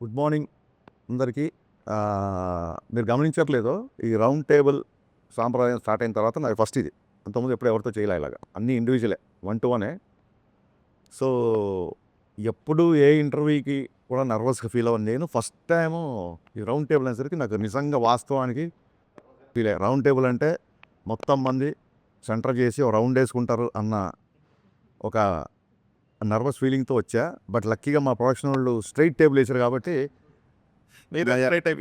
Good morning అందరికీ. మీరు గమనించట్లేదో ఈ రౌండ్ టేబుల్ సాంప్రదాయం స్టార్ట్ అయిన తర్వాత నాకు ఫస్ట్ ఇది. అంతకుముందు ఎప్పుడు ఎవరితో చేయలే ఇలాగా. అన్నీ ఇండివిజువలే, 1-1. సో ఎప్పుడు ఏ ఇంటర్వ్యూకి కూడా నర్వస్గా ఫీల్ అవ్వను నేను. ఫస్ట్ టైము ఈ రౌండ్ టేబుల్ అనేసరికి నాకు నిజంగా వాస్తవానికి ఫీల్ అయ్యా. రౌండ్ టేబుల్ అంటే మొత్తం మంది సెంటర్ చేసి ఒక రౌండ్ వేసుకుంటారు అన్న ఒక నర్వస్ ఫీలింగ్తో వచ్చా. బట్ లక్కీగా మా ప్రొడక్షన్ వాళ్ళు స్ట్రైట్ టేబుల్ వేసారు కాబట్టి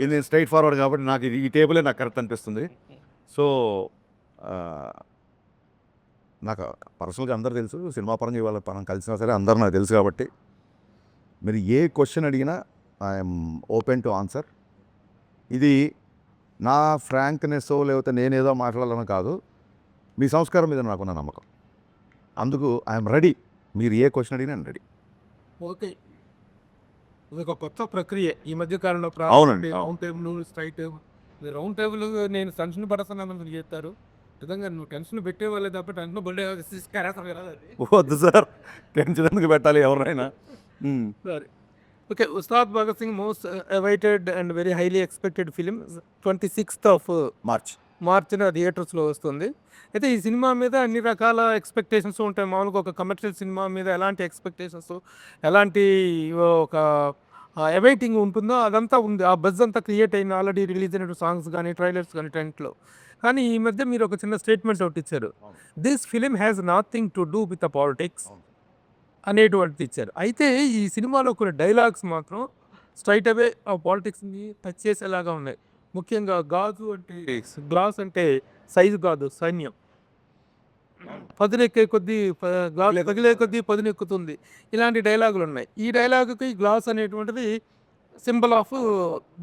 ఇది స్ట్రైట్ ఫార్వర్డ్ కాబట్టి నాకు ఈ టేబులే నాకు కరెక్ట్ అనిపిస్తుంది. సో నాకు పర్సనల్గా అందరు తెలుసు, సినిమా పరంగా ఇవాళ మనం కలిసినా సరే అందరూ నాకు తెలుసు కాబట్టి మీరు ఏ క్వశ్చన్ అడిగినా ఐఎమ్ ఓపెన్ టు ఆన్సర్. ఇది నా ఫ్రాంక్నెస్ లేకపోతే నేనేదో మాట్లాడాలని కాదు, మీ సంస్కారం మీద నాకున్న నమ్మకం. అందుకు ఐఎమ్ రెడీ. మీరు ఏ క్వశ్చన్ అడిగినా నేను రెడీ. ఓకే, ఇది ఒక కొత్త ప్రక్రియ ఈ మధ్య కాలంలో. అవునండి. Round table, straight table. Round table నేను టెన్షన్ పడుతున్నాను చెప్తారు. నిజంగా నువ్వు టెన్షన్ పెట్టేవాళ్ళే తప్ప టెన్షన్ పడే వద్దు సార్, టెన్షన్ ఎందుకు పెట్టాలి ఎవరైనా. సరే, okay. Ustaad Bhagat Singh most awaited and very highly expected film 26th మార్చిన థియేటర్స్లో వస్తుంది. అయితే ఈ సినిమా మీద అన్ని రకాల ఎక్స్పెక్టేషన్స్ ఉంటాయి. మామూలుగా ఒక కమర్షియల్ సినిమా మీద ఎలాంటి ఎక్స్పెక్టేషన్స్, ఎలాంటి ఒక అవైటింగ్ ఉంటుందో అదంతా ఉంది. ఆ బజ్ అంతా క్రియేట్ అయింది ఆల్రెడీ రిలీజ్ అయిన సాంగ్స్ కానీ, ట్రైలర్స్ కానీ, టెంట్లో. కానీ ఈ మధ్య మీరు ఒక చిన్న స్టేట్మెంట్ ఒకటి ఇచ్చారు. This film has nothing to do with the politics అనేటువంటిది ఇచ్చారు. అయితే ఈ సినిమాలో కొన్ని డైలాగ్స్ మాత్రం స్ట్రైట్ అవే ఆ పాలిటిక్స్ని టచ్ చేసేలాగా ఉన్నాయి. ముఖ్యంగా గాజు అంటే గ్లాస్ అంటే సైజు కాదు, సైన్యం. పదునెక్కే కొద్దీ గ్లాస్ తగిలే కొద్దీ పదునెక్కుతుంది. ఇలాంటి డైలాగులు ఉన్నాయి. ఈ డైలాగుకి గ్లాస్ అనేటువంటిది సింబల్ ఆఫ్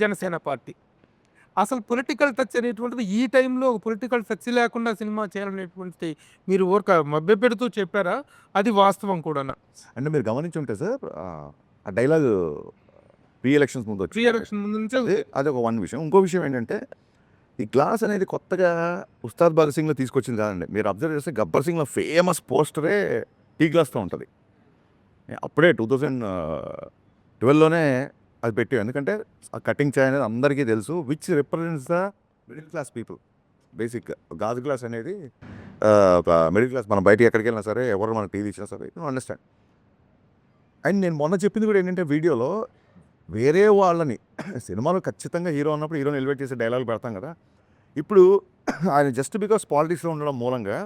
జనసేన పార్టీ. అసలు పొలిటికల్ టచ్ అనేటువంటిది ఈ టైంలో పొలిటికల్ టచ్ లేకుండా సినిమా చేయాలనేటువంటిది మీరు ఊరక మభ్యపెడుతూ చెప్పారా? అది వాస్తవం కూడా. అంటే మీరు గమనించి ఉంటే సార్, ఆ డైలాగ్ ప్రీ ఎలక్షన్స్ ముందు వచ్చి ఎలక్షన్ ముందు నుంచే అది ఒక విషయం. ఇంకో విషయం ఏంటంటే ఈ గ్లాస్ అనేది కొత్తగా ఉస్తాద్ భగత్ సింగ్లో తీసుకొచ్చింది కాదండి. మీరు అబ్జర్వ్ చేస్తే గబ్బర్ సింగ్లో ఫేమస్ పోస్టరే టీ గ్లాస్తో ఉంటుంది. అప్పుడే 2012లోనే అది పెట్టాం. ఎందుకంటే ఆ కటింగ్ చాయ్ అనేది అందరికీ తెలుసు, which represents the middle class people. Basic గాజు గ్లాస్ అనేది మిడిల్ క్లాస్. మనం బయట ఎక్కడికి వెళ్ళినా సరే, ఎవరు మనకు టీవీ ఇచ్చినా సరే, అండర్స్టాండ్. అండ్ నేను మొన్న చెప్పింది కూడా ఏంటంటే, వీడియోలో వేరే వాళ్ళని సినిమాలో ఖచ్చితంగా హీరో అన్నప్పుడు హీరోని ఎలివేట్ చేసే డైలాగులు పెడతాం కదా. ఇప్పుడు ఆయన జస్ట్ బికాస్ పాలిటిక్స్లో ఉండడం మూలంగా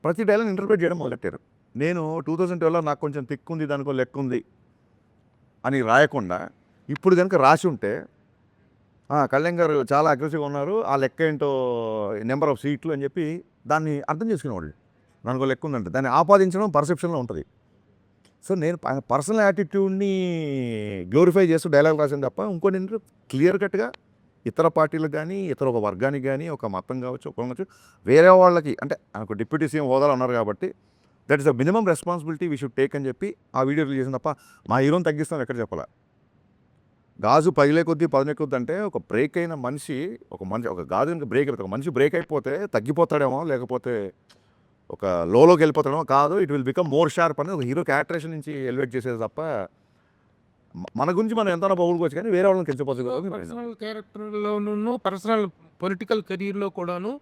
ప్రతి డైలాగ్ ఇంటర్ప్రిట్ చేయడం మొదలెట్టారు. నేను 2012లో నాకు కొంచెం తిక్కు ఉంది, దానికో లెక్క ఉంది అని రాయకుండా ఇప్పుడు కనుక రాసి ఉంటే కళ్యాణ్ గారు చాలా అగ్రెసివ్గా ఉన్నారు, ఆ లెక్క ఏంటో నెంబర్ ఆఫ్ సీట్లు అని చెప్పి దాన్ని అర్థం చేసుకునేవాళ్ళు. దానికో లెక్క ఉందంటే దాన్ని ఆపాదించడం పర్సెప్షన్లో ఉంటుంది. సో నేను పర్సనల్ యాటిట్యూడ్ని గ్లోరిఫై చేస్తూ డైలాగ్ రాసాను తప్ప ఇంకోటి ఏంటంటే క్లియర్ కట్గా ఇతర పార్టీలకు కానీ, ఇతర ఒక వర్గానికి కానీ, ఒక మతం కావచ్చు, ఒక కావచ్చు, వేరే వాళ్ళకి అంటే ఆయనకు డిప్యూటీ సీఎం హోదాలో ఉన్నారు కాబట్టి that is the minimum responsibility we should take అని చెప్పి ఆ వీడియో రిలీజ్ చేసిన తప్ప మా హీరోని తగ్గిస్తాం ఎక్కడ చెప్పాలా. గాజు పగిలే కొద్దీ పదునెక్కుద్ది అంటే ఒక బ్రేక్ అయిన మనిషి, ఒక గాజు బ్రేక్ అయిపోతుంది. ఒక మనిషి బ్రేక్ అయిపోతే తగ్గిపోతాడేమో, లేకపోతే ఒక లోకి వెళ్ళిపోతాడేమో. కాదు, it will become more sharp అని ఒక హీరో క్యారెక్టరేషన్ నుంచి ఎలివేట్ చేసేది తప్ప మన గురించి మనం ఎంతైనా పొగుడుకోవచ్చు కానీ వేరే వాళ్ళని కెలిచిపోతుంది. పర్సనల్ క్యారెక్టర్లోనూ పర్సనల్ పొలిటికల్ కెరీర్లో కూడాను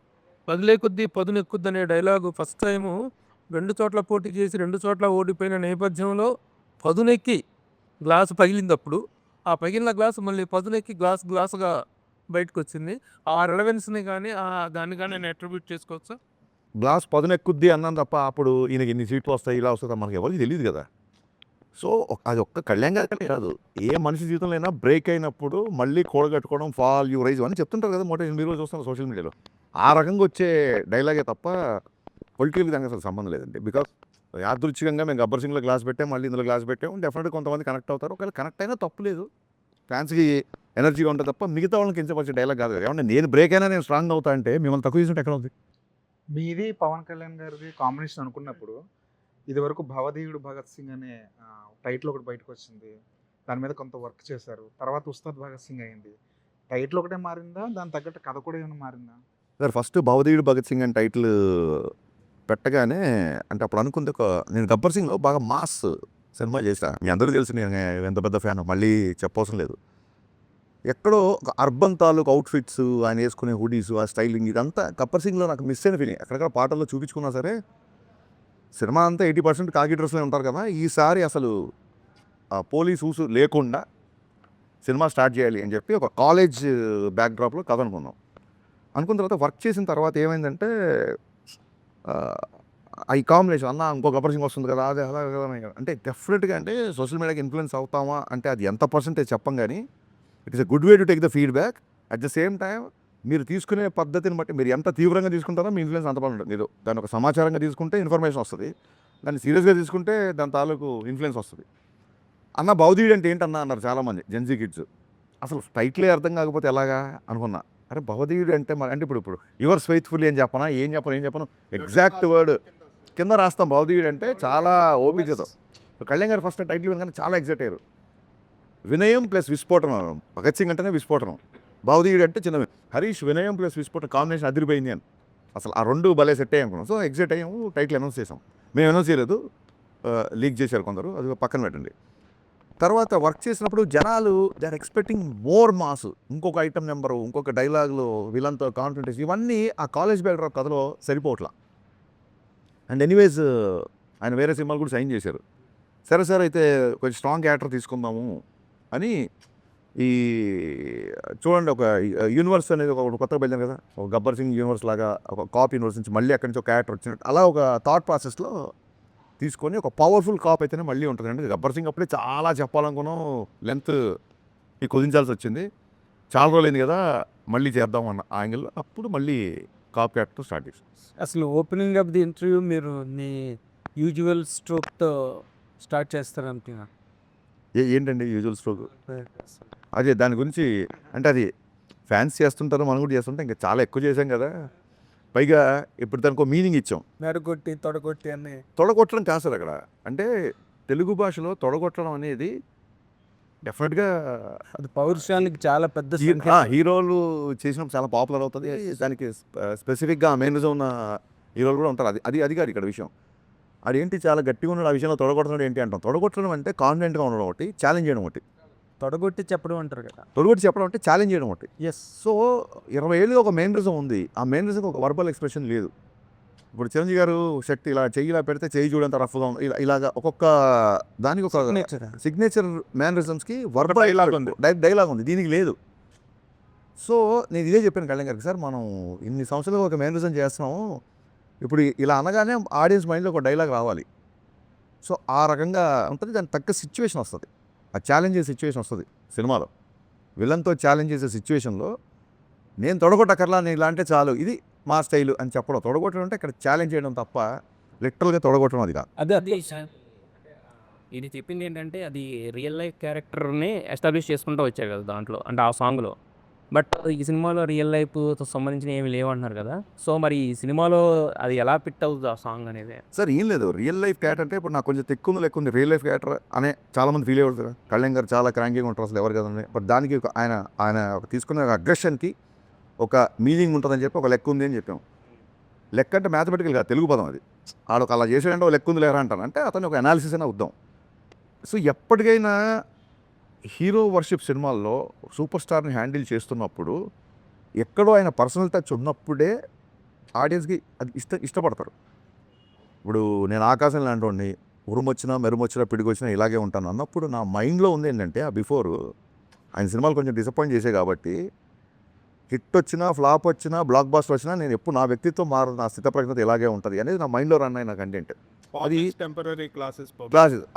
పదిలే కొద్దీ పదునెక్కుద్ది అనే డైలాగు ఫస్ట్ టైము 2 చోట్ల పోటీ చేసి 2 చోట్ల ఓడిపోయిన నేపథ్యంలో పదునెక్కి గ్లాసు పగిలినప్పుడు ఆ పగిలిన గ్లాసు మళ్ళీ పదునెక్కి గ్లాసుగా బయటకు వచ్చింది. ఆ రిలవెన్స్ని కానీ దాన్ని కానీ నేను అట్రిబ్యూట్ చేసుకోవచ్చా? గ్లాస్ పదునెక్కుద్ది అన్నాను తప్ప అప్పుడు ఈయనకి ఇన్ని సీట్లు వస్తాయి, ఇలా వస్తాయి మనకి ఎవరికి తెలియదు కదా. సో అది ఒక్క కళ్యాణ్ గారికనే కాదు, ఏ మనిషి జీవితంలో అయినా బ్రేక్ అయినప్పుడు మళ్ళీ కూడగట్టుకోవడం, ఫాల్ యూ రైజ్ అని చెప్తుంటారు కదా. మీరు చూస్తున్నారు సోషల్ మీడియాలో. ఆ రకంగా వచ్చే డైలాగే తప్ప పొలిటికల్ దానికి అసలు సంబంధం లేదండి. బికాస్ యాదృచ్ఛికంగా మేము గబ్బర్ సింగ్లో గ్లాస్ పెట్టాం, మళ్ళీ ఇందులో గ్లాస్ పెట్టాం. డెఫినెట్గా కొంతమంది కనెక్ట్ అవుతారు. ఒకవేళ కనెక్ట్ అయినా తప్పు లేదు, ఫ్యాన్స్కి ఎనర్జీగా ఉంటుంది తప్ప మిగతా వాళ్ళని కించపరిచే డైలాగ్ కాదు కదా. ఏమన్నా నేను బ్రేక్ అయినా నేను స్ట్రాంగ్ అవుతా అంటే మిమ్మల్ని తక్కువ చేసినట్టు ఎక్కడ ఉంది? మీది పవన్ కళ్యాణ్ గారిది కాంబినేషన్ అనుకున్నప్పుడు ఇదివరకు భవదీయుడు భగత్ సింగ్ అనే టైటిల్ ఒకటి బయటకు వచ్చింది. దాని మీద కొంత వర్క్ చేశారు. తర్వాత ఉస్తాద్ భగత్ సింగ్ అయింది. టైటిల్ ఒకటే మారిందా, దాని తగ్గట్టు కథ కూడా ఏమైనా మారిందా? సార్ ఫస్ట్ భవదీయుడు భగత్ సింగ్ అని టైటిల్ పెట్టగానే అంటే అప్పుడు అనుకుంది నేను గబ్బర్ సింగ్లో బాగా మాస్ సినిమా చేసా. మీ అందరూ తెలుసు నేను ఎంత పెద్ద ఫ్యానో. మళ్ళీ చెప్పవసరం లేదు. ఎక్కడో ఒక అర్బన్ తాలూకు అవుట్‌ఫిట్స్, ఆయన యేసుకునే హుడీస్, ఆ స్టైలింగ్ ఇదంతా 'గబ్బర్ సింగ్'లో నాకు మిస్ అయిన ఫీలింగ్. ఎక్కడెక్కడ పాటల్లో చూపించుకున్నా సరే, సినిమా అంతా 80% కాకి డ్రెస్‌లో ఉంటారు కదా! ఈసారి అసలు పోలీస్ ఊసు లేకుండా సినిమా స్టార్ట్ చేయాలి అని చెప్పి ఒక కాలేజ్ బ్యాక్‌డ్రాప్‌లో కథ అనుకున్నాం. అనుకున్న తర్వాత వర్క్ చేసిన తర్వాత ఏమైందంటే ఈ కాంబినేషన్ అన్న ఇంకో 'గబ్బర్ సింగ్' వస్తుంది కదా! అదే అలా కదా అంటే డెఫినెట్‌గా అంటే సోషల్ మీడియాకి ఇన్‌ఫ్లుయెన్స్ అవుతామా అంటే అది ఎంత పర్సెంటేజ్ చెప్పం గానీ, it is a good way to take the feedback. At the same time మీరు తీసుకునే పద్ధతిని బట్టి మీరు ఎంత తీవ్రంగా తీసుకుంటారో మీ ఇన్‌ఫ్లుయెన్స్ అంత బాగుంటుంది. మీరు దాన్ని ఒక సమాచారంగా తీసుకుంటే ఇన్ఫర్మేషన్ వస్తది. దాన్ని సీరియస్‌గా తీసుకుంటే దాని తాలూకు ఇన్‌ఫ్లుయెన్స్ వస్తది. అన్న భవదీయుడు అంటే ఏంటన్నా అన్నారు చాలామంది జెన్‌జీ కిడ్స్. అసలు టైటిలే అర్థం కాకపోతే ఎలాగా అనుకున్నా. అరే భవదీయుడు అంటే అంటే ఇప్పుడు యువర్స్ ఫెయిత్‌ఫుల్లీ అని చెప్పనా? ఏం చెప్పను? ఎగ్జాక్ట్ వర్డ్ కింద రాస్తాం భవదీయుడు అంటే చాలా ఓపికతో. కళ్యాణ్ గారు ఫస్ట్ టైటిల్ వినగానే చాలా ఎక్సైట్ అయ్యారు. వినయం ప్లస్ విస్ఫోటనం. భగత్ సింగ్ అంటేనే విస్ఫోటనం. భవదీయుడు అంటే చిన్న హరీష్ వినయం ప్లస్ విస్ఫోటనం కాంబినేషన్ అదిరిపోయింది అని. అసలు ఆ 2 భలే సెట్ అయ్యాయి అనుకున్నాం. సో ఎక్సైట్ అయ్యాము. టైటిల్ అనౌన్స్ చేసాం. మేము అనౌన్స్ చేయలేదు. లీక్ చేశారు కొందరు. అది పక్కన పెట్టండి. తర్వాత వర్క్ చేసినప్పుడు జనాలు they are expecting more mass. ఇంకొక ఐటెమ్ నంబరు, ఇంకొక డైలాగులు, విలన్‌తో కాన్ఫ్రంటేషన్ ఇవన్నీ ఆ కాలేజ్ బ్యాక్‌డ్రాప్ కథలో సరిపోవట్ల. అండ్ ఎనీవేస్ ఆయన వేరే సినిమాలు కూడా సైన్ చేశారు. సరే సార్ అయితే కొంచెం స్ట్రాంగ్ క్యారెక్టర్ తీసుకుందాము అని ఈ చూడండి ఒక యూనివర్స్ అనేది ఒకటి కొత్తగా బయలుదేరింది కదా! ఒక 'గబ్బర్ సింగ్' యూనివర్స్ లాగా ఒక కాప్ యూనివర్స్ నుంచి మళ్ళీ అక్కడి నుంచి ఒక క్యారెక్టర్ వచ్చినట్టు అలా ఒక థాట్ ప్రాసెస్‌లో తీసుకొని ఒక పవర్‌ఫుల్ కాప్ అయితేనే మళ్ళీ ఉంటుందండి. 'గబ్బర్ సింగ్' అప్పుడే చాలా చెప్పాలనుకున్నాం. లెంత్ కుదించాల్సి వచ్చింది. చాలా రోజులైంది కదా! మళ్ళీ చేద్దాం అన్న యాంగిల్‌లో అప్పుడు మళ్ళీ కాప్ క్యారెక్టర్ స్టార్ట్ చేసాం. అసలు ఓపెనింగ్ ఆఫ్ ది ఇంటర్వ్యూ మీరు మీ యూజువల్ స్ట్రోక్‌తో స్టార్ట్ చేస్తారనుకున్నా. ఏంటండి యూజువల్ స్ట్రోక్? అదే దాని గురించి అంటే అది ఫ్యాన్స్ చేస్తుంటారు. మనం కూడా చేస్తుంటాం. ఇంకా చాలా ఎక్కువ చేసాం కదా! పైగా ఇప్పుడు దానికో మీనింగ్ ఇచ్చాం. మెడగొట్టి, తొడగొట్టి అన్నీ. తొడగొట్టడం కాదు సార్ అక్కడ. అంటే తెలుగు భాషలో తొడగొట్టడం అనేది డెఫినెట్‌గా అది పౌరుషానికి చాలా పెద్ద సంకేతం. హీరోలు చేసినప్పుడు చాలా పాపులర్ అవుతది. దానికి స్పెసిఫిక్‌గా మేనరిజం ఉన్న హీరోలు కూడా ఉంటారు. అది కాదు ఇక్కడ విషయం. ఆడేంటి చాలా గట్టిగా ఉన్నాడు. ఆ విషయంలో తొడగొడుతున్నాడు ఏంటి అంటాం. తొడగొట్టడం అంటే కాన్ఫిడెంట్‌గా ఉండడం ఒకటి, ఛాలెంజ్ చేయడం ఒకటి. తొడగొట్టి చెప్పడం అంటారు కదా! తొడగొట్టి చెప్పడం అంటే ఛాలెంజ్ చేయడం ఒకటి. యెస్. సో 20 ఏళ్ళుగా ఒక మేనరిజం ఉంది. ఆ మేనరిజంకి ఒక వర్బల్ ఎక్స్‌ప్రెషన్ లేదు. ఇప్పుడు చిరంజీవి గారు శక్తి ఇలా చెయ్యి ఇలా పెడితే చెయ్యి చూడంత రఫ్‌గా ఉంది. ఇలాగా ఒక్కొక్క దానికి ఒక సిగ్నేచర్ మేనరిజమ్స్‌కి వర్బల్ డైలాగ్ ఉంది. డైలాగ్ ఉంది. దీనికి లేదు. సో నేను ఇదే చెప్పాను కళ్యాణ్ గారికి. సార్ మనం ఇన్ని సంవత్సరాలుగా ఒక మేనరిజం చేస్తున్నాము. ఇప్పుడు ఇలా అనగానే ఆడియన్స్ మైండ్‌లో ఒక డైలాగ్ రావాలి. సో ఆ రకంగా ఉంటది. దానికి తగ్గ సిచ్యువేషన్ వస్తది. ఆ ఛాలెంజ్ చేసే సిచ్యువేషన్ వస్తది సినిమాలో. విలన్‌తో ఛాలెంజ్ చేసే సిచ్యువేషన్‌లో నేను తొడగొట్టక్కర్లా నేను ఇలా అంటే చాలు. ఇది మా స్టైలు అని చెప్పడం. తొడగొట్టడం అంటే ఇక్కడ ఛాలెంజ్ చేయడం తప్ప లిటరల్‌గా తొడగొట్టడం అది కాదు. అదే అది ఇది చెప్పింది ఏంటంటే అది రియల్ లైఫ్ క్యారెక్టర్‌ని ఎస్టాబ్లిష్ చేసుకుంటూ వచ్చారు కదా దాంట్లో. అంటే ఆ సాంగ్‌లో. బట్ ఈ సినిమాలో రియల్ లైఫ్‌తో సంబంధించినవి ఏమి లేవంటున్నారు కదా! సో మరి ఈ సినిమాలో అది ఎలా ఫిట్ అవుతది ఆ సాంగ్ అనేది? సార్ ఏం లేదు. రియల్ లైఫ్ క్యారెక్టర్ అంటే ఇప్పుడు నాకు కొంచెం తెక్కుంది లెక్కుంది. రియల్ లైఫ్ క్యారెక్టర్ అనే చాలామంది ఫీల్ అయ్యారు కదా! కళ్యాణ్ గారు చాలా క్రాంకీగా ఉంటారు. అసలు ఎవరు కదండి. బట్ దానికి ఆయన తీసుకున్న అగ్రెషన్‌కి ఒక మీనింగ్ ఉంటుందని చెప్పి ఒక లెక్క ఉంది అని చెప్పాం. లెక్క అంటే మ్యాథమెటికల్ కాదు తెలుగు పదం అది. ఆడొక అలా చేసాడంటే ఒక లెక్క ఉంది లేరా అంటాను. అంటే అతను ఒక అనాలిసిస్ అయినా వద్దాం. సో ఎప్పటికైనా హీరో వర్షిప్ సినిమాల్లో సూపర్ స్టార్ని హ్యాండిల్ చేస్తున్నప్పుడు ఎక్కడో ఆయన పర్సనల్ టచ్ ఉన్నప్పుడే ఆడియన్స్కి అది ఇష్టపడతారు. ఇప్పుడు నేను ఆకాశం లాంటి ఉరుమొచ్చినా మెరుమొచ్చినా పిడిగొచ్చినా ఇలాగే ఉంటాను అన్నప్పుడు నా మైండ్లో ఉంది ఏంటంటే ఆ బిఫోర్ ఆయన సినిమాలు కొంచెం డిసప్పాయింట్ చేసే కాబట్టి హిట్ వచ్చినా ఫ్లాప్ వచ్చినా బ్లాక్ బాస్టర్ వచ్చినా నేను ఎప్పుడు నా వ్యక్తిత్వం మారదు, నా స్థితప్రజ్ఞత ఇలాగే ఉంటుంది అనేది నా మైండ్లో రన్ అయిన కంటెంట్. అది టెంపరరీ క్లాసెస్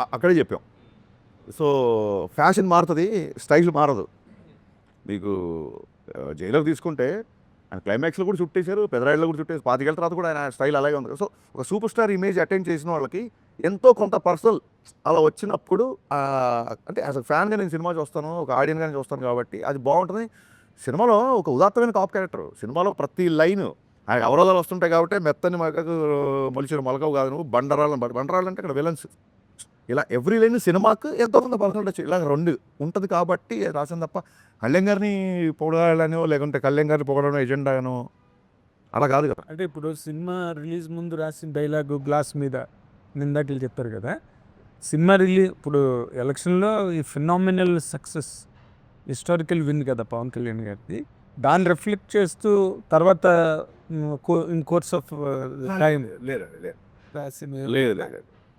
అక్కడే చెప్పాం. సో ఫ్యాషన్ మారుతుంది, స్టైల్ మారదు. మీకు జైలర్ తీసుకుంటే ఆయన క్లైమాక్స్లో కూడా చుట్టేశారు, పెదరాయిల్లో కూడా చుట్టేసి 25 ఏళ్ళ తర్వాత కూడా ఆయన స్టైల్ అలాగే ఉంది. సో ఒక సూపర్ స్టార్ ఇమేజ్ అటెండ్ చేసిన వాళ్ళకి ఎంతో కొంత పర్సనల్ అలా వచ్చినప్పుడు అంటే యాజ్ అ ఫ్యాన్గా నేను సినిమా చూస్తాను, ఒక ఆడియన్గానే చూస్తాను కాబట్టి అది బాగుంటుంది. సినిమాలో ఒక ఉదాత్తమైన కాప్ క్యారెక్టర్. సినిమాలో ప్రతి లైన్ ఆయన అవరోధాలు వస్తుంటాయి కాబట్టి మెత్తని మగకు మొలిచిన మొలకవు కాదు నువ్వు బండరాలు అంటే ఇక్కడ విలన్స్. ఇలా ఎవ్రీ లైన్ సినిమాకు ఎంతో కొంత పర్సనల్ టచ్ ఇలా 2 ఉంటుంది కాబట్టి రాసాను తప్ప కళ్యాణ్ గారిని పొగడాలనో లేకుంటే కళ్యాణ్ గారిని పొగడనో ఎజెండానో అలా కాదు కదా. అంటే ఇప్పుడు సినిమా రిలీజ్ ముందు రాసిన డైలాగు గ్లాస్ మీద నిందాకలు చెప్పారు కదా! సినిమా ఇప్పుడు ఎలక్షన్లో ఈ ఫినామినల్ సక్సెస్ హిస్టారికల్ విన్ కదా పవన్ కళ్యాణ్ గారిది, దాన్ని రిఫ్లెక్ట్ చేస్తూ తర్వాత ఇన్ కోర్స్ ఆఫ్ టైం లేదు లేదు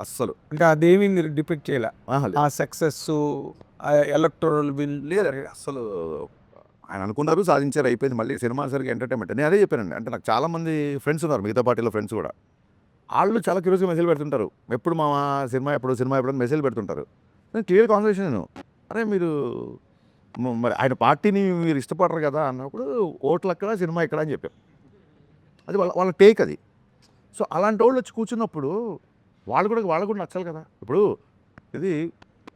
అస్సలు అంటే అదేమి మీరు డిపెక్ట్ చేయాల లేదు. ఆ సక్సెస్ ఎలక్టోరల్ విన్ లేదండి అసలు ఆయన అనుకున్నారు సాధించారు అయిపోయింది. మళ్ళీ సినిమా సరిగ్గా ఎంటర్టైన్మెంట్ నేను అదే చెప్పానండి. అంటే నాకు చాలామంది ఫ్రెండ్స్ ఉన్నారు మిగతా పార్టీలో ఫ్రెండ్స్ కూడా, వాళ్ళు చాలా క్యూరియస్గా మెసేజ్ పెడుతుంటారు, ఎప్పుడు మా సినిమా ఎప్పుడు మెసేజ్ పెడుతుంటారు. నేను క్లియర్ కాన్వర్సేషన్ నేను, అరే మీరు మరి ఆయన పార్టీని మీరు ఇష్టపడరు కదా అన్నప్పుడు ఓట్లు అక్కడ సినిమా ఇక్కడ అని చెప్పాం. అది వాళ్ళ టేక్ అది. సో అలాంటి వాళ్ళు వచ్చి కూర్చున్నప్పుడు వాళ్ళకు కూడా నచ్చాలి కదా. ఇప్పుడు ఇది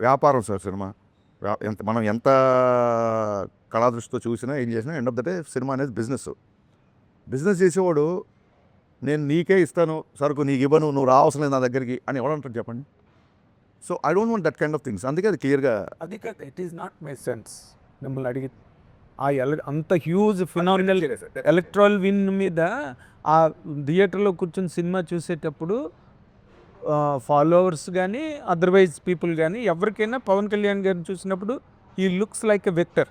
వ్యాపారం సార్ సినిమా, మనం ఎంత కళాదృష్టితో చూసినా ఏం చేసినా end of the day cinema అనేది బిజినెస్ చేసేవాడు నేను నీకే ఇస్తాను సరుకు, నీకు ఇవ్వను, నువ్వు రావసరం లేదు నా దగ్గరికి అని ఎవడంటారు చెప్పండి. So I don't want that kind of things. అందుకే అది క్లియర్గా అది కాదు, it is not my sense. మిమ్మల్ని అడిగి ఆ అంత హ్యూజ్ ఫినామినల్ ఎలక్ట్రల్ విన్ మీద ఆ థియేటర్లో కూర్చొని సినిమా చూసేటప్పుడు ఫాలోవర్స్ కానీ అదర్వైజ్ పీపుల్ కానీ ఎవరికైనా పవన్ కళ్యాణ్ గారిని చూసినప్పుడు ఈ looks like a vector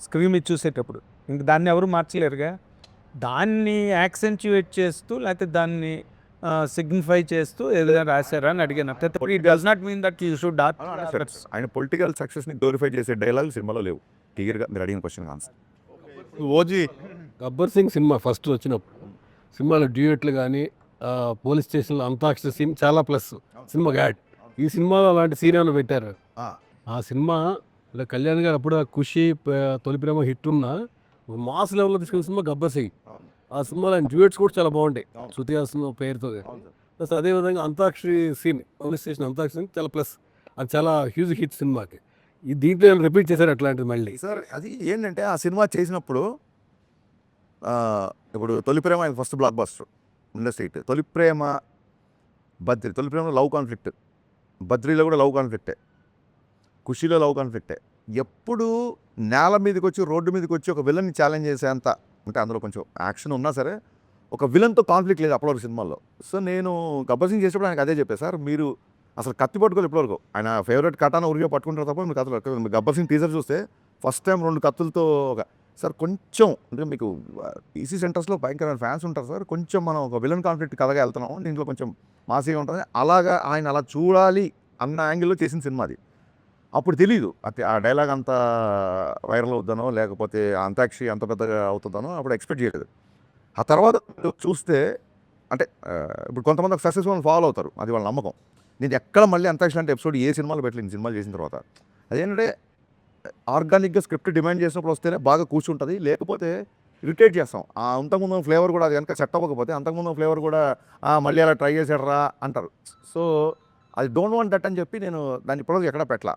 screen మీద చూసేటప్పుడు. ఇంక దాన్ని ఎవరు మార్చలేరుగా. దాన్ని యాక్సెంచుయేట్ చేస్తూ లేకపోతే దాన్ని సిగ్నిఫై చేస్తూ ఏదైనా రాశారా అని అడిగాను. It does not mean that you should ఆయన పొలిటికల్ సక్సెస్ని గ్లోరిఫై చేసే డైలాగ్ సినిమాలో లేవు. క్లియర్గా మీరు అడిగిన question answer. OG Gabbar Singh cinema first వచ్చినప్పుడు సినిమాలో డ్యూయెట్లు కానీ పోలీస్ స్టేషన్లో అంతాక్షరి సీన్ చాలా ప్లస్ సినిమా యాడ్. ఈ సినిమాలో అలాంటి సీన్ ఏమైనా పెట్టారు? ఆ సినిమా కళ్యాణ్ గారు అప్పుడు ఖుషి తొలి ప్రేమ హిట్ ఉన్న మాస్ లెవెల్లో తీసుకున్న సినిమా గబ్బర్ సింగ్. ఆ సినిమాలో ఆయన డ్యూయెట్స్ కూడా చాలా బాగుంటాయి శృతి హాసన్ పేరుతో. ప్లస్ అదేవిధంగా antakshari scene police station antakshari scene చాలా ప్లస్, అది చాలా హ్యూజ్ హిట్ సినిమాకి. ఈ దీంట్లో రిపీట్ చేశారు అట్లాంటిది మళ్ళీ. సార్ అది ఏంటంటే ఆ సినిమా చేసినప్పుడు ఇప్పుడు తొలి ప్రేమ ఆయన first block buster industry hit. తొలి ప్రేమలో లవ్ కాన్ఫ్లిక్ట్, బద్రీలో కూడా లవ్ కాన్ఫ్లిక్టే, ఖుషీలో లవ్ కాన్ఫ్లిక్టే. ఎప్పుడు నేల మీదకి వచ్చి రోడ్డు మీదకి వచ్చి ఒక విలన్ని ఛాలెంజ్ చేసేంత, అంటే అందులో కొంచెం యాక్షన్ ఉన్నా సరే ఒక విలన్తో కాన్ఫ్లిక్ట్ లేదు అప్పటివరకు సినిమాల్లో. సో నేను గబ్బర్ సింగ్ చేసేప్పుడు ఆయనకు అదే చెప్పాను, సార్ మీరు అసలు కత్తి పట్టుకోవాలి ఇప్పటివరకు. ఆయన ఫేవరెట్ కటాన ఉరిగా పట్టుకుంటారు తప్ప మీకు కథలు. గబ్బర్ సింగ్ టీజర్ చూస్తే ఫస్ట్ టైం 2 కత్తులతో సార్ కొంచెం అంటే మీకు ఈసీ సెంటర్స్లో భయంకరమైన ఫ్యాన్స్ ఉంటారు సార్, కొంచెం మనం ఒక విలన్ కాన్ఫ్లిక్ట్ కథగా వెళ్తున్నాం, దీంట్లో కొంచెం మాసిగా ఉంటుంది, అలాగా ఆయన అలా చూడాలి అన్న యాంగిల్లో చేసిన సినిమా అది. అప్పుడు తెలీదు ఆ డైలాగ్ అంత వైరల్ అవుతానో లేకపోతే అంతాక్షరి అంత పెద్దగా అవుతుందనో అప్పుడు ఎక్స్పెక్ట్ చేయలేదు. ఆ తర్వాత చూస్తే అంటే ఇప్పుడు కొంతమంది ఒక సక్సెస్ఫుల్ ఫాలో అవుతారు, అది వాళ్ళ నమ్మకం. నేను ఎక్కడ మళ్ళీ అంతాక్షరి అంటే ఎపిసోడ్ ఏ సినిమాలో పెట్టలేదు సినిమాలు చేసిన తర్వాత. అదేంటంటే ఆర్గానిక్గా స్క్రిప్ట్ డిమాండ్ చేసినప్పుడు వస్తేనే బాగా కూర్చుంటుంది, లేకపోతే ఇరిటేట్ చేస్తాం. అంతకుముందు ఫ్లేవర్ కూడా అది కనుక సెట్ అవ్వకపోతే అంతకుముందు ఫ్లేవర్ కూడా మళ్ళీ అలా ట్రై చేసాడరా అంటారు. సో అది డోంట్ వాంట్ దట్ అని చెప్పి నేను దాన్ని ఇప్పటివరకు ఎక్కడ పెట్టలా.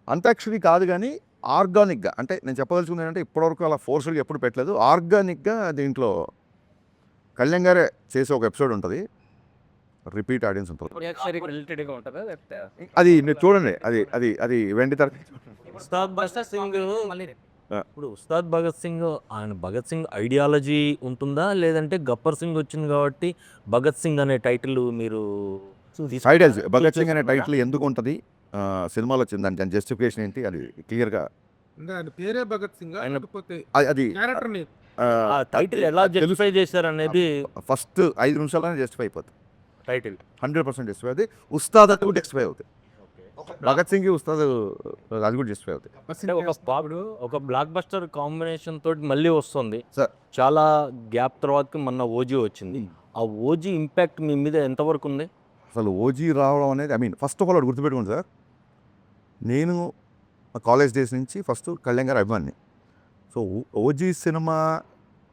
అంతాక్షరి కాదు కానీ ఆర్గానిక్గా, అంటే నేను చెప్పదలుచుకుంది ఏంటంటే ఇప్పటివరకు అలా ఫోర్స్గా ఎప్పుడు పెట్టలేదు. ఆర్గానిక్గా దీంట్లో కళ్యాణ్ గారే చేసే ఒక ఎపిసోడ్ ఉంటుంది, రిపీట్ ఆడియన్స్ ఉంటుంది. రిలేటెడ్గా ఉంటుందా లేకపోతే అది మీరు చూడండి, అది అది అది వెండి తర ఉస్తాద్ భగత్ సింగ్ ఇప్పుడు ఉస్తాద్ భగత్ సింగ్ ఆయన భగత్ సింగ్ ఐడియాలజీ ఉంటుందా లేదంటే గబ్బర్ సింగ్ వచ్చింది కాబట్టి భగత్ సింగ్ అనే టైటిల్ మీరు ఐడియాలజీ భగత్ సింగ్ అనే టైటిల్ ఎందుకు ఉంటుంది సినిమాలో వచ్చింది, దాని జస్టిఫికేషన్ ఏంటి అది క్లియర్గా అంటే ఆయన పేరే భగత్ సింగ్ లేకపోతే అది క్యారెక్టర్ నేమ్ ఆ టైటిల్ ఎలా జస్టిఫై చేశారు అనేది ఫస్ట్ 5 నిమిషాల్లోనే జస్టిఫై అయిపోతుంది. టైటిల్ 100% జస్టిఫై అవుతుంది. ఉస్తాద్ అది కూడా జస్టిఫై అవుతుంది. భగత్ సింగ్ ఉస్తాద్ అది కూడా జస్టిఫై అవుతుంది. అంటే ఒక బ్లాక్ బస్టర్ కాంబినేషన్ తోటి మళ్ళీ వస్తుంది సార్. చాలా గ్యాప్ తర్వాత మొన్న ఓజీ వచ్చింది. ఆ ఓజీ ఇంపాక్ట్ మీ మీద ఎంతవరకు ఉంది? అసలు ఓజీ రావడం అనేది ఫస్ట్ ఆఫ్ ఆల్ ఒకటి గుర్తుపెట్టుకోండి సార్, నేను కాలేజ్ డేస్ నుంచి ఫస్ట్ కళ్యాణ్ గారు అభిమాని. So OG cinema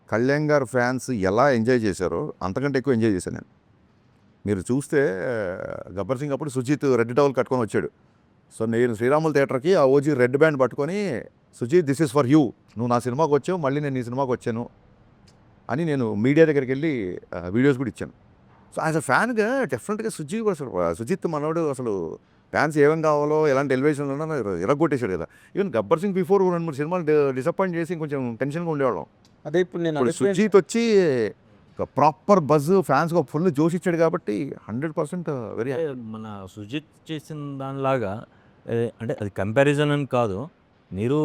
Kalyan garu fans ఎలా ఎంజాయ్ చేశారో అంతకంటే ఎక్కువ ఎంజాయ్ చేశాను నేను. మీరు చూస్తే గబ్బర్ సింగ్ అప్పుడు సుజిత్ రెడ్ టవల్ కట్టుకొని వచ్చాడు. సో నేను శ్రీరాములు థియేటర్కి ఆ ఓజీ రెడ్ బ్యాండ్ పట్టుకొని Sujeeth this is for you, నువ్వు నా సినిమాకి వచ్చావు మళ్ళీ నేను నీ సినిమాకి వచ్చాను అని నేను మీడియా దగ్గరికి వెళ్ళి వీడియోస్ కూడా ఇచ్చాను. సో యాజ్ అ ఫ్యాన్గా డెఫినెట్గా సుజిత్ మనోడు అసలు ఫ్యాన్స్ ఏమేం కావాలో ఎలాంటి ఎలివేషన్లో ఇరగొట్టేశాడు కదా. ఈవెన్ గబ్బర్ సింగ్ బిఫోర్ 2-3 సినిమాలు డిసప్పాయింట్ చేసి కొంచెం టెన్షన్గా ఉండేవాళ్ళం. అదే ఇప్పుడు నేను ఇప్పుడు సుజిత్ వచ్చి ఒక ప్రాపర్ బజ్ ఫ్యాన్స్కి ఒక ఫుల్ జోష్ ఇచ్చాడు కాబట్టి 100% వెరీ అంటే మన సుజిత్ చేసిన దానిలాగా అంటే అది కంపారిజన్ అని కాదు. మీరు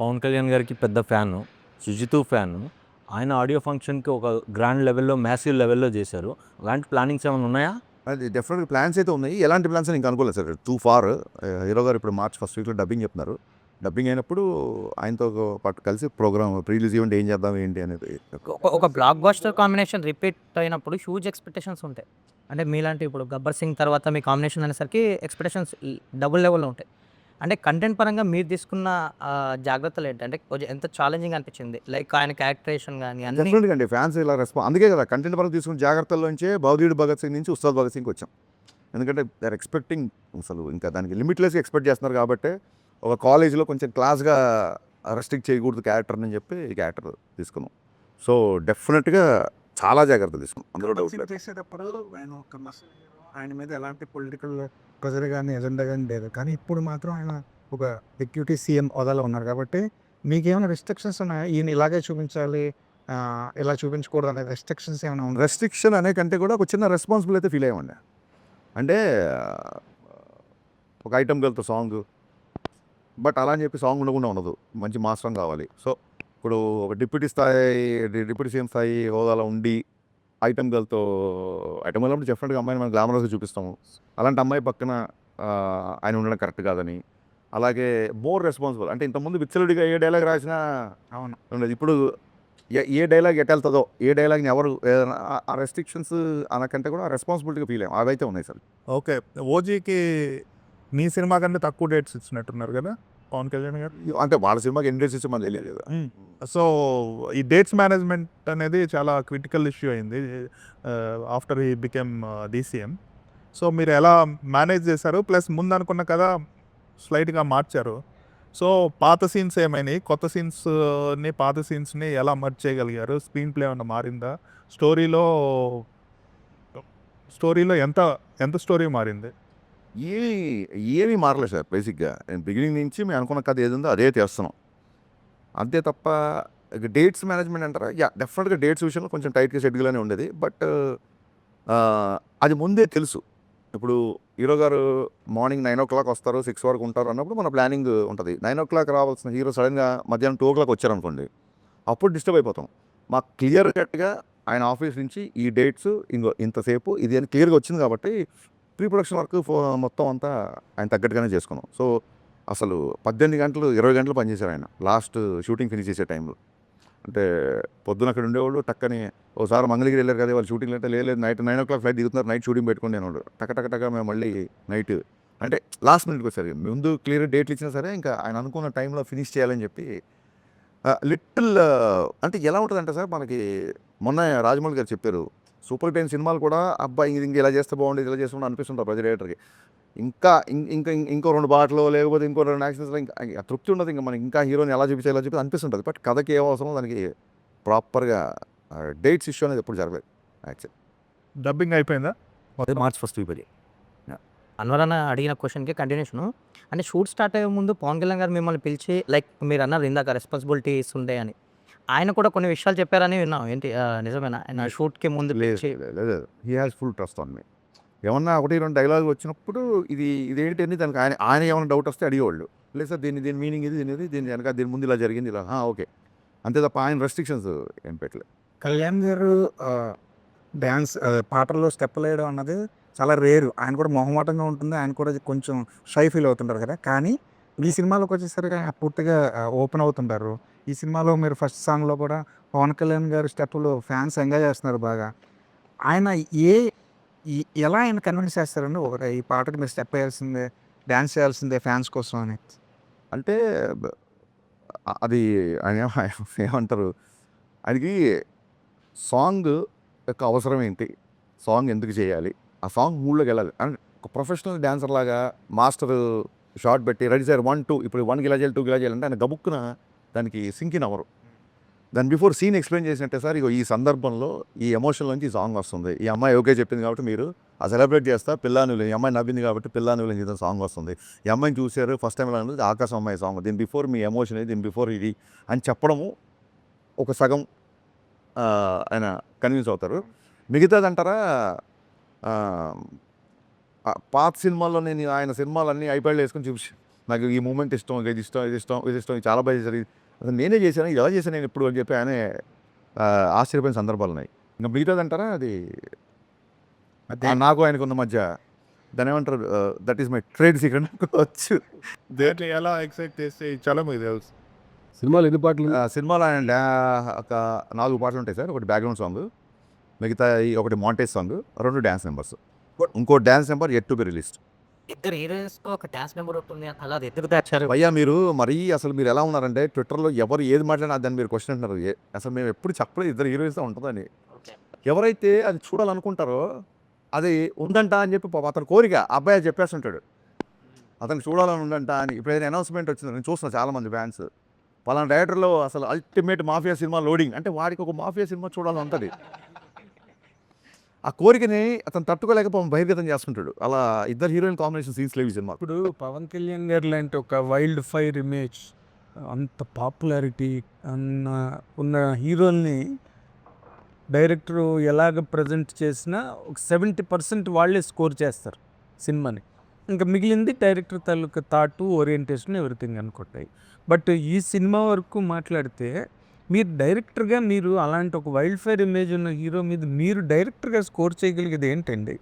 పవన్ కళ్యాణ్ గారికి పెద్ద ఫ్యాను, సుజిత్ ఫ్యాను. ఆయన ఆడియో ఫంక్షన్‌కి ఒక గ్రాండ్ లెవెల్‌లో, మ్యాసివ్ లెవెల్‌లో చేశారు. అలాంటి ప్లానింగ్స్ ఏమైనా ఉన్నాయా? అది డెఫినెట్గా ప్లాన్స్ అయితే ఉన్నాయి. ఎలాంటి ప్లాన్స్ అని ఇంకా అనుకోలేదు సార్. Two far. హీరో గారు ఇప్పుడు మార్చ్ ఫస్ట్ వీక్లో డబ్బింగ్ చెప్తున్నారు. డబ్బింగ్ అయినప్పుడు ఆయనతో పాటు కలిసి ప్రోగ్రామ్ ప్రీ రిలీజ్ ఈవెంట్ ఏం చేద్దాం ఏంటి అనేది. ఒక బ్లాక్ బస్టర్ కాంబినేషన్ రిపీట్ అయినప్పుడు హ్యూజ్ ఎక్స్పెక్టేషన్స్ ఉంటాయి. అంటే మీలాంటి ఇప్పుడు 'గబ్బర్ సింగ్' తర్వాత మీ కాంబినేషన్ అనేసరికి ఎక్స్పెక్టేషన్స్ డబుల్ లెవెల్‌లో ఉంటాయి. అంటే కంటెంట్ పరంగా మీరు తీసుకున్న జాగ్రత్తలు ఏంటి? అంటే కొంచెం ఎంత ఛాలెంజింగ్ అనిపించింది? లైక్ ఆయన క్యారెక్టరేషన్ గాని అన్నీ డెఫినెట్గా అండి ఫ్యాన్స్ ఇలా అందుకే కదా కంటెంట్ పరంగా తీసుకున్న జాగ్రత్తల్లోంచే భగవదీయుడు భగత్ సింగ్ నుంచి ఉస్తాద్ భగత్ సింగ్కి వచ్చాం. ఎందుకంటే దే ఆర్ ఎక్స్పెక్టింగ్ అసలు ఇంకా దానికి లిమిట్లెస్గా ఎక్స్పెక్ట్ చేస్తున్నారు కాబట్టి ఒక కాలేజీలో కొంచెం క్లాస్గా రెస్ట్రిక్ట్ చేయకూడదు క్యారెక్టర్ని చెప్పి ఈ క్యారెక్టర్ తీసుకున్నాం. సో డెఫినెట్గా చాలా జాగ్రత్త తీసుకున్నాం, అందులో డౌట్ లేదు. చేసేటప్పుడు ఆయన మీద ఎలాంటి పొలిటికల్ ప్రెజర్ కానీ ఎజెండా కానీ లేదు. కానీ ఇప్పుడు మాత్రం ఆయన ఒక డిప్యూటీ సీఎం హోదాలో ఉన్నారు కాబట్టి మీకేమైనా రెస్ట్రిక్షన్స్ ఉన్నాయా? ఈయన ఇలాగే చూపించాలి, ఇలా చూపించకూడదు అనే రెస్ట్రిక్షన్స్ ఏమైనా ఉన్నాయి? రెస్ట్రిక్షన్ అనే కంటే కూడా ఒక చిన్న రెస్పాన్సిబుల్ అయితే ఫీల్ అయ్యామండి. అంటే ఒక ఐటమ్ గర్ల్తో సాంగ్, బట్ అలా అని చెప్పి సాంగ్ ఉండకుండా ఉండదు, మంచి మాస్ సాంగ్ కావాలి. సో ఇప్పుడు ఒక డిప్యూటీ సీఎం స్థాయి హోదాలో ఉండి ఐటమ్ గర్ల్తో ఐటమ్ గర్ల్ డెఫినెట్గా అమ్మాయిని మనం గ్లామరస్గా చూపిస్తాము. అలాంటి అమ్మాయి పక్కన ఆయన ఉండడం కరెక్ట్ కాదని. అలాగే మోర్ రెస్పాన్సిబుల్ అంటే ఇంతకుముందు విచ్చలుడిగా ఏ డైలాగ్ రాసినా అవును. ఉండదు. ఇప్పుడు ఏ డైలాగ్ ఎటెళ్తుందో, ఏ డైలాగ్ని ఎవరు ఏదైనా ఆ రెస్ట్రిక్షన్స్ అనకంటే కూడా రెస్పాన్సిబిలిటీగా ఫీల్ అయ్యాం. అవైతే ఉన్నాయి సార్. ఓకే. ఓజీకి మీ సినిమా కంటే తక్కువ డేట్స్ ఇచ్చినట్టున్నారు కదా పవన్ కళ్యాణ్ గారు. అంటే వాళ్ళ సినిమాకి ఎన్ని డేట్స్ ఇచ్చి మనకు తెలియదు కదా. సో ఈ డేట్స్ మేనేజ్మెంట్ అనేది చాలా క్రిటికల్ ఇష్యూ అయింది ఆఫ్టర్ ఈ బికెమ్ డీసీఎం. సో మీరు ఎలా మేనేజ్ చేశారు? ప్లస్ ముందు అనుకున్న కదా స్లైట్గా మార్చారు. సో పాత సీన్స్ ఏమైనాయి, కొత్త సీన్స్ని పాత సీన్స్ని ఎలా మర్జ్ చేయగలిగారు? స్క్రీన్ ప్లే ఏమన్నా మారిందా? స్టోరీలో ఎంత స్టోరీ మారింది? ఏమీ మారలేదు సార్. బేసిక్గా బిగినింగ్ నుంచి మేము అనుకున్న కథ ఏది ఉందో అదే చేస్తున్నాం. అంతే తప్ప డేట్స్ మేనేజ్మెంట్ అంటారా, డెఫినెట్గా డేట్స్ విషయంలో కొంచెం టైట్గా షెడ్యూల్గానే ఉండేది. బట్ అది ముందే తెలుసు. ఇప్పుడు హీరో గారు మార్నింగ్ 9 o'clock వస్తారు, 6 వరకు ఉంటారు అన్నప్పుడు మన ప్లానింగ్ ఉంటుంది. 9 o'clock రావాల్సిన హీరో సడన్గా మధ్యాహ్నం 2 o'clock వచ్చారనుకోండి, అప్పుడు డిస్టర్బ్ అయిపోతాం. మాకు క్లియర్ కట్గా ఆయన ఆఫీస్ నుంచి ఈ డేట్స్ ఇంతసేపు ఇది అని క్లియర్గా వచ్చింది కాబట్టి ప్రీ ప్రొడక్షన్ వర్క్ మొత్తం అంతా ఆయన తగ్గట్టుగానే చేసుకున్నాం. సో అసలు 18 గంటలు 20 గంటలు పనిచేశారు ఆయన లాస్ట్ షూటింగ్ ఫినిష్ చేసే టైంలో. అంటే పొద్దున అక్కడ ఉండేవాళ్ళు టక్కని ఒకసారి మంగళగిరి వెళ్ళారు కదా వాళ్ళు షూటింగ్ అంటే లేదు నైట్ 9 o'clock ఫ్లైట్ దిగుతున్నారు, నైట్ షూటింగ్ పెట్టుకుని నేను టక్క మేము మళ్ళీ నైట్ అంటే లాస్ట్ మినిట్కి వచ్చారు. ముందు క్లియర్ డేట్లు ఇచ్చినా సరే ఇంకా ఆయన అనుకున్న టైంలో ఫినిష్ చేయాలని చెప్పి లిటిల్ అంటే ఎలా ఉంటుందంటే సార్ మనకి మొన్న రాజమౌళి గారు చెప్పారు సూపర్ 10 సినిమాలు కూడా అబ్బాయి ఇంక ఇలా చేస్తే బాగుండేది ఇలా చేస్తే అనిపిస్తుంటారు ప్రతి డైరెక్టర్కి. ఇంకో 2 పాటలు లేకపోతే ఇంకో 2 యాక్షన్స్లో ఇంకా తృప్తి ఉండదు. ఇంకా మనకి ఇంకా హీరోని ఎలా చూపించాలో చెప్పి అనిపిస్తుంటుంది. బట్ కథకి ఏం అవసరం దానికి ప్రాపర్గా డేట్స్ ఇష్యూ అనేది ఎప్పుడు జరగలేదు. యాక్చువల్లీ డబ్బింగ్ అయిపోయిందా? మార్చ్ ఫస్ట్ వీక్ అది. అన్వర్ అన్న అడిగిన క్వశ్చన్కి కంటిన్యూషను. అంటే షూట్ స్టార్ట్ అయ్యే ముందు పవన్ కళ్యాణ్ గారు మిమ్మల్ని పిలిచి లైక్ మీరు అన్నారు ఇందాక రెస్పాన్సిబిలిటీస్ ఉండే అని, ఆయన కూడా కొన్ని విషయాలు చెప్పారని విన్నాం. ఏంటి నిజమేనా? ఆయన షూట్కి ముందు పిలిచి లేదు he has full trust on me. ఏమన్నా 1-2 డైలాగ్ వచ్చినప్పుడు ఇదేంటి అని దానికి ఆయన ఏమైనా డౌట్ వస్తే అడిగేవాళ్ళు. లేదు సార్ దీని మీనింగ్ దీని వెనక దీని ముందు ఇలా జరిగింది ఇలా ఓకే అంతే తప్ప ఆయన రెస్ట్రిక్షన్స్ ఏం పెట్టలేదు. కళ్యాణ్ గారు డ్యాన్స్ పాటల్లో స్టెప్పులు వేయడం అన్నది చాలా రేరు. ఆయన కూడా మొహమాటంగా ఉంటుంది, ఆయన కూడా కొంచెం షై ఫీల్ అవుతుంటారు కదా. కానీ ఈ సినిమాలోకి వచ్చేసరికి ఆయన పూర్తిగా ఓపెన్ అవుతుంటారు. ఈ సినిమాలో మీరు ఫస్ట్ సాంగ్లో కూడా పవన్ కళ్యాణ్ గారి స్టెప్పులు ఫ్యాన్స్ ఎంజాయ్ చేస్తున్నారు బాగా. ఆయన ఎలా ఆయన కన్విన్స్ చేస్తారండి ఒక ఈ పాటకి మీరు స్టెప్ వేయాల్సిందే, డ్యాన్స్ చేయాల్సిందే ఫ్యాన్స్ కోసం అని? అంటే అది ఆయన ఏమంటారు ఆయనకి సాంగ్ యొక్క అవసరం ఏంటి, సాంగ్ ఎందుకు చేయాలి, ఆ సాంగ్ మూడ్లోకి వెళ్ళాలి. అండ్ ఒక ప్రొఫెషనల్ డ్యాన్సర్ లాగా మాస్టర్ షార్ట్ పెట్టి రెడీ సార్ 1 2 ఇప్పుడు 1 గిలా చేయాలి 2 గిలా చేయాలంటే ఆయన గబుక్కున దానికి సింకిన్ అవ్వరు. దాని బిఫోర్ సీన్ ఎక్స్ప్లెయిన్ చేసినట్టే సార్ ఇగో ఈ సందర్భంలో ఈ ఎమోషన్ నుంచి ఈ సాంగ్ వస్తుంది, ఈ అమ్మాయి ఓకే చెప్పింది కాబట్టి మీరు ఆ సెలబ్రేట్ చేస్తా పిల్లానులు, ఈ అమ్మాయి నవ్వింది కాబట్టి పిల్లానులు చేసిన సాంగ్ వస్తుంది, ఈ అమ్మాయిని చూశారు ఫస్ట్ టైం ఎలా ఉంటుంది ఆకాశం అమ్మాయి సాంగ్, దీని బిఫోర్ మీ ఎమోషన్ దీని బిఫోర్ ఇది అని చెప్పడము ఒక సగం ఆయన కన్విన్స్ అవుతారు. మిగతాదంటారా పాత సినిమాల్లో నేను ఆయన సినిమాలన్నీ ఐప్యాడ్లో వేసుకొని చూసి నాకు ఈ మూమెంట్ ఇష్టం, ఇది ఇష్టం, ఇది ఇష్టం, ఇది ఇష్టం, ఇది చాలా బాగా చేశారు, అసలు నేనే చేశాను, ఇది ఎలా చేశాను నేను ఎప్పుడు అని చెప్పి ఆయనే ఆశ్చర్యపోయిన సందర్భాలు ఉన్నాయి. ఇంకా మిగతాదంటారా అది నాకు ఆయనకు ఉన్న మధ్య దాని ఏమంటారు, that is my trade secret అనుకోవచ్చు. దేంట్లో ఎలా ఎక్సైట్ చేస్తే చాలా మీకు తెలుసు. సినిమాలు ఎన్ని పాటలు సినిమాలో ఆయన ఒక 4 పాటలు ఉంటాయి సార్. ఒకటి బ్యాక్గ్రౌండ్ సాంగ్, మిగతా ఒకటి మాంటేజ్ సాంగ్, 2 డ్యాన్స్ నెంబర్స్, ఇంకో dance number at to be released. ఇద్దరు హీరోయిన్స్ ఒక డాన్స్ నెంబర్ ఉంటుంది అలా అది ఎందుకు దాచారు? భయ్యా మీరు మరీ అసలు మీరు ఎలా ఉన్నారంటే ట్విట్టర్లో ఎవరు ఏది మాట్లాడినా దాన్ని మీరు క్వశ్చన్ అంటున్నారు. అసలు మేము ఎప్పుడు చెప్పలేదు ఇద్దరు హీరోయిన్స్ ఉంటుందని. ఎవరైతే అది చూడాలనుకుంటారో అది ఉందంట అని చెప్పి పాపం అతని కోరిక అబ్బాయి చెప్పేస్తుంటాడు, అతనికి చూడాలని ఉందంట అని. ఇప్పుడు ఏదైనా అనౌన్స్మెంట్ వచ్చింది, నేను చూస్తున్నా చాలామంది ఫ్యాన్స్ పలానా డైరెక్టర్లో అసలు అల్టిమేట్ మాఫియా సినిమా లోడింగ్ అంటే వాడికి ఒక మాఫియా సినిమా చూడాలని ఉంటుంది. ఆ కోరికని అతను తట్టుకోలేకపోతే బహిర్గతం చేస్తుంటాడు. అలా ఇద్దరు హీరోయిన్ కాంబినేషన్ సీన్స్ లేవు ఈ సినిమా. ఇప్పుడు పవన్ కళ్యాణ్ గారు లాంటి ఒక వైల్డ్ ఫైర్ ఇమేజ్, అంత పాపులారిటీ ఉన్న హీరోల్ని డైరెక్టర్ ఎలాగ ప్రజెంట్ చేసినా ఒక 70% వాళ్ళే స్కోర్ చేస్తారు సినిమాని. ఇంకా మిగిలింది డైరెక్టర్ తాలూకా థాటు, ఓరియంటేషన్, ఎవ్రీథింగ్ అనుకుంటాయి. బట్ ఈ సినిమా వరకు మాట్లాడితే మీరు డైరెక్టర్గా మీరు అలాంటి ఒక వైల్డ్ ఫైర్ ఇమేజ్ ఉన్న హీరో మీద మీరు డైరెక్టర్గా స్కోర్ చేయగలిగేది ఏంటండి?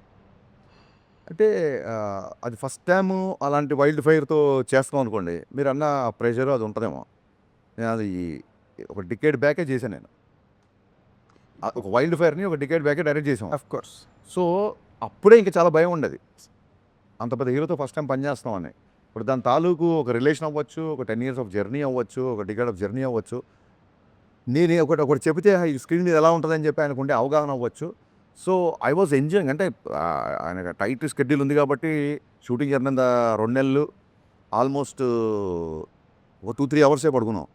అంటే అది ఫస్ట్ టైము అలాంటి వైల్డ్ ఫైర్తో చేస్తాం అనుకోండి, మీరు అన్న ప్రెషర్ అది ఉంటుందేమో. నేను అది ఒక డికేడ్ బ్యాకే చేశాను నేను. ఒక వైల్డ్ ఫైర్ని ఒక డికేడ్ బ్యాకే డైరెక్ట్ చేసాం. Of course. సో అప్పుడే ఇంకా చాలా భయం ఉండేది, అంత పెద్ద హీరోతో ఫస్ట్ టైం పనిచేస్తామని. ఇప్పుడు దాని తాలూకు ఒక రిలేషన్ అవ్వచ్చు, ఒక 10 years ఆఫ్ జర్నీ అవ్వచ్చు, ఒక డికేడ్ ఆఫ్ జర్నీ అవ్వచ్చు. నేను ఒకటి చెబితే ఈ స్క్రీన్ మీద ఎలా ఉంటుందని చెప్పి ఆయనకుండే అవగాహన అవ్వచ్చు. So I was enjoying. అంటే ఆయన టైట్ షెడ్యూల్ ఉంది కాబట్టి షూటింగ్ జరిగిన 2 నెలలు ఆల్మోస్ట్ ఒక 2-3 అవర్సే పడుకున్నాం.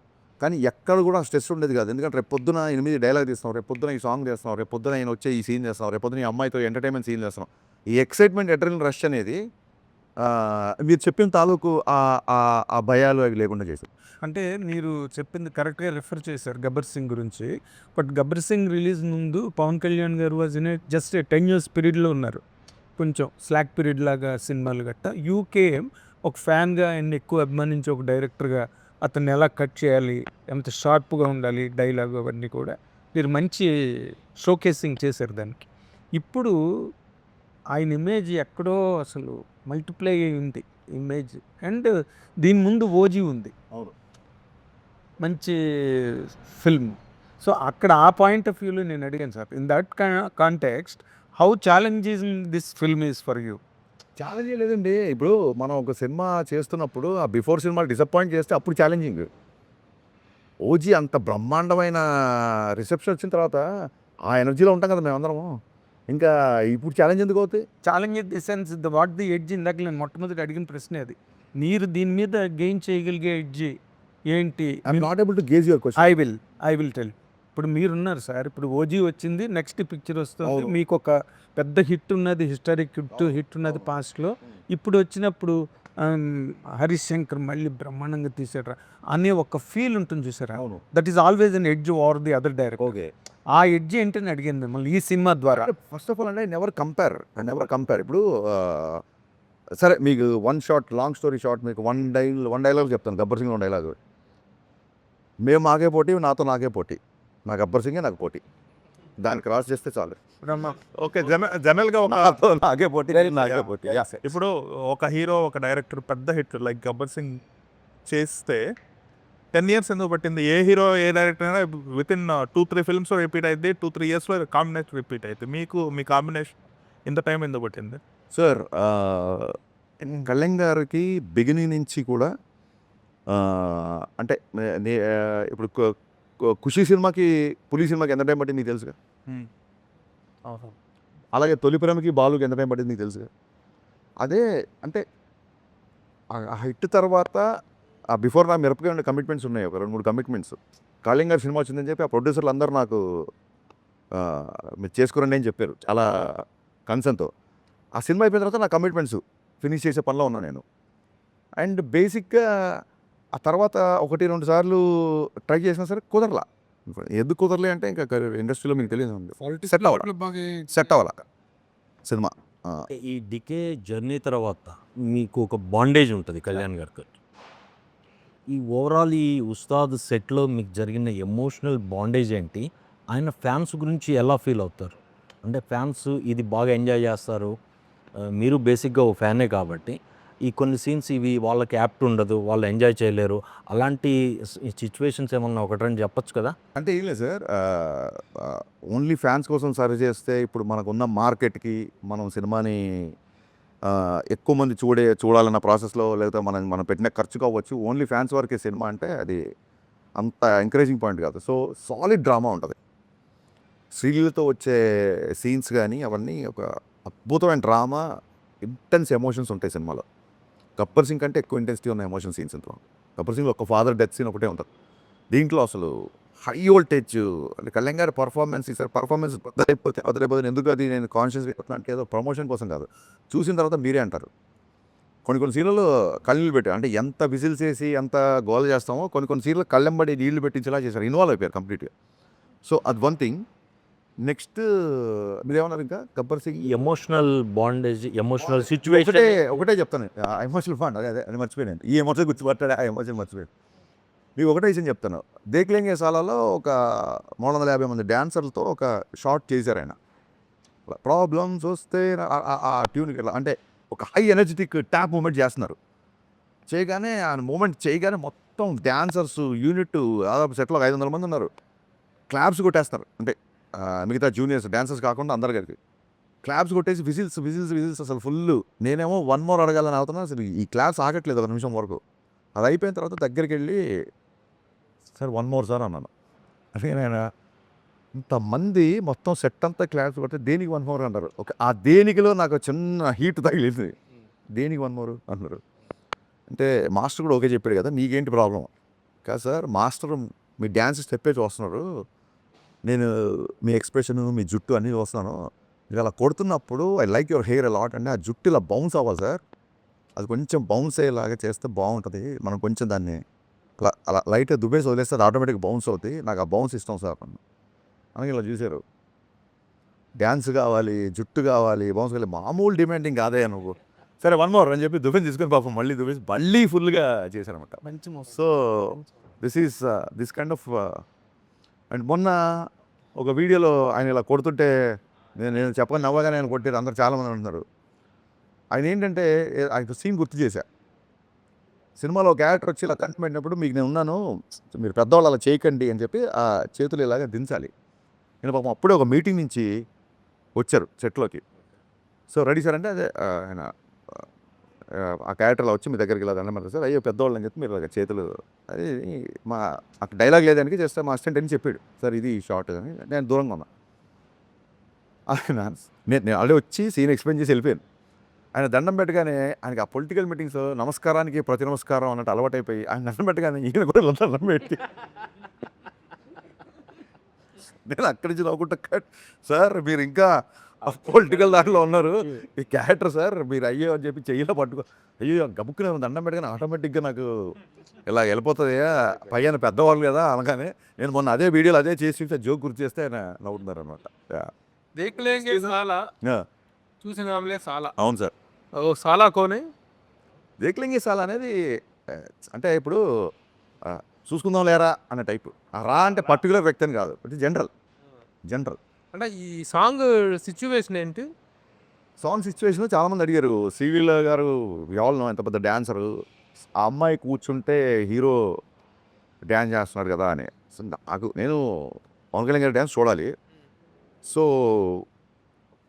కానీ ఎక్కడ కూడా స్ట్రెస్ ఉండేది కాదు. ఎందుకంటే రేపు పొద్దున 8 డైలాగ్ తీస్తాం, రేపు పొద్దున ఈ సాంగ్ చేస్తాం, రేపు పొద్దున ఆయన వచ్చే ఈ సీన్ చేస్తాం, రేపు పొద్దున ఈ అమ్మాయితో ఎంటర్టైన్మెంట్ సీన్ చేస్తాం. ఈ ఎక్సైట్మెంట్, అడ్రినల్ రష్ అనేది మీరు చెప్పిన తాలూకు ఆ భయాలు అవి లేకుండా చేశారు. అంటే మీరు చెప్పింది కరెక్ట్గా రిఫర్ చేశారు గబ్బర్ సింగ్ గురించి. బట్ గబ్బర్ సింగ్ రిలీజ్ ముందు పవన్ కళ్యాణ్ గారు వాజ్ ఇన్ జస్ట్ 10 years పీరియడ్లో ఉన్నారు. కొంచెం స్లాక్ పీరియడ్ లాగా సినిమాలు గట్ట. యూకేఎం ఒక ఫ్యాన్గా ఆయన్ని ఎక్కువ అభిమానించి ఒక డైరెక్టర్గా అతన్ని ఎలా కట్ చేయాలి, ఎంత షార్ప్గా ఉండాలి డైలాగ్, అవన్నీ కూడా మీరు మంచి షోకేసింగ్ చేశారు దానికి. ఇప్పుడు ఆయన ఇమేజ్ ఎక్కడో అసలు మల్టిప్లై అయింది ఇమేజ్. అండ్ దీని ముందు ఓజీ ఉంది, అవును, మంచి ఫిల్మ్. సో అక్కడ ఆ పాయింట్ ఆఫ్ వ్యూలో నేను అడిగాను sir, in that context how challenging this film is for you? Challenge లేదండి. ఇప్పుడు మనం ఒక సినిమా చేస్తున్నప్పుడు ఆ బిఫోర్ సినిమాలు డిసప్పాయింట్ చేస్తే అప్పుడు ఛాలెంజింగ్. ఓజీ అంత బ్రహ్మాండమైన రిసెప్షన్ వచ్చిన తర్వాత ఆ ఎనర్జీలో ఉంటాం కదా మేమందరము. ఇంకా ఇప్పుడు ఛాలెంజ్ ఎందుకు అవుతాయి? Challenge in the sense what the edge, ఇందాక నేను మొట్టమొదటి అడిగిన ప్రశ్న అది. మీరు దీని మీద గెయిన్ చేయగలిగే ఎడ్జ్ ఏంటి? I'm not able to gauge your question. I will tell. ఇప్పుడు మీరున్నారు సార్, ఇప్పుడు ఓజీ వచ్చింది, నెక్స్ట్ పిక్చర్ వస్తుంది, అవును. మీకు ఒక పెద్ద హిట్ ఉన్నది, హిస్టారిక్ హిట్ ఉన్నది పాస్ట్లో. ఇప్పుడు వచ్చినప్పుడు హరీష్ శంకర్ మళ్ళీ బ్రహ్మాండంగా తీసాడు అనే ఒక ఫీల్ ఉంటుంది చూసారా, అవును, that is always an edge over the other director. Okay. ఆ ఎడ్జ్ ఏంటని అడిగాను మిమ్మల్ని ఈ సినిమా ద్వారా. ఫస్ట్ ఆఫ్ ఆల్ అంటే నెవర్ కంపేర్. ఇప్పుడు సరే మీకు one shot, long story short, మీకు వన్ డైలాగ్ చెప్తాను. గబ్బర్ సింగ్ డైలాగ్, మేము మాకే పోటీ, నాకే పోటీ, నా గబ్బర్ సింగే నాకు పోటీ, దాన్ని క్రాస్ చేస్తే చాలు. ఓకే, జనరల్గా నాకే పోటీ, నాకే పోటీ. ఇప్పుడు ఒక హీరో, ఒక డైరెక్టర్ పెద్ద హిట్ లైక్ గబ్బర్ సింగ్ చేస్తే 10 years ఎందుకు పట్టింది? ఏ హీరో, ఏ డైరెక్టర్ అయినా విత్ ఇన్ 2-3 films రిపీట్ అయితే 2-3 yearsలో కాంబినేషన్ రిపీట్ అయితే మీ కాంబినేషన్ ఇంత టైం ఎందుకు పట్టింది? సార్ కళ్యాణ్ గారికి బిగినింగ్ నుంచి కూడా అంటే ఇప్పుడు ఖుషి సినిమాకి, పులి సినిమాకి ఎంత టైం పట్టింది నీకు తెలుసుగా. అలాగే తొలి ప్రేమకి, బాలుకి ఎంత టైం పట్టింది నీకు తెలుసుగా. అదే అంటే ఆ హిట్ తర్వాత ఆ బిఫోర్ నా మిరపకాయ ఉండే కమిట్మెంట్స్ ఉన్నాయి, ఒక 2-3 కమిట్మెంట్స్. కళ్యాణ్ గారి సినిమా వచ్చిందని చెప్పి ఆ ప్రొడ్యూసర్లు అందరూ నాకు మీరు చేసుకోరండి అని చెప్పారు చాలా కన్సర్న్తో. ఆ సినిమా అయిపోయిన తర్వాత నా కమిట్మెంట్స్ ఫినిష్ చేసే పనిలో ఉన్నాను నేను. అండ్ బేసిక్గా ఆ తర్వాత 1-2 సార్లు ట్రై చేసినా సరే కుదరలా. ఎందుకు కుదరలే అంటే ఇంకా ఇండస్ట్రీలో మీకు తెలియదు సెట్ అవ్వాల సినిమా. ఈ డికే జర్నీ తర్వాత మీకు ఒక బాండేజ్ ఉంటుంది కళ్యాణ్ గారికి. ఈ ఓవరాల్ ఈ ఉస్తాద్ సెట్లో మీకు జరిగిన ఎమోషనల్ బాండేజ్ ఏంటి? ఆయన ఫ్యాన్స్ గురించి ఎలా ఫీల్ అవుతారు? అంటే ఫ్యాన్స్ ఇది బాగా ఎంజాయ్ చేస్తారు. మీరు బేసిక్గా ఓ ఫ్యానే కాబట్టి ఈ కొన్ని సీన్స్ ఇవి వాళ్ళకి యాప్ట్ ఉండదు, వాళ్ళు ఎంజాయ్ చేయలేరు. అలాంటి సిచ్యువేషన్స్ ఏమన్నా ఒకటి రెండు చెప్పొచ్చు కదా? అంటే ఏం లేదు సార్, ఓన్లీ ఫ్యాన్స్ కోసం సర్వ్ చేస్తే ఇప్పుడు మనకున్న మార్కెట్కి మనం సినిమాని ఎక్కువ మంది చూడాలన్న ప్రాసెస్లో, లేదా మనం పెట్టిన ఖర్చు కావచ్చు, ఓన్లీ ఫ్యాన్స్ వరకే సినిమా అంటే అది అంత ఎంకరేజింగ్ పాయింట్ కాదు. సో సాలిడ్ డ్రామా ఉంటుంది. శ్రీలీలతో వచ్చే సీన్స్ కానీ అవన్నీ ఒక అద్భుతమైన డ్రామా, ఇంటెన్స్ ఎమోషన్స్ ఉంటాయి సినిమాలో. గబ్బర్ సింగ్ కంటే ఎక్కువ ఇంటెన్సిటీ ఉన్న ఎమోషన్ సీన్స్ ఇంట్లో. గబ్బర్ సింగ్లో ఒక ఫాదర్ డెత్ సీన్ ఒకటే ఉంటుంది. దీంట్లో అసలు హై వోల్టేజ్ అంటే కళ్యాణ్ గారి పర్ఫార్మెన్స్, ఈసారి పర్ఫార్మెన్స్ వదిలేకపోతే ఎందుకు అది నేను కాన్షియస్గా అంటే ఏదో ప్రమోషన్ కోసం కాదు, చూసిన తర్వాత మీరే అంటారు. కొన్ని సీన్లలో కళ్ళు పెట్టి అంటే ఎంత విజిల్స్ వేసి ఎంత గోల్ చేస్తామో కొన్ని సీన్లు కళ్ళెంబడి నీళ్లు పెట్టించేలా చేశారు, ఇన్వాల్వ్ అయిపోయారు కంప్లీట్గా. సో అది వన్ థింగ్. నెక్స్ట్ మీరేమన్నారు ఇంకా Gabbar Singh emotional bondage, emotional situation ఒకటే చెప్తాను. ఎమోషనల్ బాండ్ అది మర్చిపోయాను. ఈ ఎమోషన్ గుర్తుపట్టాడు, ఆ ఎమోషన్ మర్చిపోయాను. మీకు ఒకటే విషయం చెప్తాను. దేక్లేంగే సాలాలో ఒక 350 మంది డ్యాన్సర్లతో ఒక షార్ట్ చేశారు ఆయన. ప్రాబ్లమ్స్ వస్తే ఆ ట్యూన్కి అంటే ఒక హై ఎనర్జెటిక్ ట్యాప్ మూమెంట్ చేస్తున్నారు. చేయగానే ఆ మూమెంట్ చేయగానే మొత్తం డ్యాన్సర్స్ యూనిట్ దాదాపు సెట్లో 500 మంది ఉన్నారు. క్లాప్స్ కొట్టేస్తారు. అంటే మిగతా జూనియర్స్ డ్యాన్సర్స్ కాకుండా అందరు కలిపి క్లాప్స్ కొట్టేసి విజిల్స్ అసలు ఫుల్. నేనేమో 1 more అడగాలని అవుతున్నా, అసలు ఈ క్లాప్స్ ఆగట్లేదు ఒక నిమిషం వరకు. అది అయిపోయిన తర్వాత దగ్గరికి వెళ్ళి సార్ 1 more సార్ అన్నాను. అంటే నేను ఇంతమంది మొత్తం సెట్ అంతా క్లాప్స్ కొడితే దేనికి 1 more అంటారు. ఓకే, ఆ దేనికిలో నాకు చిన్న హీట్ తగిలింది. దేనికి 1 more అంటున్నారు. అంటే మాస్టర్ కూడా ఓకే చెప్పాడు కదా, నీకేంటి ప్రాబ్లం కాదు సార్, మాస్టర్ మీ డ్యాన్స్ స్టెప్పే చూస్తున్నారు, నేను మీ ఎక్స్ప్రెషన్ మీ జుట్టు అన్నీ చూస్తున్నాను, మీరు అలా కొడుతున్నప్పుడు I like your hair a lot అంటే ఆ జుట్టు ఇలా బౌన్స్ అవ్వాలి సార్, అది కొంచెం బౌన్స్ అయ్యేలాగా చేస్తే బాగుంటుంది, మనం కొంచెం దాన్ని అలా లైట్గా దుబ్బేసి వదిలేస్తే అది ఆటోమేటిక్గా బౌన్స్ అవుతుంది, నాకు ఆ బౌన్స్ ఇష్టం సార్ అని ఇలా చూశారు. డ్యాన్స్ కావాలి, జుట్టు కావాలి, బౌన్స్ కావాలి, మామూలు డిమాండింగ్ కాదే నువ్వు. సరే 1 more అని చెప్పి దుబ్బేసి తీసుకొని పాపం మళ్ళీ ఫుల్గా చేశారనమాట. మంచి so this kind of. And మొన్న ఒక వీడియోలో ఆయన ఇలా కొడుతుంటే నేను చెప్పని నవ్వగానే ఆయన కొట్టారు, అందరు చాలామంది అంటున్నారు. ఆయన ఏంటంటే ఆయన సీన్ గుర్తు చేశా. సినిమాలో ఒక క్యారెక్టర్ వచ్చి ఇలా కంటి పెట్టినప్పుడు మీకు నేను ఉన్నాను, మీరు పెద్దవాళ్ళు అలా చేయకండి అని చెప్పి ఆ చేతులు ఇలాగా దించాలి. నేను పాపం అప్పుడే ఒక మీటింగ్ నుంచి వచ్చారు సెట్లోకి. సో రెడీ సార్ అంటే అదే ఆయన ఆ క్యారెక్టర్లో వచ్చి మీ దగ్గరికి ఇలా దండం పెడతారు సార్, అయ్యో పెద్దవాళ్ళు అని చెప్పి మీరు ఇలాగ చేతులు, అది మా అక్కడ డైలాగ్ లేదానికి చేస్తే మా అసిస్టెంట్ అని చెప్పాడు సార్ ఇది షార్ట్ అని. నేను దూరంగా ఉన్నా. నేను ఆల్రెడీ వచ్చి సీన్ ఎక్స్ప్లెయిన్ చేసి వెళ్ళిపోయాను. ఆయన దండం పెట్టగానే ఆయనకి ఆ పొలిటికల్ మీటింగ్స్ నమస్కారానికి ప్రతి నమస్కారం అన్నట్టు అలవాటైపోయి ఆయన దండం పెట్టగానే ఈయన కూడా దండం పెట్టి నేను అక్కడి నుంచి నవ్వుకుంటా సార్ మీరు ఇంకా పొలిటికల్ దాంట్లో ఉన్నారు, ఈ క్యారెక్టర్ సార్ మీరు అయ్యో అని చెప్పి చెయ్యిలో పట్టుకో, అయ్యో గబుక్కునే దండం పెట్టగానే ఆటోమేటిక్గా నాకు ఇలా వెళ్ళిపోతుంది, పైన పెద్దవాళ్ళు కదా అనగానే నేను మొన్న అదే వీడియోలో అదే చేసి జోక్ గుర్తు చేస్తే ఆయన నవ్వుతున్నారు అనమాట. దేఖ్లేంగే సాలా చూసినాంలే సాలా. అవును సార్. ఓ సాలా కోనే దేఖ్లేంగే సాలా అనేది అంటే ఇప్పుడు చూసుకుందాం లేరా అనే టైపు. రా అంటే పర్టికులర్ వ్యక్తి అని కాదు, బట్ జనరల్ అంటే ఈ సాంగ్ సిచ్యువేషన్ ఏంటి? సాంగ్ సిచ్యువేషన్ చాలామంది అడిగారు. శ్రీలీల గారు ఎవరు ఎంత పెద్ద డ్యాన్సరు, ఆ అమ్మాయి కూర్చుంటే హీరో డ్యాన్స్ చేస్తున్నారు కదా అని. సో నేను పవన్ కళ్యాణ్ గారి డ్యాన్స్ చూడాలి. సో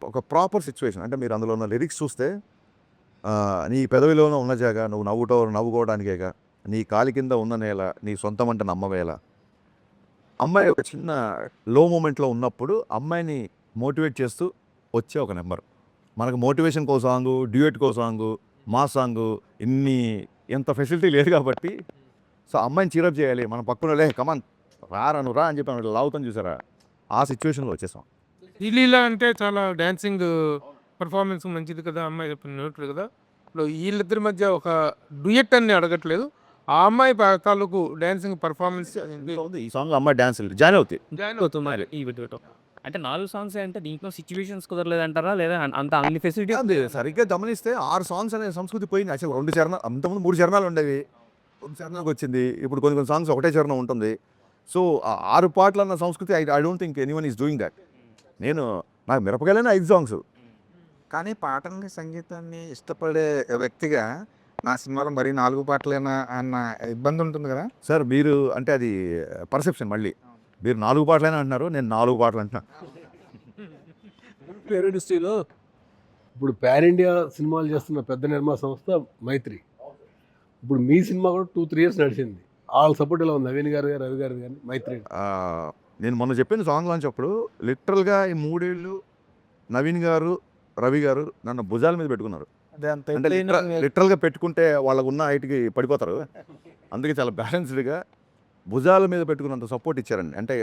ఒక ప్రాపర్ సిచ్యువేషన్ అంటే మీరు అందులో ఉన్న లిరిక్స్ చూస్తే నీ పెదవిలోనే ఉన్న జాగా నువ్వు నవ్వుకోవడానికేగా, నీ కాలి కింద ఉన్న నేల నీ సొంతం అంటే నమ్మవేళ. అమ్మాయి ఒక చిన్న లో మూమెంట్లో ఉన్నప్పుడు అమ్మాయిని మోటివేట్ చేస్తూ వచ్చే ఒక నెంబర్. మనకు మోటివేషన్ కో సాంగు, డ్యూయెట్ కో సాంగు, మా సాంగు ఎంత ఫెసిలిటీ లేదు కాబట్టి సో అమ్మాయిని చీరప్ చేయాలి, మన పక్కన లే కమాన్ రా అని చెప్పి లావుతాం చూసారా, ఆ సిచ్యువేషన్లో వచ్చేసాం. శ్రీలీల అంటే చాలా డాన్సింగ్ పర్ఫార్మెన్స్ మంచిది కదా, అమ్మాయి చెప్పినట్టు కదా. ఇప్పుడు వీళ్ళిద్దరి మధ్య ఒక డ్యూయెట్ అని అడగట్లేదు, ఆ అమ్మాయి తాలూకు డాన్సింగ్ పర్ఫార్మెన్స్ ఉంది ఈ సాంగ్ అమ్మాయి డ్యాన్స్ జాయిన్ అవుతాయి. జాయిన్ అవుతున్నారు. ఈ వీటితో అంటే 4 సాంగ్స్ అంటే దీంట్లో సిచ్యువేషన్స్ కుదరలేదంటారా? లేదా అంత అన్ని ఫెసిలిటీ అది సరిగ్గా గమనిస్తే 6 సాంగ్స్ అనే సంస్కృతి పోయింది. అసలు 2 చరణాలు అంతకుముందు 3 చరణాలు ఉండేవి. 2 చరణాలకు వచ్చింది. ఇప్పుడు కొన్ని కొన్ని సాంగ్స్ ఒకటే చరణం ఉంటుంది. సో 6 పాటలు అన్న సంస్కృతి I don't think anyone is doing that. నాకు మిరపకాయలైన 5 సాంగ్స్. కానీ పాటల్ని సంగీతాన్ని ఇష్టపడే వ్యక్తిగా నా సినిమాలో మరీ 4 పాటలేనా అన్న ఇబ్బంది ఉంటుంది కదా. సార్ మీరు అంటే అది పర్సెప్షన్ మళ్ళీ. మీరు 4 పాటలైనా అంటున్నారు. నేను 4 పాటలు అంటున్నా. ఇండస్ట్రీలో ఇప్పుడు పాన్ ఇండియా సినిమాలు చేస్తున్న పెద్ద నిర్మాణ సంస్థ మైత్రి. ఇప్పుడు మీ సినిమా కూడా 2-3 ఇయర్స్ నడిచింది. వాళ్ళ సపోర్ట్ ఎలా ఉంది? నవీన్ గారు, రవి గారు కానీ మైత్రి. నేను మొన్న చెప్పిన సాంగ్ లాంచ్ అప్పుడు లిటరల్గా ఈ 3 ఏళ్ళు నవీన్ గారు, రవి గారు నన్ను భుజాల మీద పెట్టుకున్నారు. అదే అంత అంటే లిటరల్గా పెట్టుకుంటే వాళ్ళకు ఉన్న హైట్కి పడిపోతారు. అందుకే చాలా బ్యాలెన్స్డ్గా భుజాల మీద పెట్టుకున్నంత సపోర్ట్ ఇచ్చారండి. అంటే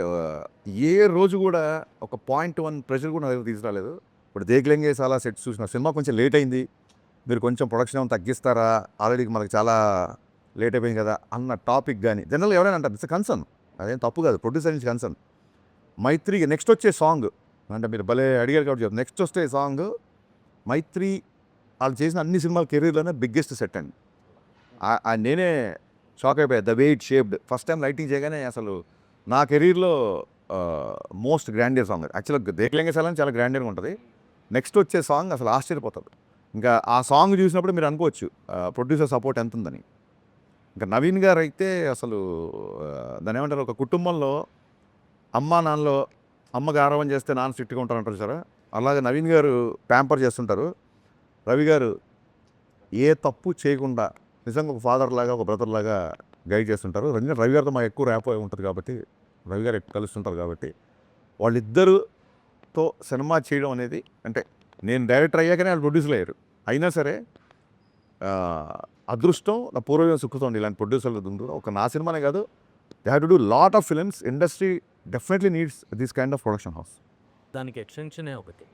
ఏ రోజు కూడా ఒక 0.1 ప్రెషర్ కూడా నా దగ్గర తీసుకురాలేదు. ఇప్పుడు దేక్లెంగే చాలా సెట్స్ చూసిన సినిమా కొంచెం లేట్ అయింది, మీరు కొంచెం ప్రొడక్షన్ ఏమైనా తగ్గిస్తారా, ఆల్రెడీ మనకు చాలా లేట్ అయిపోయింది కదా అన్న టాపిక్ కానీ జనరల్గా ఎవరైనా అంటారు. ఇట్స్ కన్సర్న్, అదేం తప్పు కాదు, ప్రొడ్యూసర్ నుంచి కన్సర్న్. మైత్రికి నెక్స్ట్ వచ్చే సాంగ్ అంటే మీరు భలే అడిగారు కాబట్టి చెప్తాను. నెక్స్ట్ వచ్చే సాంగ్ మైత్రి వాళ్ళు చేసిన అన్ని సినిమాల కెరీర్లోనే బిగ్గెస్ట్ సెట్ అండి. నేనే షాక్ అయిపోయాయి. The way it shaped. First time lighting చేయగానే అసలు నా కెరీర్లో మోస్ట్ గ్రాండియర్ సాంగ్. యాక్చువల్గా దేక్లెంగే సాలని చాలా గ్రాండియర్గా ఉంటుంది. నెక్స్ట్ వచ్చే సాంగ్ అసలు ఆశ్చర్యపోతుంది. ఇంకా ఆ సాంగ్ చూసినప్పుడు మీరు అనుకోవచ్చు ప్రొడ్యూసర్ సపోర్ట్ ఎంత ఉందని. ఇంకా నవీన్ గారు అయితే అసలు దాని ఏమంటారు, ఒక కుటుంబంలో అమ్మ నాన్నలో అమ్మ గారవం చేస్తే నాన్న స్ట్రిక్ట్గా ఉంటారంటారు సార్, అలాగే నవీన్ గారు ప్యాంపర్ చేస్తుంటారు. రవి గారు ఏ తప్పు చేయకుండా నిజంగా ఒక ఫాదర్ లాగా ఒక బ్రదర్ లాగా గైడ్ చేస్తుంటారు. రవి గారితో మాకు ఎక్కువ ర్యాప్ ఉంటుంది కాబట్టి, రవి గారు ఎక్కువ కలుస్తుంటారు కాబట్టి వాళ్ళిద్దరుతో సినిమా చేయడం అనేది, అంటే నేను డైరెక్టర్ అయ్యాకనే వాళ్ళు ప్రొడ్యూసర్ అయ్యారు. అయినా సరే అదృష్టం నా పూర్వజం సుఖుతోండి ఇలాంటి ప్రొడ్యూసర్లు ఉంది. ఒక నా సినిమానే కాదు, they have to do lot of films. Industry definitely needs this kind of production house. దానికి ఎక్స్టెన్షనే ఒకటి.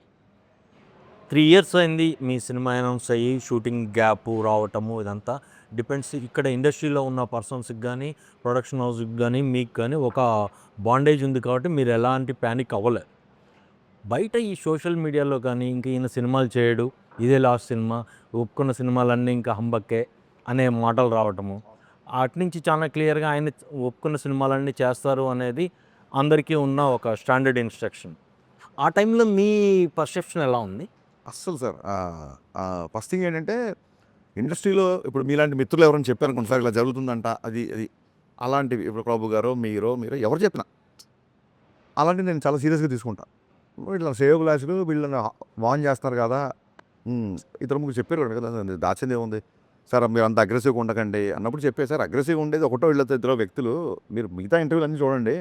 3 ఇయర్స్ అయింది మీ సినిమా అనౌన్స్ అయ్యి, షూటింగ్ గ్యాప్ రావటము, ఇదంతా డిపెండ్స్ ఇక్కడ ఇండస్ట్రీలో ఉన్న పర్సన్స్కి కానీ ప్రొడక్షన్ హౌస్కి కానీ మీకు కానీ ఒక బాండేజ్ ఉంది కాబట్టి మీరు ఎలాంటి ప్యానిక్ అవ్వలేదు. బయట ఈ సోషల్ మీడియాలో కానీ ఇంక ఈయన సినిమాలు చేయడు, ఇదే లాస్ట్ సినిమా, ఒప్పుకున్న సినిమాలన్నీ ఇంకా హంబక్కే అనే మాటలు రావటము, అట్నుంచి చాలా క్లియర్గా ఆయన ఒప్పుకున్న సినిమాలన్నీ చేస్తారు అనేది అందరికీ ఉన్న ఒక స్టాండర్డ్ ఇన్స్ట్రక్షన్. ఆ టైంలో మీ పర్సెప్షన్ ఎలా ఉంది? అస్సలు సార్ ఫస్ట్ థింగ్ ఏంటంటే ఇండస్ట్రీలో ఇప్పుడు మీలాంటి మిత్రులు ఎవరైనా చెప్పారనుకోండి సార్ ఇలా జరుగుతుందంట, అది అలాంటివి ఇప్పుడు ప్రభు గారో మీరు ఎవరు చెప్పినా అలాంటివి నేను చాలా సీరియస్గా తీసుకుంటాను. వీళ్ళ సేవ్ గ్లాసులు వీళ్ళని వాన్ చేస్తున్నారు కదా, ఇతర ముగ్గురు చెప్పారు కదా, దాచింది ఏముంది సార్, మీరు అంత అగ్రెసివ్గా ఉండకండి అన్నప్పుడు చెప్పే సార్, అగ్రెసివ్గా ఉండేది ఒకటో వీళ్ళతో ఇద్దరు వ్యక్తులు, మీరు మిగతా ఇంటర్వ్యూలు అన్నీ చూడండి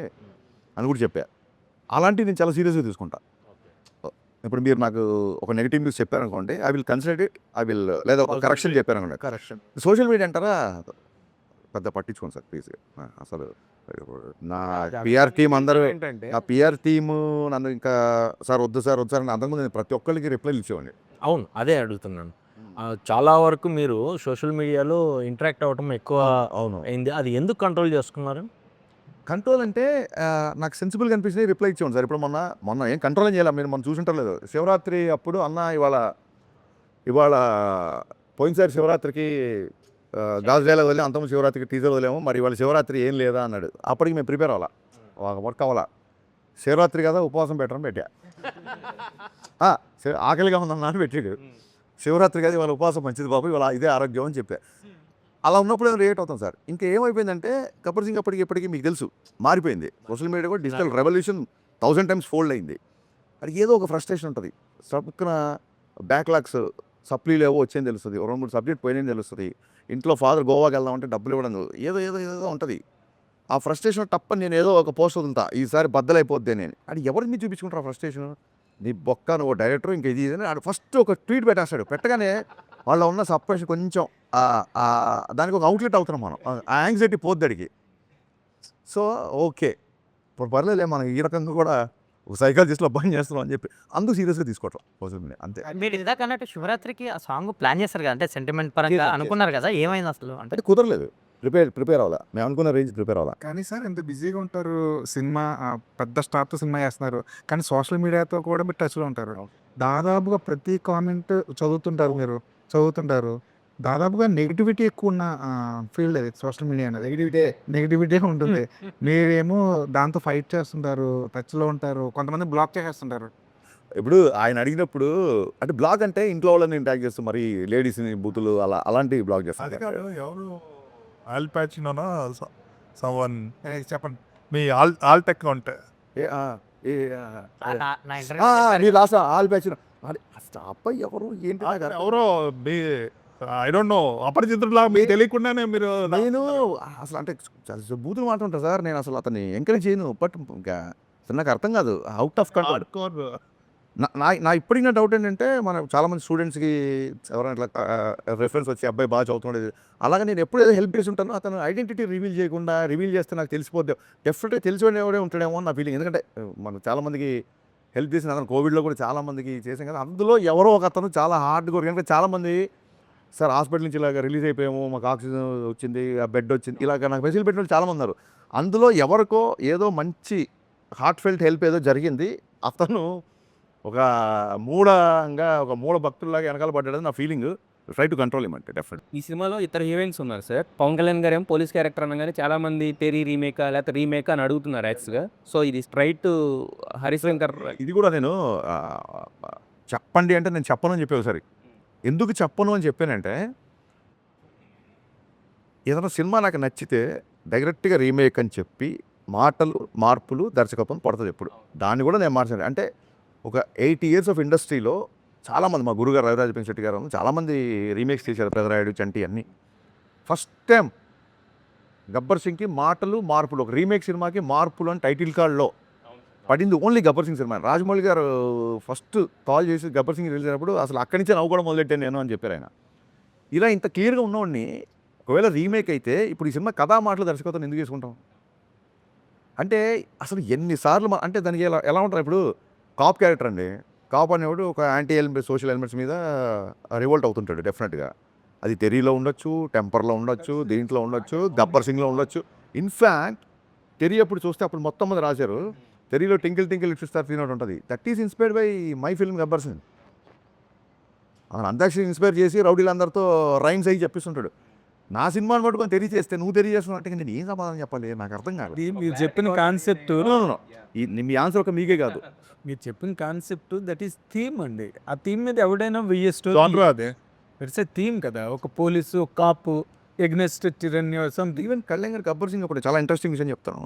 అని కూడా చెప్పా. అలాంటివి నేను చాలా సీరియస్గా తీసుకుంటా. ఇప్పుడు మీరు నాకు ఒక నెగిటివ్ న్యూస్ చెప్పారనుకోండి, ఐ విల్ కన్సిడర్ ఇట్, లేదా ఒక కరెక్షన్ చెప్పారనుకోండి. కరెక్షన్ సోషల్ మీడియా అంటారా పెద్ద పట్టించుకోండి సార్ ప్లీజ్. అసలు నా పిఆర్ టీం అందరూ, ఏంటంటే నా పిఆర్ టీము నన్ను ఇంకా సార్ వద్దు సార్ అని అంతకుముందు నేను ప్రతి ఒక్కరికి రిప్లైలు ఇచ్చేవాడిని. అవును, అదే అడుగుతున్నాను. చాలా వరకు మీరు సోషల్ మీడియాలో ఇంటరాక్ట్ అవ్వటం ఎక్కువ అవును, అయింది. అది ఎందుకు కంట్రోల్ చేసుకున్నారు? కంట్రోల్ అంటే నాకు సెన్సిబుల్గా అనిపించింది, రిప్లై ఇచ్చేవాడు సార్. ఇప్పుడు మొన్న ఏం కంట్రోల్ చేయాలి, మీరు మనం చూసుంటారు లేదు, శివరాత్రి అప్పుడు అన్న ఇవాళ పోయినసారి శివరాత్రికి గాజు డైలాగ్ వదిలే, అంతకుముందు శివరాత్రికి టీజర్ వదిలేము, మరి ఇవాళ శివరాత్రి ఏం లేదా అన్నాడు. అప్పటికి మేము ప్రిపేర్ అవ్వాలా, వర్క్ అవ్వాలా. శివరాత్రి కదా ఉపవాసం పెట్టడం పెట్టా, ఆకలిగా ఉందన్నా అని పెట్టాడు. శివరాత్రి కదా ఇవాళ ఉపవాసం మంచిది బాబు, ఇవాళ ఇదే ఆరోగ్యం అని చెప్పా. అలా ఉన్నప్పుడు ఏమైనా రియాక్ట్ అవుతాం సార్. ఇంకా ఏమైపోయిందంటే గబ్బర్ సింగ్ ఇప్పటికీ మీకు తెలుసు మారిపోయింది. సోషల్ మీడియా కూడా డిజిటల్ రెవల్యూషన్ 1000 times ఫోల్డ్ అయింది. అది ఏదో ఒక ఫ్రస్ట్రేషన్ ఉంటుంది. సబ్కున బ్యాక్లాగ్స్ సప్లీలు ఏవో వచ్చేది తెలుస్తుంది, 2-3 సబ్జెక్ట్ పోయినని తెలుస్తుంది, ఇంట్లో ఫాదర్ గోవాకి వెళ్దామంటే డబ్బులు ఇవ్వడం ఏదో ఉంటుంది. ఆ ఫ్రస్ట్రేషన్ తప్పని నేను ఏదో ఒక పోస్ట్ వదులుతా, ఈసారి బద్దలైపోద్ది నేను. అది ఎవరికి మీరు చూపించుకుంటారు ఆ ఫ్రస్ట్రేషన్? నీ బొక్క నువ్వు డైరెక్టర్ ఇంకా ఇది అని ఫస్ట్ ఒక ట్వీట్ పెట్టేస్తాడు. పెట్టగానే వాళ్ళ ఉన్న సప్రెషన్ కొంచెం దానికి ఒక అవుట్లెట్ అవుతున్నాం మనం, ఆ యాంగ్జైటీ పోద్ది అడిగి. సో ఓకే ఇప్పుడు పర్లేదులే, మనం ఈ రకంగా కూడా ఒక సైకాలజిస్ట్లో పని చేస్తున్నాం అని చెప్పి అందుకు సీరియస్గా తీసుకోవటం సోషల్ మీడియా అంతే. మీరు ఇందాక అన్నట్టు శివరాత్రికి ఆ సాంగ్ ప్లాన్ చేస్తారు కదా, అంటే సెంటిమెంట్ పరంగా అనుకున్నారు కదా, ఏమైంది అసలు? అంటే అంటే కుదరలేదు. ప్రిపేర్ అవ్వాలా, మేము అనుకున్న రేంజ్ ప్రిపేర్ అవ్వాలా. కానీ సార్ ఇంత బిజీగా ఉంటారు, సినిమా పెద్ద స్టార్తో సినిమా చేస్తున్నారు, కానీ సోషల్ మీడియాతో కూడా మీరు టచ్లో ఉంటారు. దాదాపుగా ప్రతి కామెంట్ చదువుతుంటారు. దాదాపుగా నెగిటివిటీ ఎక్కువ ఉన్న ఫీల్డ్ అది సోషల్ మీడియా అనేది. నెగిటివిటీ ఉంటుంది. మీరేమో దాంతో ఫైట్ చేస్తుంటారు, టచ్లో ఉంటారు, కొంతమంది బ్లాక్ చేసేస్తుంటారు. ఇప్పుడు ఆయన అడిగినప్పుడు అంటే బ్లాగ్ అంటే ఇంట్లో వాళ్ళని ట్యాగ్ చేస్తూ మరి లేడీస్ని బూతులు అలాంటివి బ్లాగ్ అది చేస్తారు. కాదు, ఎవరు ఆల్ ప్యాచినోనా సమ్వన్ చెప్పండి. మీ ఆల్ టెక్ ఉంటే నీ లాస్ట్ ఆల్ బ్యాచ్ స్టాప్ ఎవరు ఏంటి నాకు అర్థం ఎవరో మీ ఐ డోంట్ నో అపరిచితులా మీకు తెలియకుండానే మీరు నేను అసలు అంటే బూతులు మాట్లాడుంటా సార్, నేను అసలు అతన్ని ఎంకరేజ్ చేయను. బట్ ఇంకా అసలు నాకు అర్థం కాదు, అవుట్ ఆఫ్ కంట్రోల్. hardcore. నా ఇప్పటికి నా డౌట్ ఏంటంటే మన చాలామంది స్టూడెంట్స్కి ఎవరైనా ఇట్లా రెఫరెన్స్ వచ్చి అబ్బాయి బాగా చదువుతున్నాడు, అలాగే నేను ఎప్పుడు ఏదో హెల్ప్ చేసి ఉంటాను, అతను ఐడెంటిటీ రివీల్ చేస్తే నాకు తెలిసిపోద్ది. డెఫినెట్గా తెలిసిపోయిన ఎవరే ఉంటాడేమో అని నా ఫీలింగ్. ఎందుకంటే మనం చాలామందికి హెల్ప్ చేసిన అతను కోవిడ్లో కూడా చాలామందికి చేసాం కదా, అందులో ఎవరో ఒక అతను చాలా హార్డ్ వర్క్. ఎందుకంటే చాలామంది సార్ హాస్పిటల్ నుంచి ఇలాగ రిలీజ్ అయిపోయాము, మాకు ఆక్సిజన్ వచ్చింది, ఆ బెడ్ వచ్చింది, ఇలాగ నాకు మెసేజ్ పెట్టిన వాళ్ళు చాలామంది ఉన్నారు. అందులో ఎవరికో ఏదో మంచి హార్ట్ ఫెల్ట్ హెల్ప్ ఏదో జరిగింది, అతను ఒక మూఢ భక్తుల్లాగా వెనకాల పడ్డాడని నా ఫీలింగ్. ట్రై టు కంట్రోల్ ఇమంటే డెఫినెట్. ఈ సినిమాలో ఇతర హీరోయిన్స్ ఉన్నారు సార్. పవన్ కళ్యాణ్ గారు ఏమో పోలీస్ క్యారెక్టర్ అనగానే చాలా మంది తెరీ రీమేకా లేకపోతే రీమేకా అని అడుగుతున్నారు యాక్చువల్గా. సో ఇది స్ట్రైట్ హరిశంకర్. ఇది కూడా నేను చెప్పండి అంటే నేను చెప్పను అని చెప్పే ఒకసారి. ఎందుకు చెప్పను అని చెప్పానంటే, ఏదైనా సినిమా నాకు నచ్చితే డైరెక్ట్గా రీమేక్ అని చెప్పి మార్పులు దర్శకత్వం పడుతుంది ఎప్పుడు. దాన్ని కూడా నేను మార్చాను. అంటే ఒక 8 years ఆఫ్ ఇండస్ట్రీలో చాలామంది, మా గురుగారు రవిరాజ పెంశెట్టి గారు చాలామంది రీమేక్స్ చేశారు, పెదరాయుడు, చంటి అన్నీ. ఫస్ట్ టైం గబ్బర్ సింగ్కి మార్పులు, ఒక రీమేక్ సినిమాకి మార్పులు అని టైటిల్ కార్డ్లో పడింది ఓన్లీ గబ్బర్ సింగ్ సినిమా. రాజమౌళి గారు ఫస్ట్ కాల్ చేసి గబ్బర్ సింగ్ రిలీజ్ అయినప్పుడు అసలు అక్కడి నుంచే నవ్వు కూడా మొదలెట్టాను నేను అని చెప్పారు ఆయన. ఇలా ఇంత క్లియర్గా ఉన్నవాడిని ఒకవేళ రీమేక్ అయితే ఇప్పుడు ఈ సినిమా కథా మాటలు దర్శకత్వం ఎందుకు చేసుకుంటాం అంటే అసలు ఎన్నిసార్లు అంటే దానికి ఎలా ఉంటారు. ఇప్పుడు కాప్ క్యారెక్టర్ అండి, కాప్ అనేవాడు ఒక యాంటీ ఎలిమెంట్ సోషల్ ఎలిమెంట్స్ మీద రివోల్ట్ అవుతుంటాడు డెఫినెట్గా. అది తెరీలో ఉండొచ్చు, టెంపర్లో ఉండొచ్చు, దీంట్లో ఉండొచ్చు, గబ్బర్ సింగ్లో ఉండొచ్చు. ఇన్ఫ్యాక్ట్ తెరీ అప్పుడు చూస్తే అప్పుడు మొత్తం మంది రాశారు, తెరీలో టింకిల్ టింకిల్ లిటిల్ స్టార్ తీనట్టు ఉంటుంది. That is inspired by my film Gabbar Singh. Antakshari inspire చేసి రౌడీలందరితో రైమ్స్ అయ్యి చెప్పిస్తుంటాడు. నా సినిమాని పట్టుకొని తెలియజేస్తే నువ్వు తెలియజేస్తున్నావు అంటే నేను ఏం సమాధానం చెప్పాలి, నాకు అర్థం కాదు. మీరు చెప్పిన కాన్సెప్ట్, మీ ఆన్సర్ ఒక మీకే కాదు, మీరు చెప్పిన కాన్సెప్ట్ దట్ ఈస్ థీమ్ అండి. ఆ థీమ్ మీద ఎవడైనా Genre అదే. ఇట్స్ ఏ థీమ్ కదా. ఒక పోలీసు, ఒక కాపు, ఎగ్నెస్ట్ టిరన్యూ సంథింగ్. ఈవెన్ కళ్యాణ్ గారు గబ్బర్ సింగ్ అప్పుడు చాలా ఇంట్రెస్టింగ్ విషయం చెప్తాను.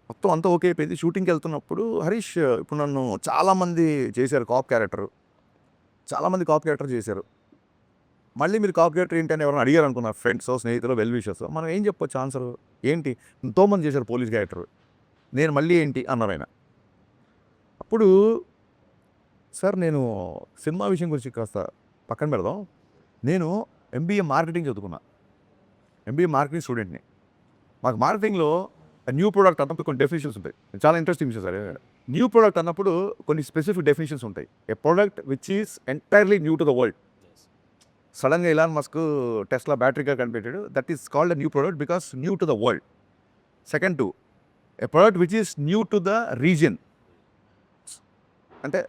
మొత్తం అంతా ఓకే అయిపోయింది. షూటింగ్కి వెళ్తున్నప్పుడు హరీష్ ఇప్పుడు నన్ను చాలామంది చేశారు కాప్ క్యారెక్టర్, చాలామంది కాప్ క్యారెక్టర్ చేశారు. మళ్ళీ మీరు కాప్ క్యారెక్టర్ ఏంటి అని ఎవరైనా అడిగారు అనుకున్నారు, ఫ్రెండ్స్, స్నేహితులు, వెల్ విషర్స్, మనం ఏం చెప్పొచ్చు ఆన్సర్ ఏంటి? ఎంతోమంది చేశారు పోలీస్ క్యారెక్టర్, నేను మళ్ళీ ఏంటి అన్నారు ఆయన. అప్పుడు సార్ నేను సినిమా విషయం గురించి కాస్త పక్కన పెడదాం. నేను MBA మార్కెటింగ్ చదువుకున్నా, MBA మార్కెటింగ్ స్టూడెంట్ని. మాకు మార్కెటింగ్లో న్యూ ప్రోడక్ట్ అన్నప్పుడు కొన్ని డెఫినేషన్స్ ఉంటాయి. చాలా ఇంట్రెస్టింగ్ విషయం సార్. న్యూ ప్రోడక్ట్ అన్నప్పుడు కొన్ని స్పెసిఫిక్ డెఫినేషన్స్ ఉంటాయి. A product which is entirely new to the world. సడన్గా Elon Musk Tesla battery car కనిపెట్టాడు, that is called a new product because new to the world. Second to a product which is new to the region. అంటే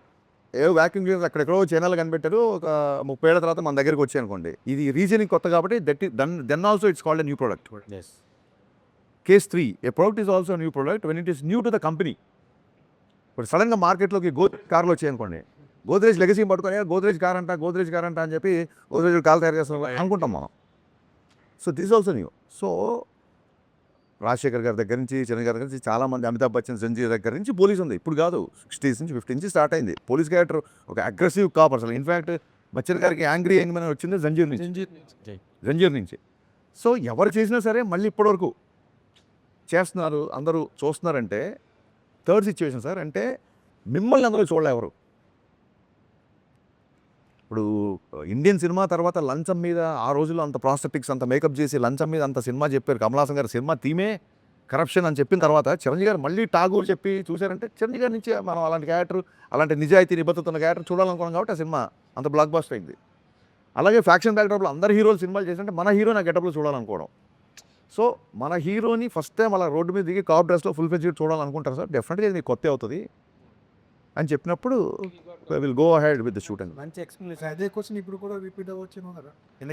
a vacuum cleaner అక్కడెక్కడో చైనాలో కనిపెట్టారు, ఒక 30 ఏళ్ళ తర్వాత మన దగ్గరికి వచ్చాయి అనుకోండి, ఇది రీజియన్కి కొత్త కాబట్టి then also it's called a new product. Case 3, a product is also new product when it is new to the company. ఇప్పుడు సడన్గా మార్కెట్లోకి గోద్రేజ్ కార్లు వచ్చాయి అనుకోండి, గోద్రేజ్ లెగసీ పట్టుకొని గోద్రేజ్ కార్ అంట అని చెప్పి గోద్రేజ్ కార్లు తయారు చేస్తాం అనుకుంటాం మనం. So this also new. So Rajasekhar గారి దగ్గర నుంచి, చిరంజీవి గారి దగ్గర నుంచి, చాలామంది, అమితాబ్ బచ్చన్, సంజయ్ దగ్గర నుంచి పోలీస్ ఉంది. ఇప్పుడు కాదు, 60s నుంచి 50 నుంచి స్టార్ట్ అయింది పోలీస్ క్యారెక్టర్. ఒక అగ్రెసివ్ కాప్ అసలు. ఇన్ఫ్యాక్ట్ బచ్చన్ గారికి యాంగ్రీ యంగ్మెన్ వచ్చింది జంజీర్ నుంచి. సో ఎవరు చేసినా సరే మళ్ళీ ఇప్పటివరకు చేస్తున్నారు, అందరూ చూస్తున్నారంటే థర్డ్ సిచ్యువేషన్ సార్. అంటే మిమ్మల్ని అందరూ చూడలే ఎవరు. ఇప్పుడు ఇండియన్ సినిమా తర్వాత లంచం మీద ఆ రోజుల్లో అంత ప్రాస్టెటిక్స్, అంత మేకప్ చేసి లంచం మీద అంత సినిమా చెప్పారు. కమలాసన్ గారు సినిమా థీమే కరప్షన్ అని చెప్పిన తర్వాత చిరంజీవి గారు మళ్ళీ టాగూర్ చెప్పి చూశారంటే చిరంజీవి గారి నుంచి మనం అలాంటి క్యారెక్టర్, అలాంటి నిజాయితీ నిబద్ధతున్న క్యారెక్టర్ చూడాలనుకున్నాం కాబట్టి ఆ సినిమా అంత బ్లాక్ బస్టర్ అయింది. అలాగే ఫ్యాక్షన్ బ్యాక్డ్రాప్లో అందరు హీరోలు సినిమాలు చేసినట్టే మన హీరో నా గెటప్లో చూడాలనుకోవడం. సో మన హీరోని ఫస్ట్ టైం అలా రోడ్డు మీద దిగి కాప్ డ్రెస్లో ఫుల్ ఫెజ్ చూడాలనుకుంటారు సార్, డెఫినెట్గా ఇది మీకు కొత్త అవుతుంది అని చెప్పినప్పుడు will go ahead with the shoot and మంచి ఎక్స్ప్లెనేషన్. అదే క్వశ్చన్ ఇప్పుడు కూడా రిపీట్ అవ్వచ్చు కదా.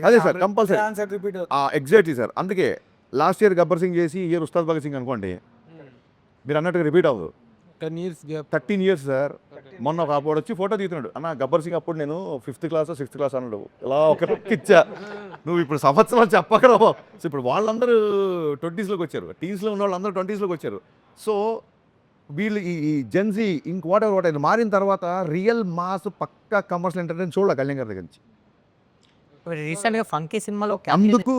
అదే sir compulsory answer repeat exactly sir. అందుకే లాస్ట్ ఇయర్ గబ్బర్ సింగ్ చేసి ఈ ఇయర్ ఉస్తాద్ భగత్ సింగ్ అనుకోండి, మీరు అన్నట్టుగా రిపీట్ అవ్వదు. 10 years gap. 13 years sir. మొన్న ఒక అప్పుడు వచ్చి ఫోటో తీస్తున్నాడు, అన్న గబ్బర్ సింగ్ అప్పుడు నేను 5th క్లాస్ 6th క్లాస్ అన్నాడు, ఇలా ఒక ఇచ్చా. నువ్వు ఇప్పుడు సంవత్సరాలు చెప్పకరా. సో ఇప్పుడు వాళ్ళందరూ 20sలోకి వచ్చారు, టీన్స్లో ఉన్న వాళ్ళందరూ 20sలోకి వచ్చారు. సో వీళ్ళు ఈ జెన్సీ ఇంక వాట్ ఎవర్ మారిన తర్వాత రియల్ మాస్ పక్కా కమర్షియల్ ఎంటర్టైన్ చూడాలి కళ్యాణ్ గారి దగ్గర నుంచి. రీసెంట్గా ఫంకీ సినిమాలో అందుకు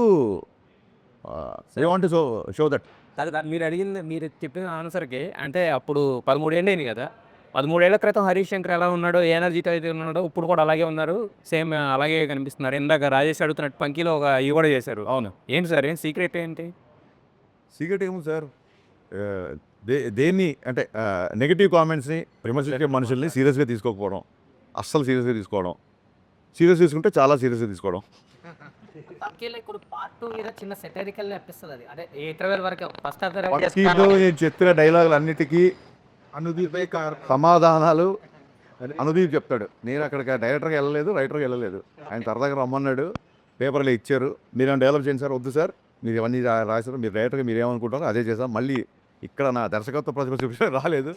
I want to show that. మీరు అడిగింది, మీరు చెప్పిన ఆన్సర్కి అంటే అప్పుడు 13 ఏళ్ళు అయింది కదా, 13 ఏళ్ల క్రితం హరీష్ శంకర్ ఎలా ఉన్నాడో, ఏ ఎనర్జీతో అయితే ఉన్నాడో ఇప్పుడు కూడా అలాగే ఉన్నారు, సేమ్ అలాగే కనిపిస్తున్నారు. ఇందాక రాజేష్ అడుగుతున్నట్టు పంకీలో ఒక ఇవి కూడా చేశారు. అవును. ఏంటి సార్, ఏం సీక్రెట్ ఏంటి? సీక్రెట్ ఏముంది సార్, దేన్ని అంటే నెగిటివ్ కామెంట్స్ని విమర్శించే మనుషుల్ని సీరియస్గా తీసుకోకపోవడం, అస్సలు సీరియస్గా తీసుకోవడం, సీరియస్ తీసుకుంటే చాలా సీరియస్గా తీసుకోవడం. పంకీలో ఇప్పుడు పార్ట్ 2 మీద చిన్న సెటరికల్ అనిపిస్తుంది. అది అదే ఇంటర్వెల్ వరకు ఫస్ట్ పంకీలో నేను చెప్పిన డైలాగులు అన్నిటికీ అనుదీపే సమాధానాలు అనుదీప్ చెప్తాడు. నేను అక్కడికి డైరెక్టర్గా వెళ్ళలేదు, రైటర్గా వెళ్ళలేదు, ఆయన సరదాగా రమ్మన్నాడు, పేపర్లో ఇచ్చారు, మీరు ఏమైనా డెవలప్ చేయండి సార్. వద్దు సార్, మీరు ఇవన్నీ రాశారు, మీరు డైరెక్టర్గా మీరు ఏమనుకుంటారో అదే చేసాం. మళ్ళీ ఇక్కడ నా దర్శకత్వ ప్రతిభ చూపించడం రాలేదు,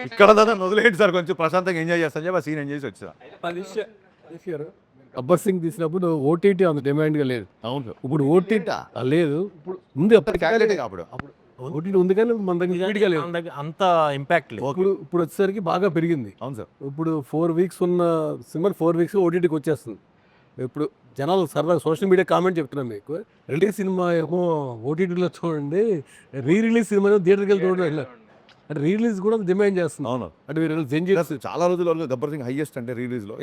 ఇక్కడ దాకా వదిలేయండి సార్, కొంచెం ప్రశాంతంగా ఎంజాయ్ చేస్తాను చెప్పి ఆ సీన్ ఎంజాయ్ చేసి వచ్చా. గబ్బర్ సింగ్ తీసినప్పుడు ఓటీటీ అంత డిమాండ్గా లేదు. అవును, ఇప్పుడు ఓటీటీ లేదు. ఇప్పుడు ముందు క్యాలిటీ అప్పుడు ఓటీటీ ఉంది కానీ మన దగ్గర స్పీడ్గా లేదు. అంత ఇంపాక్ట్ లేదు. ఇప్పుడు వచ్చేసరికి బాగా పెరిగింది. అవును సార్. ఇప్పుడు 4 weeks ఉన్న సినిమా 4 weeks ఓటీటీకి వచ్చేస్తుంది. ఇప్పుడు జనాలు సరదాగా సోషల్ మీడియా కామెంట్ చెప్తున్నాం మీకు, రిలీజ్ సినిమా ఏమో ఓటీటీలో చూడండి, రిలీజ్ సినిమా థియేటర్కి వెళ్ళి చూడండి అంటే రిలీజ్ కూడా డిమాండ్ చేస్తుంది. అవును, అంటే మీరు చాలా రోజుల వరకు గబ్బర్ సింగ్ హైయెస్ట్ అంటే రిలీజ్లో.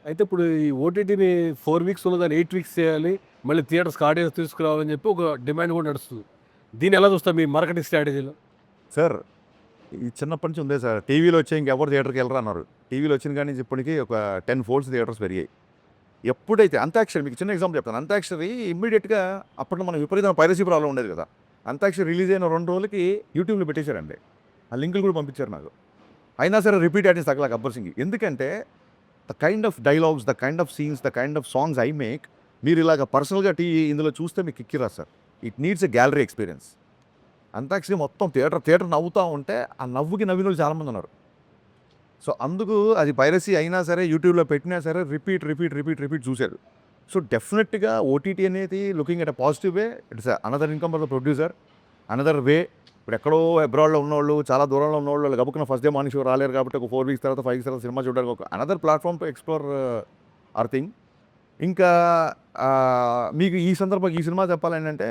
అయితే ఇప్పుడు ఈ ఓటీటీని 4 weeks ఉన్నదాన్ని 8 weeks చేయాలి, మళ్ళీ థియేటర్స్కి ఆడియన్స్ తీసుకురావాలని చెప్పి ఒక డిమాండ్ కూడా నడుస్తుంది. దీన్ని ఎలా చూస్తాం మీ మార్కెటింగ్ స్ట్రాటజీలో? సార్ ఈ చిన్నప్పటి నుంచి ఉందే సార్, టీవీలో వచ్చే ఇంకెవరు థియేటర్కి వెళ్ళరు అన్నారు, టీవీలో వచ్చిన కానీ ఇప్పటికీ ఒక 10 folds థియేటర్స్ పెరిగాయి. ఎప్పుడైతే అంతాక్షరి, మీకు చిన్న ఎగ్జాంపుల్ చెప్తాను, అంతాక్షరి ఇమ్మీడియట్గా అప్పట్లో మనం విపరీతమైన పైరసీ ప్రాబ్లం ఉండేది కదా, అంతాక్షరి రిలీజ్ అయిన 2 రోజులకి యూట్యూబ్లో పెట్టేశారండి, ఆ లింకులు కూడా పంపించారు నాకు. అయినా సరే రిపీట్ ఆడియన్స్ తగ్గల గబ్బర్ సింగ్. ఎందుకంటే the kind of dialogues, the kind of scenes, the kind of songs I make, మీరు ఇలాగ పర్సనల్గా ఇందులో చూస్తే మీకు ఎక్కిరా sir. It needs a gallery experience. Antakshari మొత్తం థియేటర్ నవ్వుతూ ఉంటే ఆ నవ్వుకి నవ్విన వాళ్ళు చాలామంది ఉన్నారు. సో అందుకు అది పైరసీ అయినా సరే యూట్యూబ్లో పెట్టినా సరే రిపీట్ చూశారు. సో డెఫినెట్గా ఓటీటీ అనేది looking at a positive way, it's another income for the producer, another way. ఇప్పుడు ఎక్కడో అబ్రాడ్లో ఉన్నవాళ్ళు, చాలా దూరంలో ఉన్నవాళ్ళు గబుక్కున ఫస్ట్ డే మార్నింగ్ షో రాలేరు కాబట్టి ఒక 4 weeks తర్వాత 5 weeks తర్వాత సినిమా చూడడానికి ఒక another platform to explore hour thing. ఇంకా మీకు ఈ సందర్భంగా ఈ సినిమా చెప్పాలంటే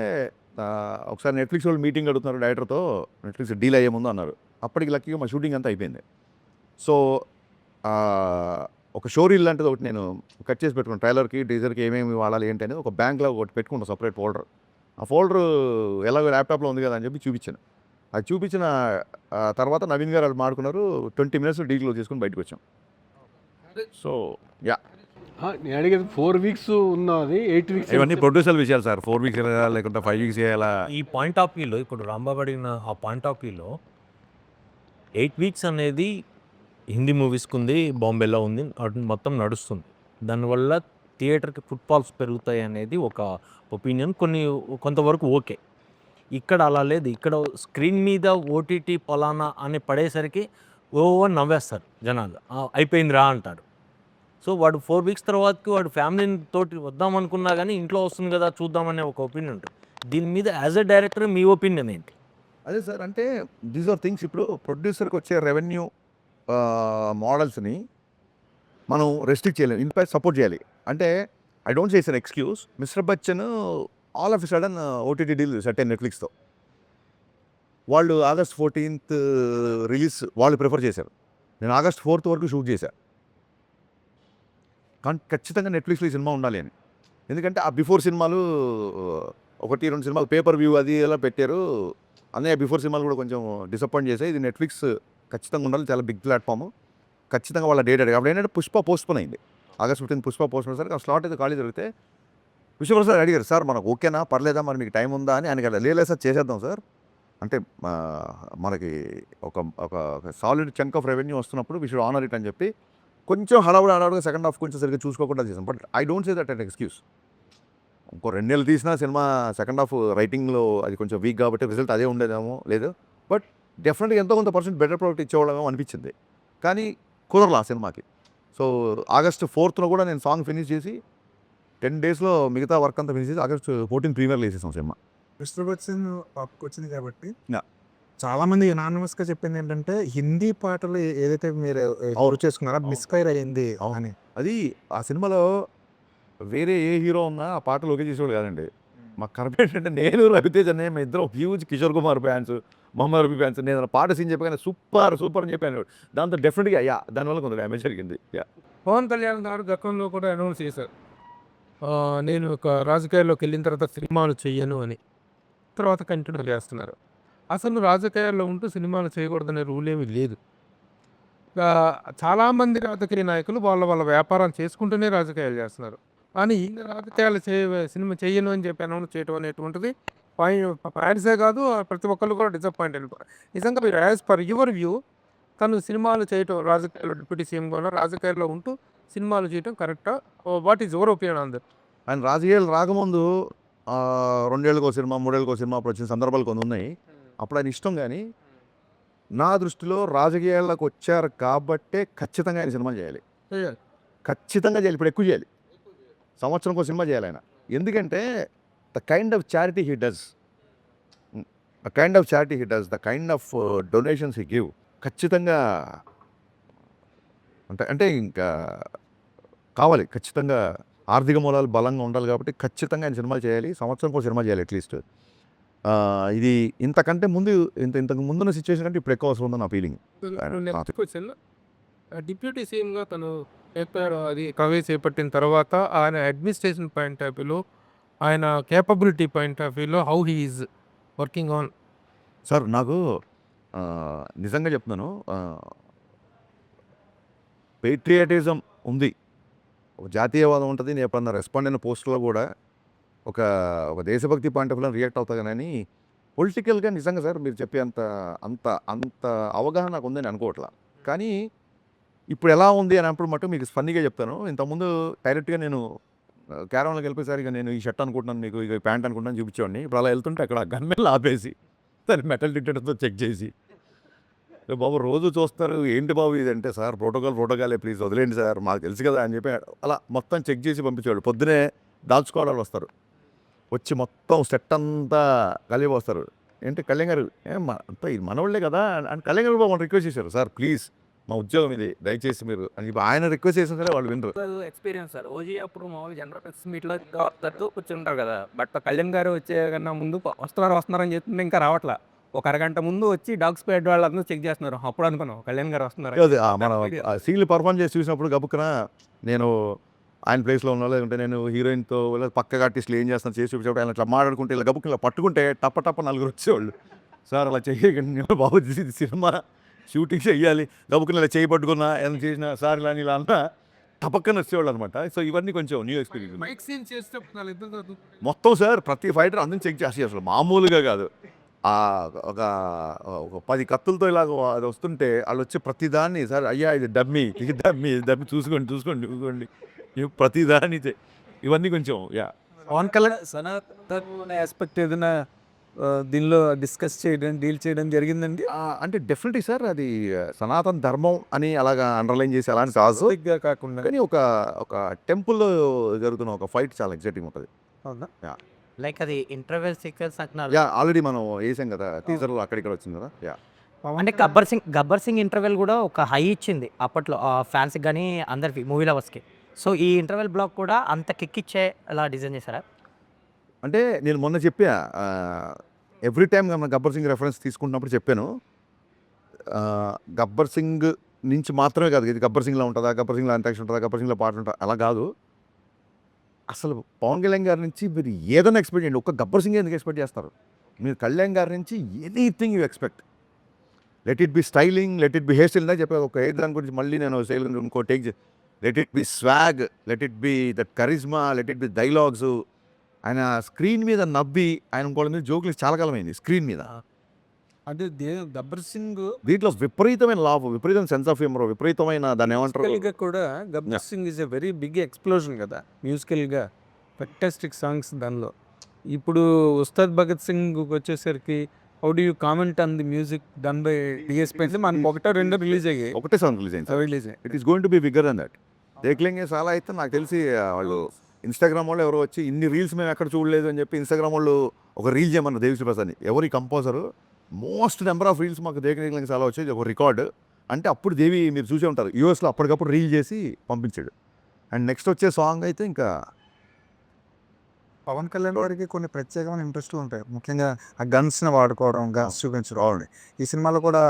ఒకసారి నెట్ఫ్లిక్స్ వాళ్ళు మీటింగ్ అడుగుతున్నారు డైరెక్టర్తో, నెట్ఫ్లిక్స్ డీల్ అయ్యే ముందు అన్నారు. అప్పటికి లక్కీగా మా షూటింగ్ అంతా అయిపోయింది. సో ఒక షో రీల్ లాంటిది ఒకటి నేను కట్ చేసి పెట్టుకున్నాను, ట్రైలర్కి టీజర్కి ఏమేమి వాడాలి ఏంటి అనేది ఒక బ్యాంక్లో ఒకటి పెట్టుకుంటాను, సపరేట్ ఫోల్డర్. ఆ ఫోల్డర్ ఎలాగో ల్యాప్టాప్లో ఉంది కదా అని చెప్పి చూపించాను. అది చూపించిన తర్వాత నవీన్ గారు వాళ్ళు మాడుకున్నారు, 20 minutes డీక్లోజ్ చేసుకుని బయటకు వచ్చాం. సో యా, నేను అడిగేది 4 weeks ఉన్నది 8 weeks ఇవన్నీ ప్రొడ్యూసర్ విషయాలు సార్. 4 weeks చేయాలా లేకుంటే 5 weeks చేయాలా? ఈ పాయింట్ ఆఫ్ వ్యూలో ఇప్పుడు రాంబాబు అడిగిన ఆ పాయింట్ ఆఫ్ వ్యూలో 8 weeks అనేది హిందీ మూవీస్కి ఉంది, బాంబేలో ఉంది, మొత్తం నడుస్తుంది. దానివల్ల థియేటర్కి ఫుట్ఫాల్స్ పెరుగుతాయి అనేది ఒక ఒపీనియన్, కొంతవరకు ఓకే. ఇక్కడ అలా లేదు. ఇక్కడ స్క్రీన్ మీద ఓటీటీ పలానా అని పడేసరికి ఓవర్ నవ్వేస్తారు జనాలు, అయిపోయిందిరా అంటారు. సో వాడు 4 weeks తర్వాతకి వాడు ఫ్యామిలీ తోటి వద్దామనుకున్నా కానీ ఇంట్లో వస్తుంది కదా చూద్దామనే ఒక ఒపీనియన్ ఉంటుంది. దీని మీద as a director me opinion ఏంటి? అదే సార్, అంటే దీస్ ఆర్ థింగ్స్. ఇప్పుడు ప్రొడ్యూసర్కి వచ్చే రెవెన్యూ మోడల్స్ని మనం రెస్ట్రిక్ట్ చేయలేము, ఇన్ఫాక్ట్ సపోర్ట్ చేయాలి. అంటే I don't say it's an excuse. Mister Bachchan all of a sudden OTT deal set అయిన నెట్ఫ్లిక్స్తో. వాళ్ళు August 14th రిలీజ్ వాళ్ళు ప్రిఫర్ చేశారు, నేను August 4th వరకు షూట్ చేశాను. కానీ ఖచ్చితంగా నెట్ఫ్లిక్స్లో ఈ సినిమా ఉండాలి అని. ఎందుకంటే ఆ బిఫోర్ సినిమాలు 1-2 సినిమాలు పేపర్ వ్యూ అది ఎలా పెట్టారు, అన్నయ్య బిఫోర్ సినిమాలు కూడా కొంచెం డిసప్పాయింట్ చేశాయి. ఇది నెట్ఫ్లిక్స్ ఖచ్చితంగా ఉండాలి, చాలా బిగ్ ప్లాట్ఫామ్. ఖచ్చితంగా వాళ్ళ డేట్ అడిగి అప్పుడు ఏంటంటే పుష్ప పోస్ట్పోన్ అయింది. August 15 పుష్ప పోస్ట్పోన్ సరికి ఆ స్లాట్ అయితే ఖాళీ జరిగితే విశ్వప్రసాద్ అడిగారు, సార్ మనకు ఓకేనా పర్లేదా మరి మీకు టైం ఉందా అని ఆయన కదా, లేదు సార్ చేసేద్దాం సార్ అంటే మనకి ఒక ఒక సాలిడ్ చంక్ ఆఫ్ రెవెన్యూ వస్తున్నప్పుడు వి షుడ్ ఆనర్ ఇట్ అని చెప్పి కొంచెం హడావుడిగా సెకండ్ హాఫ్ కొంచెం సరిగ్గా చూసుకోకుండా చేసాం. But I don't say that an excuse. ఇంకో 2 నెలలు తీసినా సినిమా సెకండ్ హాఫ్ రైటింగ్లో అది కొంచెం వీక్ కాబట్టి రిజల్ట్ అదే ఉండేదేమో లేదు, బట్ డెఫినెట్గా ఎంతో కొంత పర్సెంట్ బెటర్ ప్రోడక్ట్ ఇచ్చేవాళ్ళమేమో అనిపించింది. కానీ కుదరలా సినిమాకి. సో ఆగస్ట్ 4th కూడా నేను సాంగ్ ఫినిష్ చేసి 10 daysలో మిగతా వర్క్ అంతా ఫినిష్ చేసి ఆగస్ట్ 14 ప్రీమియర్లో వేసేసాం సినిమా. మిస్టర్ బచ్చన్ టాప్కి వచ్చింది కాబట్టి Yeah. చాలా మంది యునానిమస్గా చెప్పింది ఏంటంటే హిందీ పాటలు ఏదైతే మీరు చేసుకున్నారో మిస్ఫైర్ అయ్యింది అని. అది ఆ సినిమాలో వేరే ఏ హీరో ఉన్నా ఆ పాటలు ఓకే చేసేవాడు కాదండి. మాకు కరెక్ట్ ఏంటంటే నేను రవితేజ్ అనే మేము ఇద్దరం huge Kishore Kumar fans, Mohammed Rafi fans. నేను పాట సీన్ చెప్పగానే సూపర్ సూపర్ అని చెప్పాను. దాంతో డెఫినెట్గా దానివల్ల కొంత డ్యామేజ్ జరిగింది. పవన్ కళ్యాణ్ గారు గతంలో కూడా అనౌన్స్ చేశారు, నేను ఒక రాజకీయాల్లోకి వెళ్ళిన తర్వాత సినిమాలు చెయ్యను అని. తర్వాత కంటిన్యూ చేస్తున్నారు. అసలు రాజకీయాల్లో ఉంటూ సినిమాలు చేయకూడదనే రూల్ ఏమీ లేదు. చాలామంది రాజకీయ నాయకులు వాళ్ళ వ్యాపారం చేసుకుంటూనే రాజకీయాలు చేస్తున్నారు. కానీ ఈయన రాజకీయాలు సినిమా చెయ్యను అని చెప్పి అనౌన్స్ చేయడం అనేటువంటిది ఫ్యాన్సే కాదు, ప్రతి ఒక్కళ్ళు కూడా డిసప్పాయింట్ అయిపోయారు. నిజంగా మీరు యాజ్ పర్ యువర్ వ్యూ తను సినిమాలు చేయటం, రాజకీయాల్లో డిప్యూటీ సీఎం కూడా రాజకీయాల్లో ఉంటూ సినిమాలు చేయటం కరెక్టా? What is your opinion on that? ఆయన రాజకీయాలు రాకముందు 2 ఏళ్ళకో సినిమా, 3 ఏళ్ళకో సినిమా అప్పుడు వచ్చిన సందర్భాలు కొన్ని ఉన్నాయి. అప్పుడు ఆయన ఇష్టం. కానీ నా దృష్టిలో రాజకీయాల్లోకి వచ్చారు కాబట్టే ఖచ్చితంగా ఆయన సినిమా చేయాలి. ఖచ్చితంగా చేయాలి. ఇప్పుడు ఎక్కువ చేయాలి. సంవత్సరంకో సినిమా చేయాలి ఆయన. ఎందుకంటే the kind of charity he does, the kind of donations he give ఖచ్చితంగా అంటే ఇంకా కావాలి. ఖచ్చితంగా ఆర్థిక మూలాలు బలంగా ఉండాలి కాబట్టి ఖచ్చితంగా ఆయన సినిమాలు చేయాలి. సంవత్సరంకో సినిమా చేయాలి అట్లీస్ట్. ఇది ఇంతకంటే ముందు ఇంతకు ముందున్న సిచ్యువేషన్ కంటే ఇప్పుడు ఎక్కువ అవసరం ఉందని నా ఫీలింగ్. నెక్స్ట్ క్వశ్చన్, డిప్యూటీ సీఎంగా తను అది కవే చేపట్టిన తర్వాత ఆయన అడ్మినిస్ట్రేషన్ పాయింట్ ఆఫ్ వ్యూలో, ఆయన కేపబిలిటీ పాయింట్ ఆఫ్ వ్యూలో how he is working on? Sir నాకు నిజంగా చెప్తున్నాను, పేట్రియాటిజం ఉంది, ఒక జాతీయవాదం ఉంటుంది. నేను ఎప్పుడన్నా రెస్పాండ్ అయిన పోస్టులో కూడా ఒక దేశభక్తి పాయింట్ ఆఫ్ వ్యూలో రియాక్ట్ అవుతా. కానీ పొలిటికల్గా నిజంగా సార్ మీరు చెప్పే అంత అంత అంత అవగాహన నాకు ఉందని అనుకోవట్లా. కానీ ఇప్పుడు ఎలా ఉంది అని అప్పుడు మటు మీకు ఫన్నీగా చెప్తాను. ఇంతకుముందు డైరెక్ట్గా నేను క్యారవాన్లోకి వెళ్ళిపోయేసరి ఇక నేను ఈ షర్ట్ అనుకుంటున్నాను, మీకు ఇక ప్యాంట్ అనుకుంటున్నాను చూపించేవాడిని. ఇప్పుడు అలా వెళ్తుంటే అక్కడ గన్మెన్లు ఆపేసి దాన్ని మెటల్ డిటెక్టర్తో చెక్ చేసి, బాబు రోజు చూస్తారు ఏంటి బాబు ఇది అంటే, సార్ ప్రోటోకాలే ప్లీజ్ వదిలేండి సార్ మాకు తెలుసు కదా అని చెప్పి అలా మొత్తం చెక్ చేసి పంపించేవాడు. పొద్దునే దాల్చుకోవడాలు వస్తారు, వచ్చి మొత్తం సెట్ అంతా కలిపి వస్తారు. ఏంటి కళ్యాణ్ గారు అంతా ఇది మనవాళ్ళే కదా అని కళ్యాణ్ గారు బాబు రిక్వెస్ట్ చేశారు, సార్ ప్లీజ్ మా ఉద్యోగం ఇది దయచేసి మీరు అని చెప్పి ఆయన రిక్వెస్ట్ చేసిన సరే వాళ్ళు వినరు. Experience sir. ఓజీ అప్పుడు మామూలు జనరల్ ప్రెస్ మీట్లో కూర్చుంటారు కదా, బట్ కళ్యాణ్ గారు వచ్చే కన్నా ముందు వస్తున్నారని చెప్తుంటే ఇంకా రావట్లా. ఒక అరగంట ముందు వచ్చి డాగ్ స్క్వాడ్ వాళ్ళందరూ చెక్ చేస్తున్నారు. అప్పుడు అనుకున్నాం కళ్యాణ్ గారు వస్తున్నారు. మన సీన్లు పర్ఫామ్ చేసి చూసినప్పుడు గబుక్కున నేను ఆయన ప్లేస్లో ఉన్నా, లేదంటే నేను హీరోయిన్తో పక్కగా ఆర్టిస్టులు ఏం చేస్తాను చేసి చూపించేప్పుడు ఆయన ఇట్లా మాట్లాడుకుంటే ఇలా గబుక్కున ఇలా పట్టుకుంటే టప్ప నలుగురు వచ్చేవాళ్ళు. సార్ అలా చేయకండి బాబు, ఇది సినిమా షూటింగ్ చెయ్యాలి, గబుక్కున ఇలా చేయి పట్టుకున్నా ఏమైనా చేసినా సార్ ఇలా అన్నా టపక్కన వచ్చేవాళ్ళు అనమాట. సో ఇవన్నీ కొంచెం న్యూ ఎక్స్పీరియన్స్. మైక్ సీన్ చేసేటప్పుడు మొత్తం సార్ ప్రతి ఫైటర్ అందరిని చెక్ చేసి అసలు మామూలుగా కాదు. ఒక 10 కత్తులతో ఇలాగ అది వస్తుంటే వాళ్ళు వచ్చి ప్రతిదాన్ని, సార్ అయ్యా ఇది డమ్మీ చూసుకోండి ప్రతిదాన్ని ఇవన్నీ కొంచెం పవన్ కళ్యాణ్ సనాతన ఆస్పెక్ట్ ఏదైనా దీనిలో డిస్కస్ చేయడం, డీల్ చేయడం జరిగిందండి? అంటే డెఫినెట్లీ సార్ అది సనాతన ధర్మం అని అలాగా అండర్లైన్ చేసి అలాంటి కాదు కాకుండా, కానీ ఒక టెంపుల్లో జరుగుతున్న ఒక ఫైట్ చాలా ఎగ్జైటింగ్ ఉంటుంది. అవునా? లైక్ అది ఇంటర్వెల్ సీక్వెన్స్ అంటున్నారు. ఆల్రెడీ మనం వేసాం కదా టీజర్లో, అక్కడిక్కడ వచ్చింది కదా. అంటే గబ్బర్ సింగ్ ఇంటర్వెల్ కూడా ఒక హై ఇచ్చింది అప్పట్లో ఫ్యాన్స్కి కానీ అందరికి, మూవీ లవర్స్కి. సో ఈ ఇంటర్వెల్ బ్లాక్ కూడా అంత కిక్ ఇచ్చే అలా డిజైన్ చేశారా? అంటే నేను మొన్న చెప్పా, ఎవ్రీ టైం మనం గబ్బర్ సింగ్ రెఫరెన్స్ తీసుకుంటున్నప్పుడు చెప్పాను, గబ్బర్ సింగ్ నుంచి మాత్రమే కాదు ఇది గబ్బర్ సింగ్లో ఉంటుందా, గబ్బర్ సింగ్లో అంటాక్షన్ ఉంటుందా, గబ్బర్ సింగ్లో పాట ఉంటుందా, అలా కాదు. అసలు పవన్ కళ్యాణ్ గారి నుంచి మీరు ఏదైనా ఎక్స్పెక్ట్ చేయండి. ఒక్క గబ్బర్ సింగ్ ఎందుకు ఎక్స్పెక్ట్ చేస్తారు మీరు? కళ్యాణ్ గారి నుంచి anything you expect. Let it be styling, let it be hair style. చెప్పాను ఒక హెయిర్ దాని గురించి మళ్ళీ నేను స్టైల్ ఇంకో take. Let it be swag, let it be that charisma, let it be dialogues, ఆయన స్క్రీన్ మీద నవ్వి ఆయన ఇంకోళ్ళ మీద జోకులు చాలా కాలమైంది స్క్రీన్ మీద. అంటే గబ్బర్ సింగ్ దీంట్లో విపరీతమైన లాభ, విపరీతమైన సెన్స్ ఆఫ్ హ్యూమర్, విపరీతమైన దాన్ని ఏమంటారు మ్యూజికల్గా కూడా Gabbar Singh is a very big explosion కదా మ్యూజికల్గా, ఫెంటాస్టిక్ సాంగ్స్ దానిలో. ఇప్పుడు ఉస్తాద్ భగత్ సింగ్ వచ్చేసరికి how do you comment on the music done by DSP? అంటే మనకు ఒకటో రెండో రిలీజ్ అయ్యాయి. ఒకటే సాంగ్ రిలీజ్ అయింది. Release it is going to be bigger than that. Dekhlenge చాలా అయితే నాకు తెలిసి వాళ్ళు ఇన్స్టాగ్రామ్ వాళ్ళు ఎవరో వచ్చి ఇన్ని రీల్స్ మేము ఎక్కడ చూడలేదు అని చెప్పి ఇన్స్టాగ్రామ్ వాళ్ళు ఒక రీల్ చేయమన్నారు దేవిశ్రీ ప్రసాద్ని. ఎవరి composer most number of reels మాకు దేఖ్లేంగే చాలా వచ్చేది ఒక రికార్డు. అంటే అప్పుడు దేవి మీరు చూసే ఉంటారు యూఎస్లో అప్పటికప్పుడు రీల్ చేసి పంపించాడు. అండ్ నెక్స్ట్ వచ్చే సాంగ్ అయితే ఇంకా పవన్ కళ్యాణ్ గారికి కొన్ని ప్రత్యేకమైన ఇంట్రెస్ట్లు ఉంటాయి, ముఖ్యంగా ఆ గన్స్ని వాడుకోవడం, గన్స్ చూపించడం. అవునండి. ఈ సినిమాలో కూడా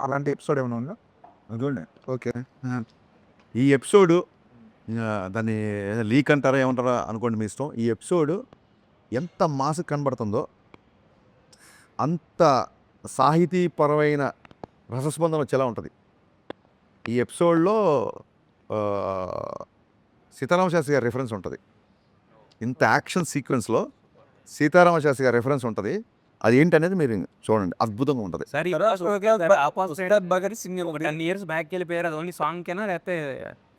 అలాంటి ఎపిసోడ్ ఏమైనా ఉందా? చూడండి ఓకే. ఈ ఎపిసోడు దాన్ని లీక్ అంటారా ఏమంటారా అనుకోండి మీ ఇష్టం. ఈ ఎపిసోడు ఎంత మాసకు కనబడుతుందో అంత సాహితీపరమైన రసస్పందన వచ్చేలా ఉంటుంది. ఈ ఎపిసోడ్లో సీతారామ శాస్త్రి గారి రెఫరెన్స్ ఉంటుంది. ఇంత యాక్షన్ సీక్వెన్స్లో సీతారామ శాస్త్రి గారి రెఫరెన్స్ ఉంటుంది. అది ఏంటనేది మీరు చూడండి, అద్భుతంగా ఉంటుంది. సరే భగత్ సింగ్ ఒక 10 years బ్యాక్ వెళ్ళిపోయారు. అది ఓన్లీ సాంగ్కేనా లేకపోతే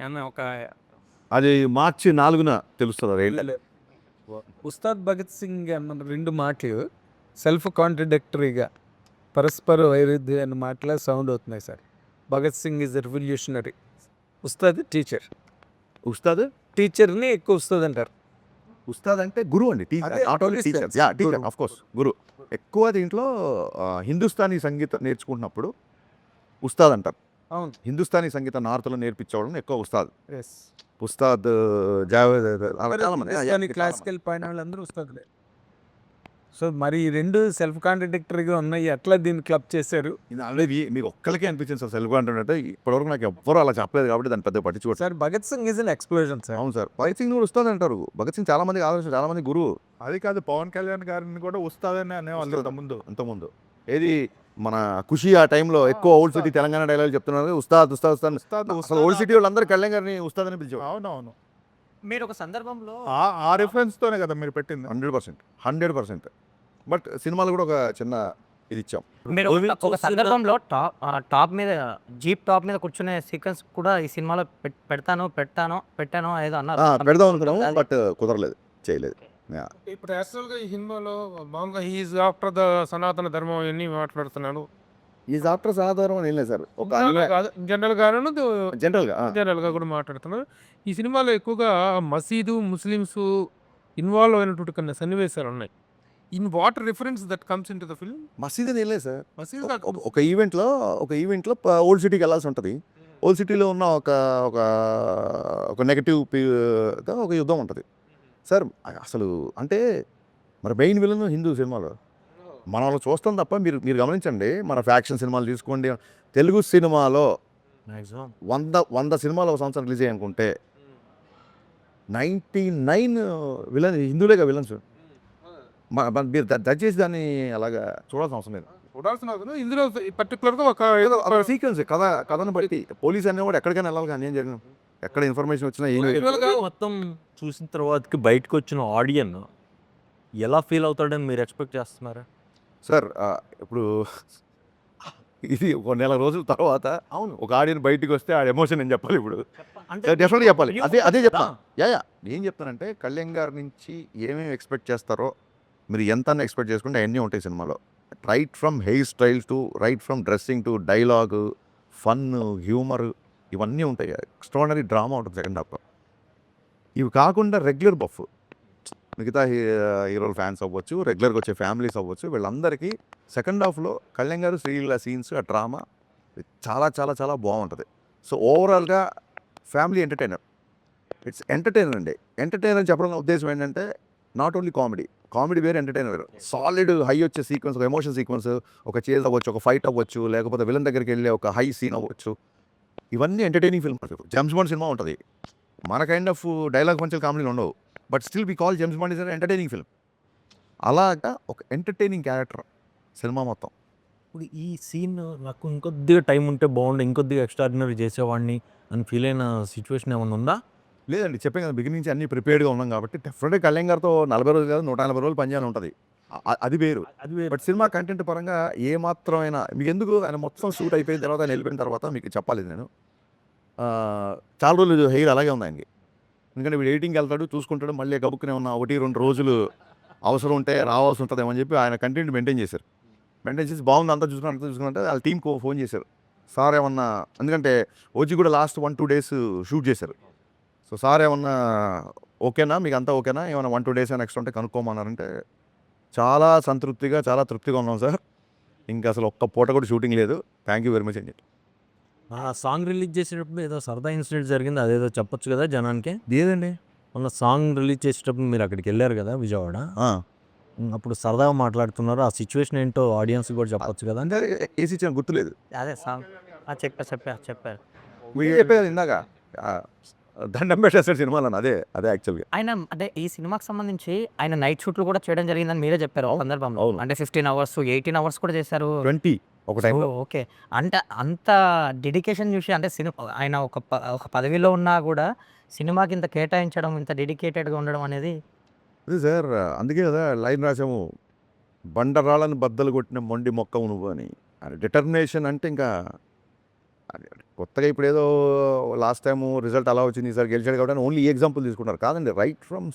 ఏమన్నా ఒక అది మార్చి 4న తెలుస్తుంది. అది ఏంటి? ఉస్తాద్ భగత్ సింగ్ అన్న రెండు మాటలు సెల్ఫ్ కాంట్రడిక్టరీగా పరస్పర వైరుధ్యమైన మాటలే సౌండ్ అవుతున్నాయి sir. Bhagat Singh is revolutionary, Ustaad teacher. Ustaad టీచర్ని ఎక్కువ ఉస్తాద్ అంటారు. ఉస్తాద్ అంటే గురువు అండి. అదే, నాట్ ఓన్లీ టీచర్, గురువు. యా టీచర్ ఆఫ్ కోర్స్ గురువు. ఎక్కువ దీంట్లో హిందుస్థానీ సంగీతం నేర్చుకుంటున్నప్పుడు ఉస్తాద్ అంటారు. అవును. హిందుస్థానీ సంగీతం నార్త్లో నేర్పించేవాళ్ళని ఎక్కువ ఉస్తాద్. ఎస్. ఉస్తాద్ జావేద్ అలా చాలా మంది. కానీ క్లాసికల్ పైన వాళ్ళందరూ ఉస్తాదులే. సో మరి ఈ రెండు సెల్ఫ్ కాంట్రడిక్టరీగా ఉన్నాయి, ఎట్లా దీన్ని క్లబ్ చేశారు? ఇది ఆల్రెడీ మీకు ఒక్కరికే అనిపించింది సార్ సెల్ఫ్ కాంట్రాక్ట్ అంటే. ఇప్పటివరకు నాకు ఎవ్వరు అలా చెప్పలేదు కాబట్టి దాన్ని పెద్ద పట్టించుకోవచ్చు. Sir Bhagat Singh is an explosion sir. అవును సార్, భగత్ సింగ్ కూడా ఉస్తాద్ అంటారు. భగత్ సింగ్ చాలా మంది ఆదర్శం, చాలా మంది గురువు. అది కాదు, పవన్ కళ్యాణ్ గారిని కూడా వస్తాదని అనేవాళ్ళు ఇంతకుముందు. అంతకుముందు ఏది మన ఖుషి ఆ టైంలో ఎక్కువ ఓల్డ్ సిటీ తెలంగాణ డైలాగ్ చెప్తున్నారు, ఉస్తాద్ ఉస్తాద్ ఉస్తాద్. అసలు ఓల్డ్ సిటీ వాళ్ళందరూ కళ్యాణ్ గారిని ఉస్తాద్ అని పిలిచేవారు. అవునవును, మీరు ఒక సందర్భంలో ఆ రిఫరెన్స్ తోనే కదా మీరు పెట్టింది. 100%. బట్ సినిమాలో కూడా ఒక చిన్న ఇది ఇచ్చాం. మీరు ఒక సందర్భంలో టాప్ మీద జీప్ టాప్ మీద కూర్చునే సీక్వెన్స్ కూడా ఈ సినిమాలో పెట్టాను ఏదో అన్నారు. పెడదాం అనుకున్నాము బట్ కుదరలేదు, చేయలేదు. ఇప్పుడు యాక్చువల్గా ఈ సినిమాలో మామూలుగా హీఈస్ ఆఫ్టర్ ద సనాతన ధర్మం ఇవన్నీ మాట్లాడుతున్నాడు. ఈజ్ ఆఫ్టర్ సాధారణ ఏం లేదు సార్, ఒక జనరల్గా కూడా మాట్లాడుతున్నారు. ఈ సినిమాలో ఎక్కువగా మసీదు ముస్లిమ్స్ ఇన్వాల్వ్ అయినటువంటి కొన్ని సన్నివేశాలు ఉన్నాయి. In what reference that comes in to the film? మసీద్ అని ఏం లేదు సార్. మసీద్ ఒక ఈవెంట్లో ఓల్డ్ సిటీకి వెళ్ళాల్సి ఉంటుంది. ఓల్డ్ సిటీలో ఉన్న ఒక నెగటివ్ ఒక యుద్ధం ఉంటుంది సార్. అసలు అంటే మరి మెయిన్ విలన్ హిందూ సినిమాలో మనం అలా చూస్తాం తప్ప మీరు గమనించండి. మన ఫ్యాక్షన్ సినిమాలు తీసుకోండి, తెలుగు సినిమాలో 100 సినిమాలు ఒక సంవత్సరం రిలీజ్ అయ్యానుకుంటే 99 విలన్ హిందువులేగా విలన్స్. మీరు దయచేసి దాన్ని అలాగా చూడాల్సిన అవసరం లేదు. చూడాల్సిన ఇందులో పర్టికులర్గా ఒక సీక్వెన్స్ కథను బట్టి పోలీస్ అనేవాడు ఎక్కడికైనా వెళ్ళాలి, కానీ ఏం జరిగిన ఎక్కడ ఇన్ఫర్మేషన్ వచ్చినా ఏం మొత్తం చూసిన తర్వాతకి బయటకు వచ్చిన ఆడియన్ ఎలా ఫీల్ అవుతాడని మీరు ఎక్స్పెక్ట్ చేస్తున్నారా సార్? ఇప్పుడు ఇది ఒక నెల రోజుల తర్వాత అవును ఒక ఆడియన్ బయటికి వస్తే ఆ ఎమోషన్ నేను చెప్పాలి. ఇప్పుడు డెఫినెట్గా చెప్పాలి. అదే చెప్తాను. ఏం చెప్తానంటే కళ్యాణ్ గారి నుంచి ఏమేమి ఎక్స్పెక్ట్ చేస్తారో మీరు ఎంత ఎక్స్పెక్ట్ చేసుకుంటే అవన్నీ ఉంటాయి సినిమాలో. Right from hair style to right from dressing to dialogue, fun, humour ఇవన్నీ ఉంటాయి. ఎక్స్ట్రాడినరీ డ్రామా ఉంటుంది సెకండ్ హాఫ్లో. ఇవి కాకుండా రెగ్యులర్ బఫ్ మిగతా హీరోల ఫ్యాన్స్ అవ్వచ్చు, రెగ్యులర్గా వచ్చే ఫ్యామిలీస్ అవ్వచ్చు, వీళ్ళందరికీ సెకండ్ హాఫ్లో కళ్యాణ్ గారు శ్రీలీల సీన్స్, ఆ డ్రామా చాలా చాలా చాలా బాగుంటుంది. సో ఓవరాల్గా ఫ్యామిలీ ఎంటర్టైనర్. ఇట్స్ ఎంటర్టైనర్ అండి. ఎంటర్టైనర్ చెప్పడం ఉద్దేశం ఏంటంటే నాట్ ఓన్లీ కామెడీ వేరే, ఎంటర్టైనర్ వేరు. సాలిడ్ హై వచ్చే సీక్వెన్స్, ఒక ఎమోషన్ సీక్వెన్స్, ఒక చేజ్ అవ్వచ్చు, ఒక ఫైట్ అవ్వచ్చు, లేకపోతే విలన్ దగ్గరికి వెళ్ళే ఒక హై సీన్ అవ్వచ్చు. ఇవన్నీ ఎంటర్టైనింగ్ ఫిల్మ్. జేమ్స్ బాండ్ సినిమా ఉంటుంది, మన కైండ్ ఆఫ్ డైలాగ్ పంచల్ కామెడీలు ఉండవు, but still we call James Bond is an entertaining film. అలాగా ఒక ఎంటర్టైనింగ్ క్యారెక్టర్ సినిమా మొత్తం. ఇప్పుడు ఈ సీన్ నాకు ఇంకొద్దిగా టైం ఉంటే బాగుండు, ఇంకొద్దిగా ఎక్స్ట్రాడినరీ చేసేవాడిని అని ఫీల్ అయిన సిచ్యువేషన్ ఏమైనా ఉందా? లేదండి చెప్పాను కదా బిగినింగ్ నుంచి అన్ని ప్రిపేర్డ్గా ఉన్నాం కాబట్టి డెఫినెట్గా కళ్యాణ్ గారితో 40 రోజులు కాదు 140 రోజులు పనిచేయాలని ఉంటుంది. అది వేరు. బట్ సినిమా కంటెంట్ పరంగా ఏ మాత్రమైనా మీకు ఎందుకు ఆయన మొత్తం షూట్ అయిపోయిన తర్వాత ఆయన వెళ్ళిపోయిన తర్వాత మీకు చెప్పాలి నేను చాలా రోజులు హెయిర్ అలాగే ఉంది ఆయనకి. ఎందుకంటే వీడు ఎడిటింగ్కి వెళ్తాడు చూసుకుంటాడు మళ్ళీ గబుక్కునే ఉన్న 1-2 రోజులు అవసరం ఉంటే రావాల్సి ఉంటుందేమో అని చెప్పి ఆయన కంటెంట్ మెయింటైన్ చేశారు. మెయింటైన్ చేసి బాగుంది అంతా చూసుకుంటే వాళ్ళ టీంకి ఫోన్ చేశారు సార్ ఏమన్నా, ఎందుకంటే ఓజీ కూడా లాస్ట్ 1-2 డేస్ షూట్ చేశారు. సో సార్ ఏమన్నా ఓకేనా మీకు అంతా ఓకేనా ఏమన్నా 1-2 డేస్ నెక్స్ట్ ఉంటే కనుక్కోమన్నారంటే చాలా సంతృప్తిగా చాలా తృప్తిగా ఉన్నాం సార్. ఇంకా అసలు ఒక్క పూట కూడా షూటింగ్ లేదు. థ్యాంక్ యూ వెరీ మచ్ అని చెప్పి. ఆ సాంగ్ రిలీజ్ చేసేటప్పుడు ఏదో సరదా ఇన్సిడెంట్ జరిగింది, అదేదో చెప్పొచ్చు కదా జనానికి. లేదండి మొన్న సాంగ్ రిలీజ్ చేసేటప్పుడు మీరు అక్కడికి వెళ్ళారు కదా విజయవాడ, అప్పుడు సరదాగా మాట్లాడుతున్నారు. ఆ సిచ్యువేషన్ ఏంటో ఆడియన్స్ కూడా చెప్పొచ్చు కదా. అంటే ఏసీ ఇచ్చిన గుర్తులేదు. అదే సాంగ్ చెప్పారు మీరు చెప్పేది ఇందాక దండం పెట్టేస్తాడు సినిమాలో అదే యాక్చువల్గా. ఆయన అంటే ఈ సినిమాకి సంబంధించి ఆయన నైట్ షూట్లు కూడా చేయడం జరిగిందని మీరే చెప్పారు ఒక సందర్భంలో. అవును. అంటే 15 అవర్స్ 18 అవర్స్ కూడా చేశారు. 20 ఒక టైంలో. ఓకే. అంటే అంత డెడికేషన్ చూసి అంటే ఆయన ఒక పదవిలో ఉన్నా కూడా సినిమాకి ఇంత కేటాయించడం, ఇంత డెడికేటెడ్గా ఉండడం అనేది అదే సార్ అందుకే కదా లైన్ రాసాము, బండరాళ్ళని బద్దలు కొట్టిన మొండి మొక్కవు నువ్వు అని. డిటర్మినేషన్ అంటే ఇంకా కొత్తగా ఇప్పుడు ఏదో లాస్ట్ టైము రిజల్ట్ అలా వచ్చింది ఈసారి గెలిచాడు కాబట్టి ఓన్లీ ఈ ఎగ్జాంపుల్ తీసుకుంటారు కాదండి. రైట్ ఫ్రమ్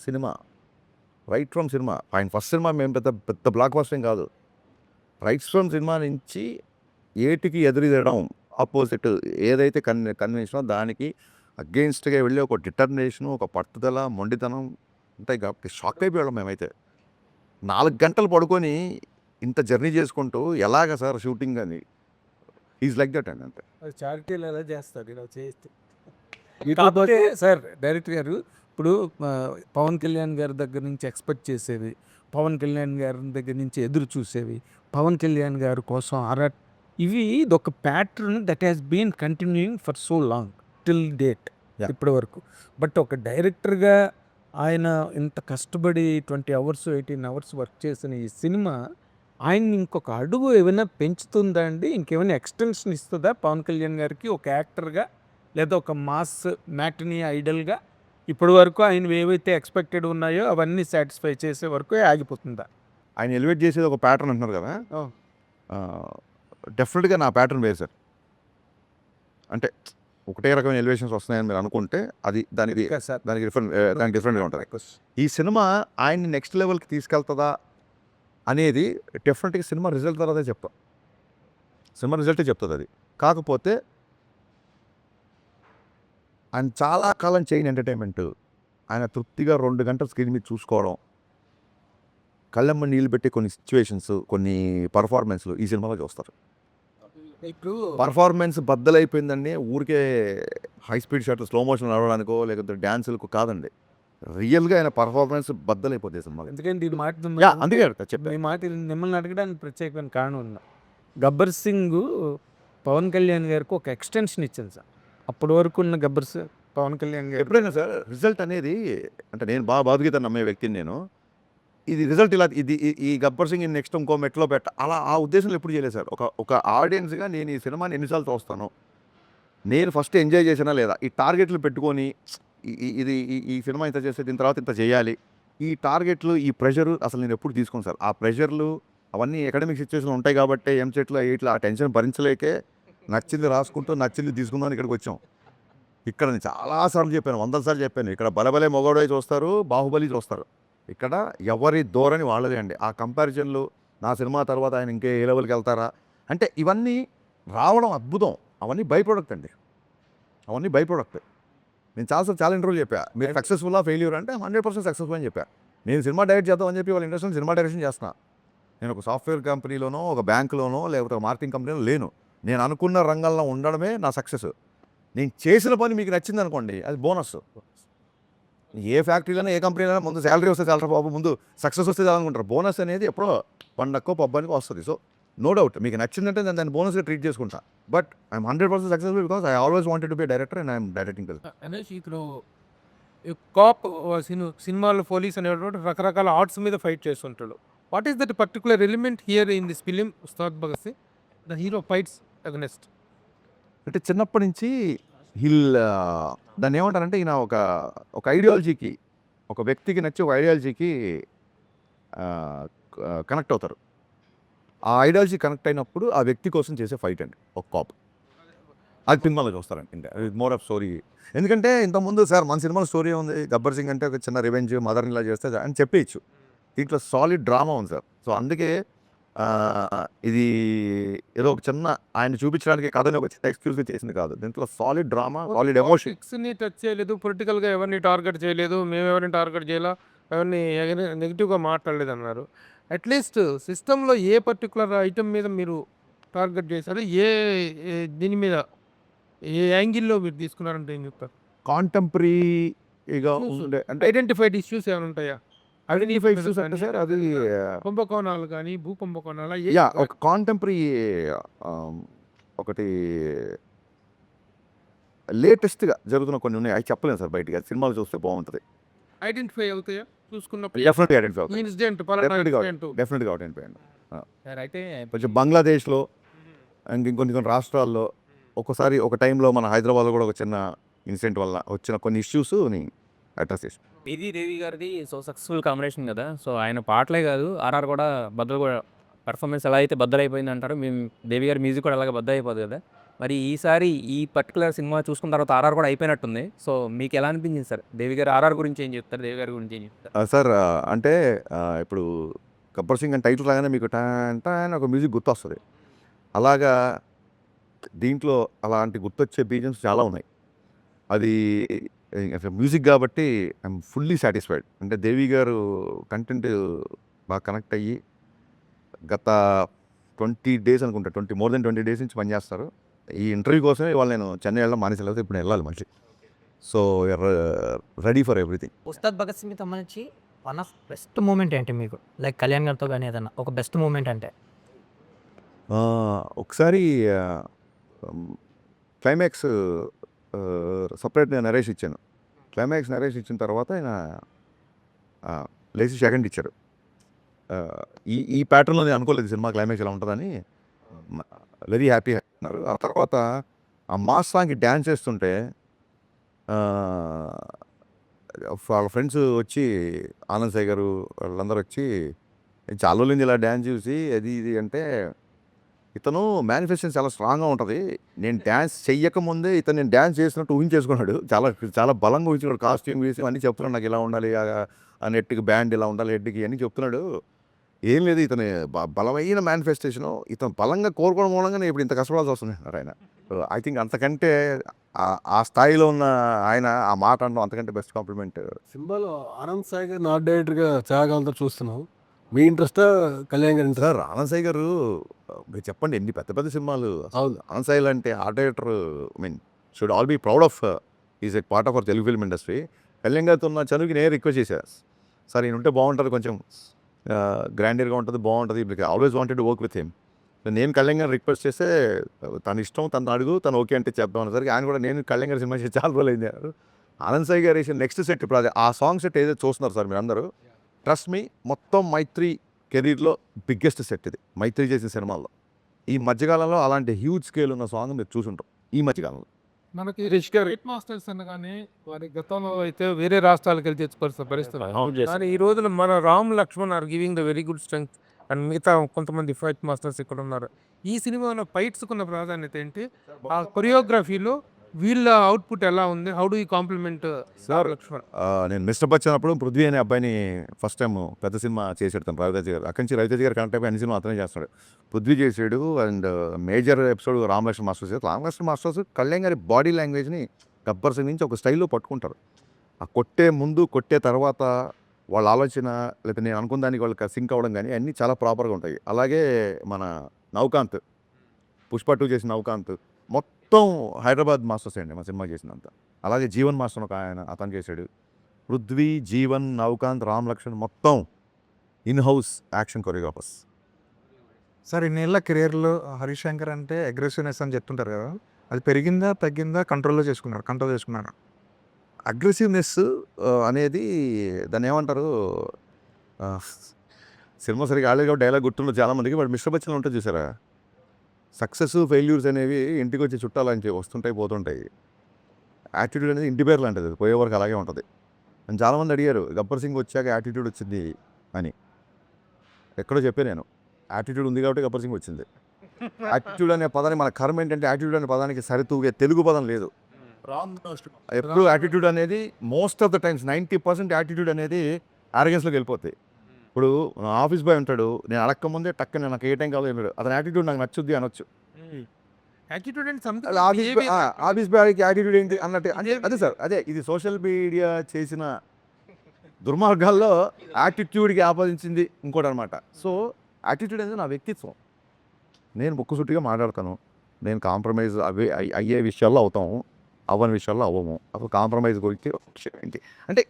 సినిమా ఆయన ఫస్ట్ సినిమా మేము పెద్ద బ్లాక్ బస్టర్ కాదు. రైట్ ఫ్రమ్ సినిమా నుంచి ఏటికి ఎదురుదడం ఆపోజిట్ ఏదైతే కన్వెన్షనో దానికి అగెయిన్స్ట్గా వెళ్ళి ఒక డిటర్మినేషను ఒక పట్టుదల మొండితనం ఉంటాయి కాబట్టి షాక్ అయిపోయాం మేమైతే. 4 గంటలు పడుకొని ఇంత జర్నీ చేసుకుంటూ ఎలాగ సార్ షూటింగ్ అని ఈజ్ లైక్ దట్ అండి అంతే. చారిటీలు ఎలా చేస్తారు ఇలా చేస్తే. కాకపోతే సార్ డైరెక్టర్ గారు ఇప్పుడు పవన్ కళ్యాణ్ గారి దగ్గర నుంచి ఎక్స్పెక్ట్ చేసేవి, పవన్ కళ్యాణ్ గారి దగ్గర నుంచి ఎదురు చూసేవి, పవన్ కళ్యాణ్ గారి కోసం ఇవి ఇదొక pattern that has been continuing for so long till date ఇప్పటి వరకు. బట్ ఒక డైరెక్టర్గా ఆయన ఇంత కష్టపడి 20 అవర్స్ 18 అవర్స్ వర్క్ చేసిన ఈ సినిమా ఆయన్ని ఇంకొక అడుగు ఏమైనా పెంచుతుందా అండి? ఇంకేమైనా ఎక్స్టెన్షన్ ఇస్తుందా పవన్ కళ్యాణ్ గారికి ఒక యాక్టర్గా, లేదా ఒక మాస్ మ్యాటినీ ఐడల్గా? ఇప్పటి వరకు ఆయన ఏవైతే ఎక్స్పెక్టెడ్ ఉన్నాయో అవన్నీ సాటిస్ఫై చేసే వరకు ఆగిపోతుందా? ఆయన ఎలివేట్ చేసేది ఒక ప్యాటర్న్ అంటున్నారు కదా, డెఫినెట్గా నా ప్యాటర్న్ వేరు సార్. అంటే ఒకటే రకమైన ఎలివేషన్స్ వస్తున్నాయని మీరు అనుకుంటే అది దానికి డిఫరెంట్గా ఉంటుంది. ఈ సినిమా ఆయన్ని నెక్స్ట్ లెవెల్కి తీసుకెళ్తుందా అనేది డెఫినెట్గా సినిమా రిజల్ట్ తర్వాతే చెప్తాం. సినిమా రిజల్టే చెప్తుంది అది. కాకపోతే ఆయన చాలా కాలం చేయని ఎంటర్టైన్మెంట్ ఆయన తృప్తిగా 2 గంటల స్క్రీన్ మీద చూసుకోవడం, కళ్ళమ్మ నీళ్ళు పెట్టి కొన్ని సిచ్యువేషన్స్ కొన్ని పర్ఫార్మెన్స్లు ఈ సినిమాలో చూస్తారు. ఇప్పుడు పర్ఫార్మెన్స్ బద్దలైపోయిందండి ఊరికే హై స్పీడ్ షాట్లు స్లో మోషన్ నడవడానికో లేకపోతే డ్యాన్సులకు కాదండి. రియల్గా ఆయన పర్ఫార్మెన్స్ బద్దలైపోతుంది సినిమాలో. ఎందుకంటే ఈ మాట అందుకే చెప్పాను. ఈ మాట మిమ్మల్ని అడగడానికి ప్రత్యేకమైన కారణం ఉందా? గబ్బర్ సింగ్ పవన్ కళ్యాణ్ గారికి ఒక ఎక్స్టెన్షన్ ఇచ్చింది సార్. అప్పటి వరకు ఉన్న పవన్ కళ్యాణ్ గారు ఎప్పుడైనా సార్ రిజల్ట్ అనేది అంటే నేను బాధగీత నమ్మే వ్యక్తిని నేను. ఇది రిజల్ట్ ఇలా ఈ గబ్బర్ సింగ్ నెక్స్ట్ ఇంకో మెట్లో అలా ఆ ఉద్దేశంలో ఎప్పుడు చేయలేదు సార్. ఒక ఆడియన్స్గా నేను ఈ సినిమాని ఎన్నిసార్లు చూస్తాను, నేను ఫస్ట్ ఎంజాయ్ చేసినా లేదా ఈ టార్గెట్లు పెట్టుకొని ఇది ఈ సినిమా ఇంత చేస్తే దీని తర్వాత ఇంత చేయాలి ఈ టార్గెట్లు ఈ ప్రెషరు అసలు నేను ఎప్పుడు తీసుకోను సార్. ఆ ప్రెషర్లు అవన్నీ ఎకడమిక్ సిచ్యువేషన్లు ఉంటాయి కాబట్టి ఎంసెట్లో ఇట్లా ఆ టెన్షన్ భరించలేకే నచ్చింది రాసుకుంటూ నచ్చింది తీసుకుందామని ఇక్కడికి వచ్చాం. ఇక్కడ నేను చాలాసార్లు చెప్పాను, 100 సార్లు చెప్పాను. ఇక్కడ బలబలే మొగోడై చూస్తారు, బాహుబలి చూస్తారు. ఇక్కడ ఎవరి ధోరణి వాళ్ళదే అండి. ఆ కంపారిజన్లు నా సినిమా తర్వాత ఆయన ఇంకే ఏ లెవెల్కి వెళ్తారా అంటే ఇవన్నీ రావడం అద్భుతం. అవన్నీ బై ప్రోడక్ట్ అండి, అవన్నీ బై ప్రోడక్ట్. నేను చాలా ఇంటర్వ్యూలు చెప్పా, మీరు సక్సెస్ఫుల్లా ఫెయిల్యూర్ అంటే 100% సక్సెస్ఫుల్ అని చెప్పా. నేను సినిమా డైరెక్ట్ చేద్దామని చెప్పి వాళ్ళ ఇండస్ట్రీలో సినిమా డైరెక్షన్ చేస్తున్నా. నేను ఒక సాఫ్ట్వేర్ కంపెనీలోనో ఒక బ్యాంకులోనో లేకపోతే ఒక మార్కెటింగ్ కంపెనీలో లేను. నేను అనుకున్న రంగంలో ఉండడమే నా సక్సెస్. నేను చేసిన పని మీకు నచ్చింది అనుకోండి అది బోనస్. ఏ ఫ్యాక్టరీలోనే ఏ కంపెనీలో ముందు శాలరీ వస్తే చాలా బాబు ముందు సక్సెస్ వస్తే చాలనుకుంటారు. బోనస్ అనేది ఎప్పుడో పండక్కో పబ్బానికో వస్తుంది. సో నో డౌట్ మీకు నచ్చిందంటే నేను దాన్ని బోనస్గా ట్రీట్ చేసుకుంటా. But I'm 100% successful because I always wanted to be director and I'm directing. అనేసి ఇప్పుడు కాప్ సినిమాలో పోలీస్ అనేటువంటి రకరకాల ఆర్ట్స్ మీద ఫైట్ చేస్తుంటాడు. What is that particular element here in this film Ustaad Bhagat Singh? The hero fights against. అంటే చిన్నప్పటి నుంచి హిల్ దాన్ని ఏమంటారంటే ఈయన ఒక ఐడియాలజీకి, ఒక వ్యక్తికి నచ్చి ఒక ఐడియాలజీకి కనెక్ట్ అవుతారు. ఆ ఐడియాలజీ కనెక్ట్ అయినప్పుడు ఆ వ్యక్తి కోసం చేసే ఫైట్ అండి ఒక కాప్. అది సినిమాలో చూస్తారండి. ఇంకా మోర్ ఆఫ్ స్టోరీ. ఎందుకంటే ఇంతకుముందు సార్ మన సినిమాలో స్టోరీ ఉంది, గబ్బర్ సింగ్ అంటే ఒక చిన్న రివెంజ్, మదర్ని ఇలా చేస్తే అని చెప్పేయచ్చు. దీంట్లో సాలిడ్ డ్రామా ఉంది సార్. సో అందుకే ఇది ఏదో ఒక చిన్న ఆయన చూపించడానికి కథని ఒక చిన్న ఎక్స్క్యూజ్గా చేసింది కాదు. దీంట్లో సాలిడ్ డ్రామా, సాలిడ్ ఎమోషన్. ని టచ్ చేయలేదు, పొలిటికల్గా ఎవరిని టార్గెట్ చేయలేదు, మేము ఎవరిని టార్గెట్ చేయాలా, ఎవరిని నెగిటివ్గా మాట్లాడలేదు అన్నారు. అట్లీస్ట్ సిస్టంలో ఏ పర్టికులర్ ఐటమ్ మీద మీరు టార్గెట్ చేశారు, దీని మీద ఏ యాంగిల్లో మీరు తీసుకున్నారంటే ఏం చెప్తారు? కాంటెంపరీగా ఉండే అంటే ఐడెంటిఫైడ్ ఇష్యూస్ ఏమైనా ఉంటాయా? ఐడెంటిఫై ఇష్యూస్ అంటే సార్ అది కుంభకోణాలు కానీ, భూ కుంభకోణాలు యా ఒక కాంటెంపరీ ఒకటి లేటెస్ట్గా జరుగుతున్న కొన్ని ఉన్నాయి. అవి చెప్పలేను సార్ బయటికి. అది సినిమాలు చూస్తే బాగుంటుంది. ఐడెంటిఫై అవుతాయా చూసుకున్నప్పుడు? డెఫినెట్గా ఐడెంటిఫై అవుతుంది. ఇన్సిడెంట్ డెఫినెట్గా డెఫినెట్గా ఐడెంటిఫై అండి. సార్ అయితే కొంచెం బంగ్లాదేశ్లో ఇంకొన్ని రాష్ట్రాల్లో ఒక్కోసారి ఒక టైంలో మన హైదరాబాద్లో కూడా ఒక చిన్న ఇన్సిడెంట్ వల్ల వచ్చిన కొన్ని ఇష్యూస్ని అడ్రస్ చేసి ఇది దేవి గారిది సో సక్సెస్ఫుల్ కాంబినేషన్ కదా. సో ఆయన పాటలే కాదు, ఆర్ఆర్ కూడా బద్దలు కూడా పర్ఫార్మెన్స్ ఎలా అయితే బద్దలైపోయింది అంటారో, మేము దేవి గారి మ్యూజిక్ కూడా అలాగే బద్దలైపోదు కదా. మరి ఈసారి ఈ పర్టికులర్ సినిమా చూసుకున్న తర్వాత ఆర్ఆర్ కూడా అయిపోయినట్టుంది. సో మీకు ఎలా అనిపించింది సార్? దేవి గారు ఆర్ఆర్ గురించి ఏం చెప్తారు, దేవి గారి గురించి ఏం చెప్తారు? సార్ అంటే ఇప్పుడు గబ్బర్ సింగ్ అని టైటిల్ లాగానే మీకు టాన్ ఒక మ్యూజిక్ గుర్తొస్తుంది. అలాగా దీంట్లో అలాంటి గుర్తొచ్చే బీజిఎమ్స్ చాలా ఉన్నాయి. అది మ్యూజిక్ కాబట్టి ఐఎమ్ ఫుల్లీ సాటిస్ఫైడ్. అంటే దేవి గారు కంటెంట్ బాగా కనెక్ట్ అయ్యి గత 20 డేస్ అనుకుంటా, మోర్ దెన్ 20 డేస్ నుంచి పనిచేస్తారు. ఈ ఇంటర్వ్యూ కోసమే ఇవాళ నేను చెన్నై వెళ్ళడం మానేసలేదు, ఇప్పుడు వెళ్ళాలి మళ్ళీ. So ready for everything. Ustaad Bhagat సింగ్కి సంబంధించి వన్ ఆఫ్ బెస్ట్ మూమెంట్ ఏంటి మీకు? లైక్ కళ్యాణ్ గారితో కానీ ఏదన్నా ఒక బెస్ట్ మూమెంట్ అంటే? ఒకసారి క్లైమాక్స్ సపరేట్ నేను నరేష్ ఇచ్చాను. క్లైమాక్స్ నరేష్ ఇచ్చిన తర్వాత ఆయన లేచి సెకండ్ ఇచ్చారు. ఈ ప్యాటర్న్లో నేను అనుకోలేదు సినిమా క్లైమాక్స్ ఇలా ఉంటుందని. వెరీ హ్యాపీ అన్నారు. ఆ తర్వాత ఆ మాస్ సాంగ్కి డ్యాన్స్ చేస్తుంటే వాళ్ళ ఫ్రెండ్స్ వచ్చి ఆనంద్ సాయి గారు వాళ్ళందరూ వచ్చి చాలా రోజులు ఇలా డ్యాన్స్ చూసి అది ఇది అంటే, ఇతను మేనిఫెస్టేషన్ చాలా స్ట్రాంగ్గా ఉంటుంది. నేను డ్యాన్స్ చెయ్యకముందే నేను డ్యాన్స్ చేసినట్టు ఊహించేసుకున్నాడు. చాలా చాలా బలంగా ఊహించుకున్నాడు. కాస్ట్యూమ్ వేసి అన్నీ చెప్తున్నాడు, నాకు ఇలా ఉండాలి, ఆ నెట్కి బ్యాండ్ ఇలా ఉండాలి, హెడ్కి అన్నీ చెప్తున్నాడు. ఏం లేదు, ఇతని బలమైన మేనిఫెస్టేషను. ఇతను బలంగా కోరుకోవడం మూలంగా నేను ఇప్పుడు ఇంత కష్టపడాల్సి వస్తుంది ఆయన. ఐ థింక్ అంతకంటే ఆ స్థాయిలో ఉన్న ఆయన ఆ మాట అనడం అంతకంటే బెస్ట్ కాంప్లిమెంట్. సినిమాలో ఆనంద్ సాయి గారిని ఆర్ట్ డైరెక్టర్గా త్యాగాలతో చూస్తున్నాం. మీ ఇంట్రెస్టా కళ్యాణ్ గారి ఇంట్రెస్ట్? సార్ ఆనంద్ సాయి గారు మీరు చెప్పండి ఎన్ని పెద్ద పెద్ద సినిమాలు. అవును. ఆనంద్ సాయి అంటే art director should all be proud of. Is a part of our Telugu film industry. Kalyan గారితో ఉన్న చనువుకి నేను రిక్వెస్ట్ చేశాను, సార్ ఈయన ఉంటే బాగుంటుంది, కొంచెం గ్రాండియర్గా ఉంటుంది, బాగుంటుంది. Always wanted to work with him. నేను కళ్యాణ్ గారిని రిక్వెస్ట్ చేస్తే తన ఇష్టం, తను అడుగు, తను ఓకే అంటే చెప్దాం అనేసరికి ఆయన కూడా నేను కళ్యాణ్ గారి సినిమా చేసి చాలా రోజులు అయింది అన్నారు. ఆనంద్ సాయి గారు వేసిన నెక్స్ట్ సెట్ ఇప్పుడు అది ఆ సాంగ్ సెట్ ఏదైతే చూస్తున్నారు సార్ మీరు అందరూ, ట్రస్ట్ మీ, మొత్తం మైత్రి కెరీర్లో బిగ్గెస్ట్ సెట్ ఇది. మైత్రి చేసిన సినిమాల్లో ఈ మధ్యకాలంలో అలాంటి హ్యూజ్ స్కేల్ ఉన్న సాంగ్ మీరు చూసుంటాం ఈ మధ్యకాలంలో. మనకి రిష్ గారు హిట్ మాస్టర్స్ అనగానే వారి గతంలో అయితే వేరే రాష్ట్రాలకు వెళ్ళి తెచ్చుకోవాల్సిన పరిస్థితి. కానీ ఈ రోజున మన Ram Lakshman are giving the very good strength and మిగతా కొంతమంది ఫైట్ మాస్టర్స్ ఇక్కడ ఉన్నారు. ఈ సినిమాలో ఫైట్స్కున్న ప్రాధాన్యత ఏంటి? ఆ కొరియోగ్రఫీలో వీళ్ళ అవుట్పుట్ ఎలా ఉంది? How do you compliment sir Lakshman? నేను మిస్టర్ బచ్చన్ అప్పుడు పృథ్వీ అనే అబ్బాయిని ఫస్ట్ టైం పెద్ద సినిమా చేసాడు తను, రవితేజ గారు. అక్కడి నుంచి రవితేజ గారు కనెక్ట్ అయిపోయి అన్ని సినిమా అతనే చేస్తున్నాడు. పృథ్వీ చేసాడు and major episode Ramalakshman masters చేశారు. రామలక్ష్మణ్ మాస్టర్స్ కళ్యాణ్ గారి బాడీ లాంగ్వేజ్ని గబ్బర్ సింగ్ నుంచి ఒక స్టైల్లో పట్టుకుంటారు. ఆ కొట్టే ముందు కొట్టే తర్వాత వాళ్ళ ఆలోచన లేకపోతే నేను అనుకున్న దానికి వాళ్ళకి సింక్ అవ్వడం కానీ అన్నీ చాలా ప్రాపర్గా ఉంటాయి. అలాగే మన నవకాంత్, పుష్ప 2 చేసిన నవకాంత్ మొత్తం హైదరాబాద్ మాస్టర్స్ అండి మా సినిమా చేసినంత. అలాగే జీవన్ మాస్టర్ ఒక ఆయన అతను చేశాడు. పృథ్వీ, జీవన్, నవకాంత్, రామ్ లక్ష్మణ్ మొత్తం in house action choreographers. Sir ఇన్నేళ్ళ కెరియర్లో హరీష్ శంకర్ అంటే అగ్రెసివ్నెస్ అని చెప్తుంటారు కదా, అది పెరిగిందా తగ్గిందా? కంట్రోల్ చేసుకున్నారు. అగ్రెసివ్నెస్ అనేది దాన్ని ఏమంటారు, సినిమా సరిగా ఆడలేదు కాబట్టి డైలాగ్ గుర్తుండదు చాలామందికి. బట్ మిస్టర్ బచ్చన్ ఉంటుంది చూసారా, సక్సెస్ ఫెయిల్యూర్స్ అనేవి ఇంటికి వచ్చి చుట్టాలని వస్తుంటాయి పోతుంటాయి. యాటిట్యూడ్ అనేది ఇంటి పేరు లాంటిది, పోయే వరకు అలాగే ఉంటుంది. అని చాలామంది అడిగారు గబ్బర్ సింగ్ వచ్చాక యాటిట్యూడ్ వచ్చింది అని. ఎక్కడో చెప్పే నేను, యాటిట్యూడ్ ఉంది కాబట్టి గబ్బర్ సింగ్ వచ్చింది. యాటిట్యూడ్ అనే పదాన్ని మన కర్మ ఏంటంటే యాటిట్యూడ్ అనే పదానికి సరితూగే తెలుగు పదం లేదు. ఎప్పుడు యాటిట్యూడ్ అనేది most of the times 90% attitude అనేది ఆరోగెన్స్లోకి వెళ్ళిపోతాయి. ఇప్పుడు ఆఫీస్ బాయ్ ఉంటాడు, నేను అడక్క ముందే టక్కన నాకు ఏ టైం కావాలో వెళ్ళాడు, అతని యాటిట్యూడ్ నాకు నచ్చుద్ది అనొచ్చు. యాటిట్యూడ్ అండ్ అలా ఆఫీస్ బాయ్కి యాటిట్యూడ్ ఏంటి అన్నట్టు అదే సార్, అదే ఇది సోషల్ మీడియా చేసిన దుర్మార్గాల్లో యాటిట్యూడ్కి ఆపాదించింది ఇంకోటి అనమాట. సో యాటిట్యూడ్ అనేది నా వ్యక్తిత్వం. నేను ముక్కుసూటిగా మాట్లాడతాను, నేను కాంప్రమైజ్ అయ్యే విషయాల్లో అవుతాము, అవ్వని విషయాల్లో అవ్వము. అప్పుడు కాంప్రమైజ్ గురించి ఏంటి అంటే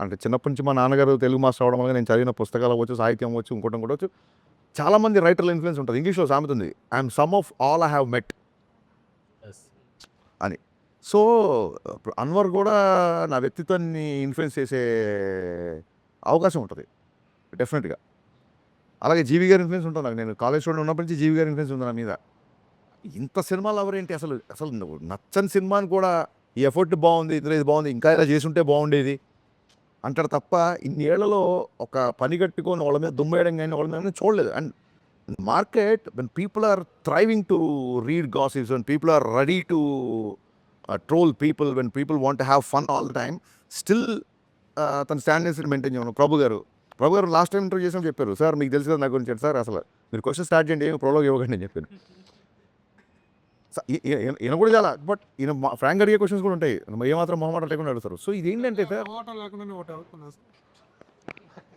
అంటే చిన్నప్పటి నుంచి మా నాన్నగారు తెలుగు మాస్టర్ అవడం వల్ల నేను చదివిన పుస్తకాలు అవ్వచ్చు, సాహిత్యం అవ్వచ్చు, ఇంకోటి అవ్వచ్చు, చాలామంది రైటర్ల ఇన్ఫ్లుయెన్స్ ఉంటుంది. ఇంగ్లీష్లో సామెత ఉంది, I'm some of all I have met అని. సో అన్వర్ కూడా నా వ్యక్తిత్వాన్ని ఇన్ఫ్లుయెన్స్ చేసే అవకాశం ఉంటుంది డెఫినెట్గా. అలాగే జీవి గారి ఇన్ఫ్లుయెన్స్ ఉంటుంది నాకు. నేను కాలేజ్ స్టూడెంట్ ఉన్నప్పటి నుంచి జీవి గారి ఇన్ఫ్లుయెన్స్ ఉంది నా మీద. ఇంత సినిమాలు ఎవరేంటి అసలు అసలు నచ్చని సినిమాని కూడా ఈ ఎఫర్ట్ బాగుంది, ఇతర ఇది బాగుంది, ఇంకా ఇలా చేసుంటే బాగుండేది అంటారు తప్ప ఇన్నేళ్లలో ఒక పని కట్టుకొని వాళ్ళ మీద దుమ్మేయడం కానీ వాళ్ళ మీద చూడలేదు. And market when people are thriving to read gossips, when people are ready to troll people, when people want to have fun all the time, still తన స్టాండర్డ్స్ మెయింటైన్ చేయను. ప్రభు గారు లాస్ట్ టైం ఇంటర్వ్యూ చేసినప్పుడు చెప్పారు, sir మీకు తెలుసు కదా నా గురించి, సార్ అసలు మీరు క్వశ్చన్ స్టార్ట్ చేయండి, ఏమి ప్రోలోగ్ ఇవ్వకండి అని చెప్పాను. ఈయన కూడా చాలా, బట్ ఈయన ఫ్రాంక్ అడిగే క్వశ్చన్స్ కూడా ఉంటాయి, ఏమాత్రం మొహమాట లేకుండా అడుగుతారు. సో ఇది ఏంటంటే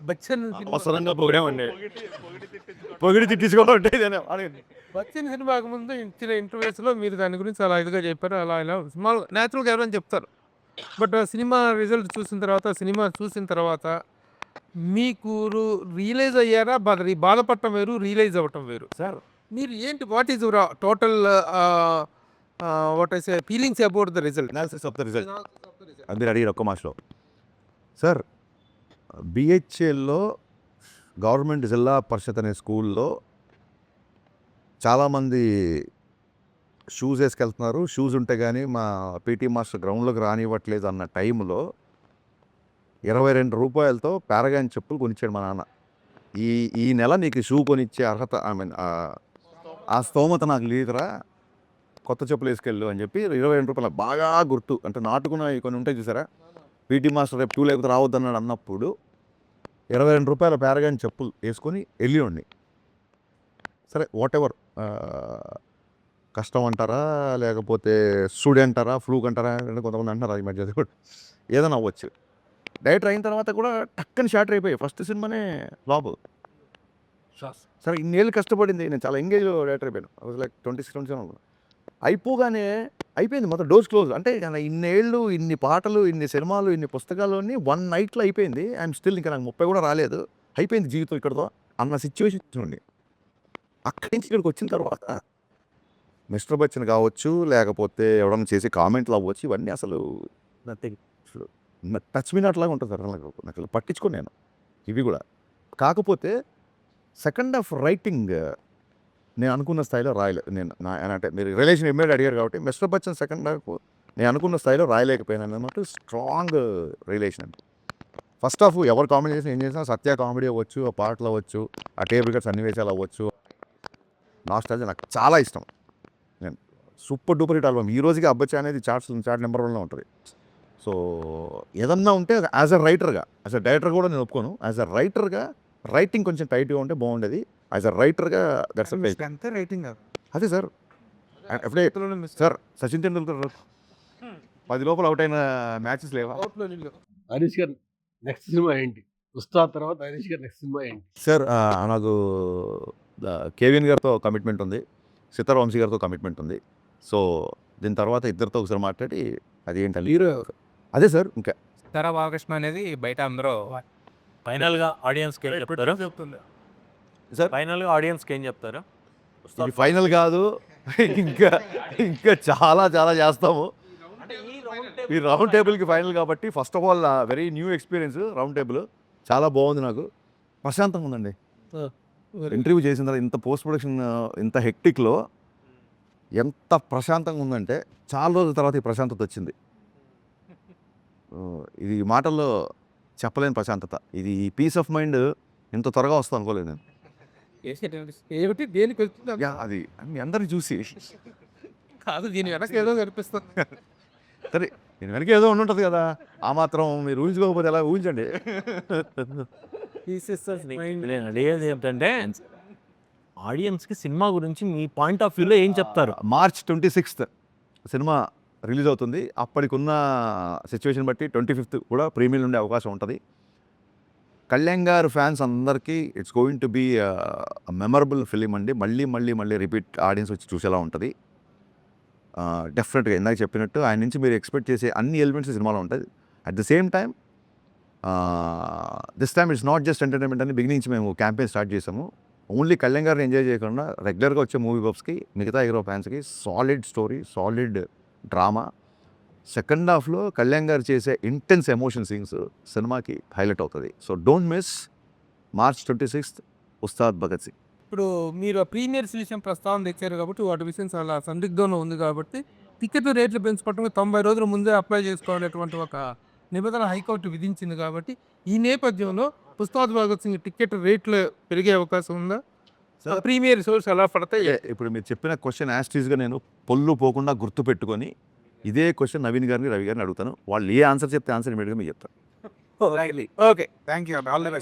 బచ్చన్ అవసరంగా పొగిడామండి, పొగిడి తిట్టించుకోవడం ఉంటాయి. బచ్చన్ సినిమాకు ముందు ఇచ్చిన ఇంటర్వ్యూస్లో మీరు దాని గురించి అలా ఇదిగా చెప్పారు, అలా ఇలా సినిమాలు న్యాచురల్గా ఎవరైనా చెప్తారు. బట్ సినిమా రిజల్ట్ సినిమా చూసిన తర్వాత మీకు రియలైజ్ అయ్యారా? బాధపడటం వేరు, రియలైజ్ అవ్వటం వేరు. సార్ మీరు ఏంటి, what is your total what I say feelings about the result? Analysis of the result అది మీరు అడిగారు ఒక్క మాసలో. సార్ బిహెచ్ఎల్లో గవర్నమెంట్ జిల్లా పరిషత్ అనే స్కూల్లో చాలామంది షూస్ వేసుకెళ్తున్నారు, షూస్ ఉంటే కానీ మా పీటీ మాస్టర్ గ్రౌండ్లోకి రానివ్వట్లేదు అన్న టైంలో 22 రూపాయలతో పారగాన్ చెప్పులు కొనిచ్చాడు మా నాన్న. ఈ నెల నీకు షూ కొనిచ్చే అర్హత, ఐ మీన్ ఆ స్తోమత నాకు లేదురా, కొత్త చెప్పులు వేసుకెళ్ళు అని చెప్పి 22 రూపాయలు బాగా గుర్తు. అంటే నాటుకున్న కొన్ని ఉంటాయి చూసారా, పీటీ మాస్టర్ రేపు షూ లేకపోతే రావద్దన్నాడు అన్నప్పుడు 22 రూపాయల పారగాన్ చెప్పులు వేసుకొని వెళ్ళివ్వండి. సరే వాట్ ఎవర్, కష్టం అంటారా లేకపోతే స్టూడెంట్ అంటారా, ఫ్లూక్ అంటారా, కొంతమంది అంటారా ఈ మధ్య కూడా ఏదైనా అవ్వచ్చు. డైరెక్టర్ అయిన తర్వాత కూడా టక్కని షార్టర్ అయిపోయాయి. ఫస్ట్ సినిమానే బాబు సరే ఇన్నేళ్ళు కష్టపడింది, నేను చాలా ఎంగేజ్ డైరెక్టర్ అయిపోయాను. లైక్ 26-27 అయిపోగానే అయిపోయింది మొత్తం, డోర్స్ క్లోజ్. అంటే ఇన్నేళ్ళు, ఇన్ని పాటలు, ఇన్ని సినిమాలు, ఇన్ని పుస్తకాలు అన్నీ 1 నైట్లో అయిపోయింది. ఐఎమ్ స్టిల్ ఇంకా నాకు 30 కూడా రాలేదు, అయిపోయింది జీవితం ఇక్కడతో అన్న సిచ్యువేషన్ నుండి అక్కడి నుంచి ఇక్కడికి వచ్చిన తర్వాత మిస్టర్ బచ్చన్ కావచ్చు, లేకపోతే ఎవడన్నా చేసే కామెంట్లు అవ్వచ్చు, ఇవన్నీ అసలు టచ్ మీ నాట్ లాగా ఉంటుంది సార్. నాకు పట్టించుకోను నేను ఇవి కూడా. కాకపోతే సెకండ్ హాఫ్ రైటింగ్ నేను అనుకున్న స్థాయిలో రాయలేదు. అంటే మీరు రిలేషన్ ఎమ్మెల్యే అడిగారు కాబట్టి మిస్టర్ బచ్చన్ సెకండ్ హాఫ్ నేను అనుకున్న స్థాయిలో రాయలేకపోయాను అన్నమాట. Strong relation. ఫస్ట్ హాఫ్ ఎవరు కామెడీ చేసినా ఏం చేసినా, సత్య కామెడీ అవ్వచ్చు, ఆ పాటలు అవ్వచ్చు, ఆ టేబుల్ కట్ సన్నివేశాలు అవ్వచ్చు, నాస్టాల్జియా నాకు చాలా ఇష్టం. నేను సూపర్ డూపర్ హిట్ ఆల్బమ్. ఈ రోజుకి అబ్బచ్చా అనేది చార్ట్ నెంబర్ 1లో ఉంటుంది. సో ఏదన్నా ఉంటే యాజ్ అ రైటర్గా, యాజ్ అ డైరెక్టర్ కూడా నేను ఒప్పుకోను, యాజ్ అ రైటర్గా రైటింగ్ కొంచెం టైట్గా ఉంటే బాగుండేది. యాజ్ అ రైటర్గా దట్స్ అంతే రైటింగ్ అదే సార్. ఎప్పుడే సార్ సచిన్ తెండూల్కర్ 10 లోపల అవుట్ అయిన మ్యాచెస్ లేవా? హరీష్ గారు నెక్స్ట్ సినిమా ఏంటి? ఉస్తాద్ తర్వాత హరీష్ గారు నెక్స్ట్ సినిమా ఏంటి? సార్ నాకు కేవిఎన్ గారితో కమిట్మెంట్ ఉంది, సితార్ వంశీ గారితో కమిట్మెంట్ ఉంది. సో దీని తర్వాత ఇద్దరితో ఒకసారి మాట్లాడి అది ఏంటంటే హీరో అదే సార్. ఇంకా తరా బాలకృష్ణ అనేది బయట అందరూ ఫైనల్గా ఆడియన్స్కి ఏం చెప్తారు? సార్ ఫైనల్గా ఆడియన్స్కి ఏం చెప్తారు? ఇది ఫైనల్ కాదు, ఇంకా చాలా చాలా చేస్తాము. ఈ రౌండ్ టేబుల్కి ఫైనల్ కాబట్టి first of all very new experience. Round table చాలా బాగుంది, నాకు ప్రశాంతంగా ఉందండి. ఇంటర్వ్యూ చేసిన తర్వాత ఇంత పోస్ట్ ప్రొడక్షన్ ఇంత హెక్టిక్లో ఎంత ప్రశాంతంగా ఉందంటే చాలా రోజుల తర్వాత ఈ ప్రశాంతత వచ్చింది. ఇది మాటల్లో చెప్పలేని ప్రశాంతత. ఇది ఈ పీస్ ఆఫ్ మైండ్ ఇంత త్వరగా వస్తుంది అనుకోలేదు నేను. ఏమిటి దేనికి వెళ్తుంది యా, అది మీ అందరిని చూసి కాదు, దీని వెనక ఏదో కనిపిస్తుంది. సరే దీని వెనక ఏదో ఉండుంటుంది కదా, ఆ మాత్రం మీరు ఊహించుకోకపోతే ఎలా ఊహించండి. నేను అడిగేది ఏంటంటే ఆడియన్స్కి సినిమా గురించి మీ పాయింట్ ఆఫ్ వ్యూలో ఏం చెప్తారు? మార్చ్ 26th సినిమా రిలీజ్ అవుతుంది. అప్పటికున్న సిచ్యువేషన్ బట్టి 25th కూడా ప్రీమియర్ ఉండే అవకాశం ఉంటుంది. కళ్యాణ్ గారు ఫ్యాన్స్ అందరికీ it's going to be memorable film అండి. మళ్ళీ మళ్ళీ మళ్ళీ రిపీట్ ఆడియన్స్ వచ్చి చూసేలా ఉంటుంది. డెఫినెట్గా ఇందాక చెప్పినట్టు ఆయన నుంచి మీరు ఎక్స్పెక్ట్ చేసే అన్ని ఎలిమెంట్స్ సినిమాలో ఉంటుంది. At the same time this time it's not just entertainment అని బిగినింగ్ నుంచి మేము క్యాంపెయిన్ స్టార్ట్ చేసాము. ఓన్లీ కళ్యాణ్ గారిని ఎంజాయ్ చేయకుండా రెగ్యులర్గా వచ్చే మూవీ బబ్స్కి, మిగతా హీరో ఫ్యాన్స్కి solid story, solid drama. Second హాఫ్లో కళ్యాణ్ గారు చేసే ఇంటెన్స్ ఎమోషన్ సీన్స్ సినిమాకి హైలైట్ అవుతుంది. So don't miss March 26th Ustaad Bhagat Singh. ఇప్పుడు మీరు ఆ ప్రీమియర్స్ విషయం ప్రస్తావన తెచ్చారు కాబట్టి వాటి విషయం చాలా సందిగ్ధంలో ఉంది కాబట్టి టికెట్ రేట్లు పెంచుకోవటం 90 రోజుల ముందే అప్లై చేసుకోవాలనేటువంటి ఒక నిబంధన హైకోర్టు విధించింది కాబట్టి ఈ నేపథ్యంలో ఉస్తాద్ భగత్ సింగ్ టికెట్ రేట్లు పెరిగే అవకాశం ఉందా? ప్రీమియర్ షోస్ ఎలా పడతాయి? ఇప్పుడు మీరు చెప్పిన క్వశ్చన్ యాస్టీస్గా నేను పొల్లు పోకుండా గుర్తు పెట్టుకొని ఇదే క్వశ్చన్ నవీన్ గారిని, రవి గారిని అడుగుతాను. వాళ్ళు ఏ ఆన్సర్ చెప్తే ఆన్సర్ ఇమీడియట్గా మీకు చెప్తాను. Okay, thank you, all the best.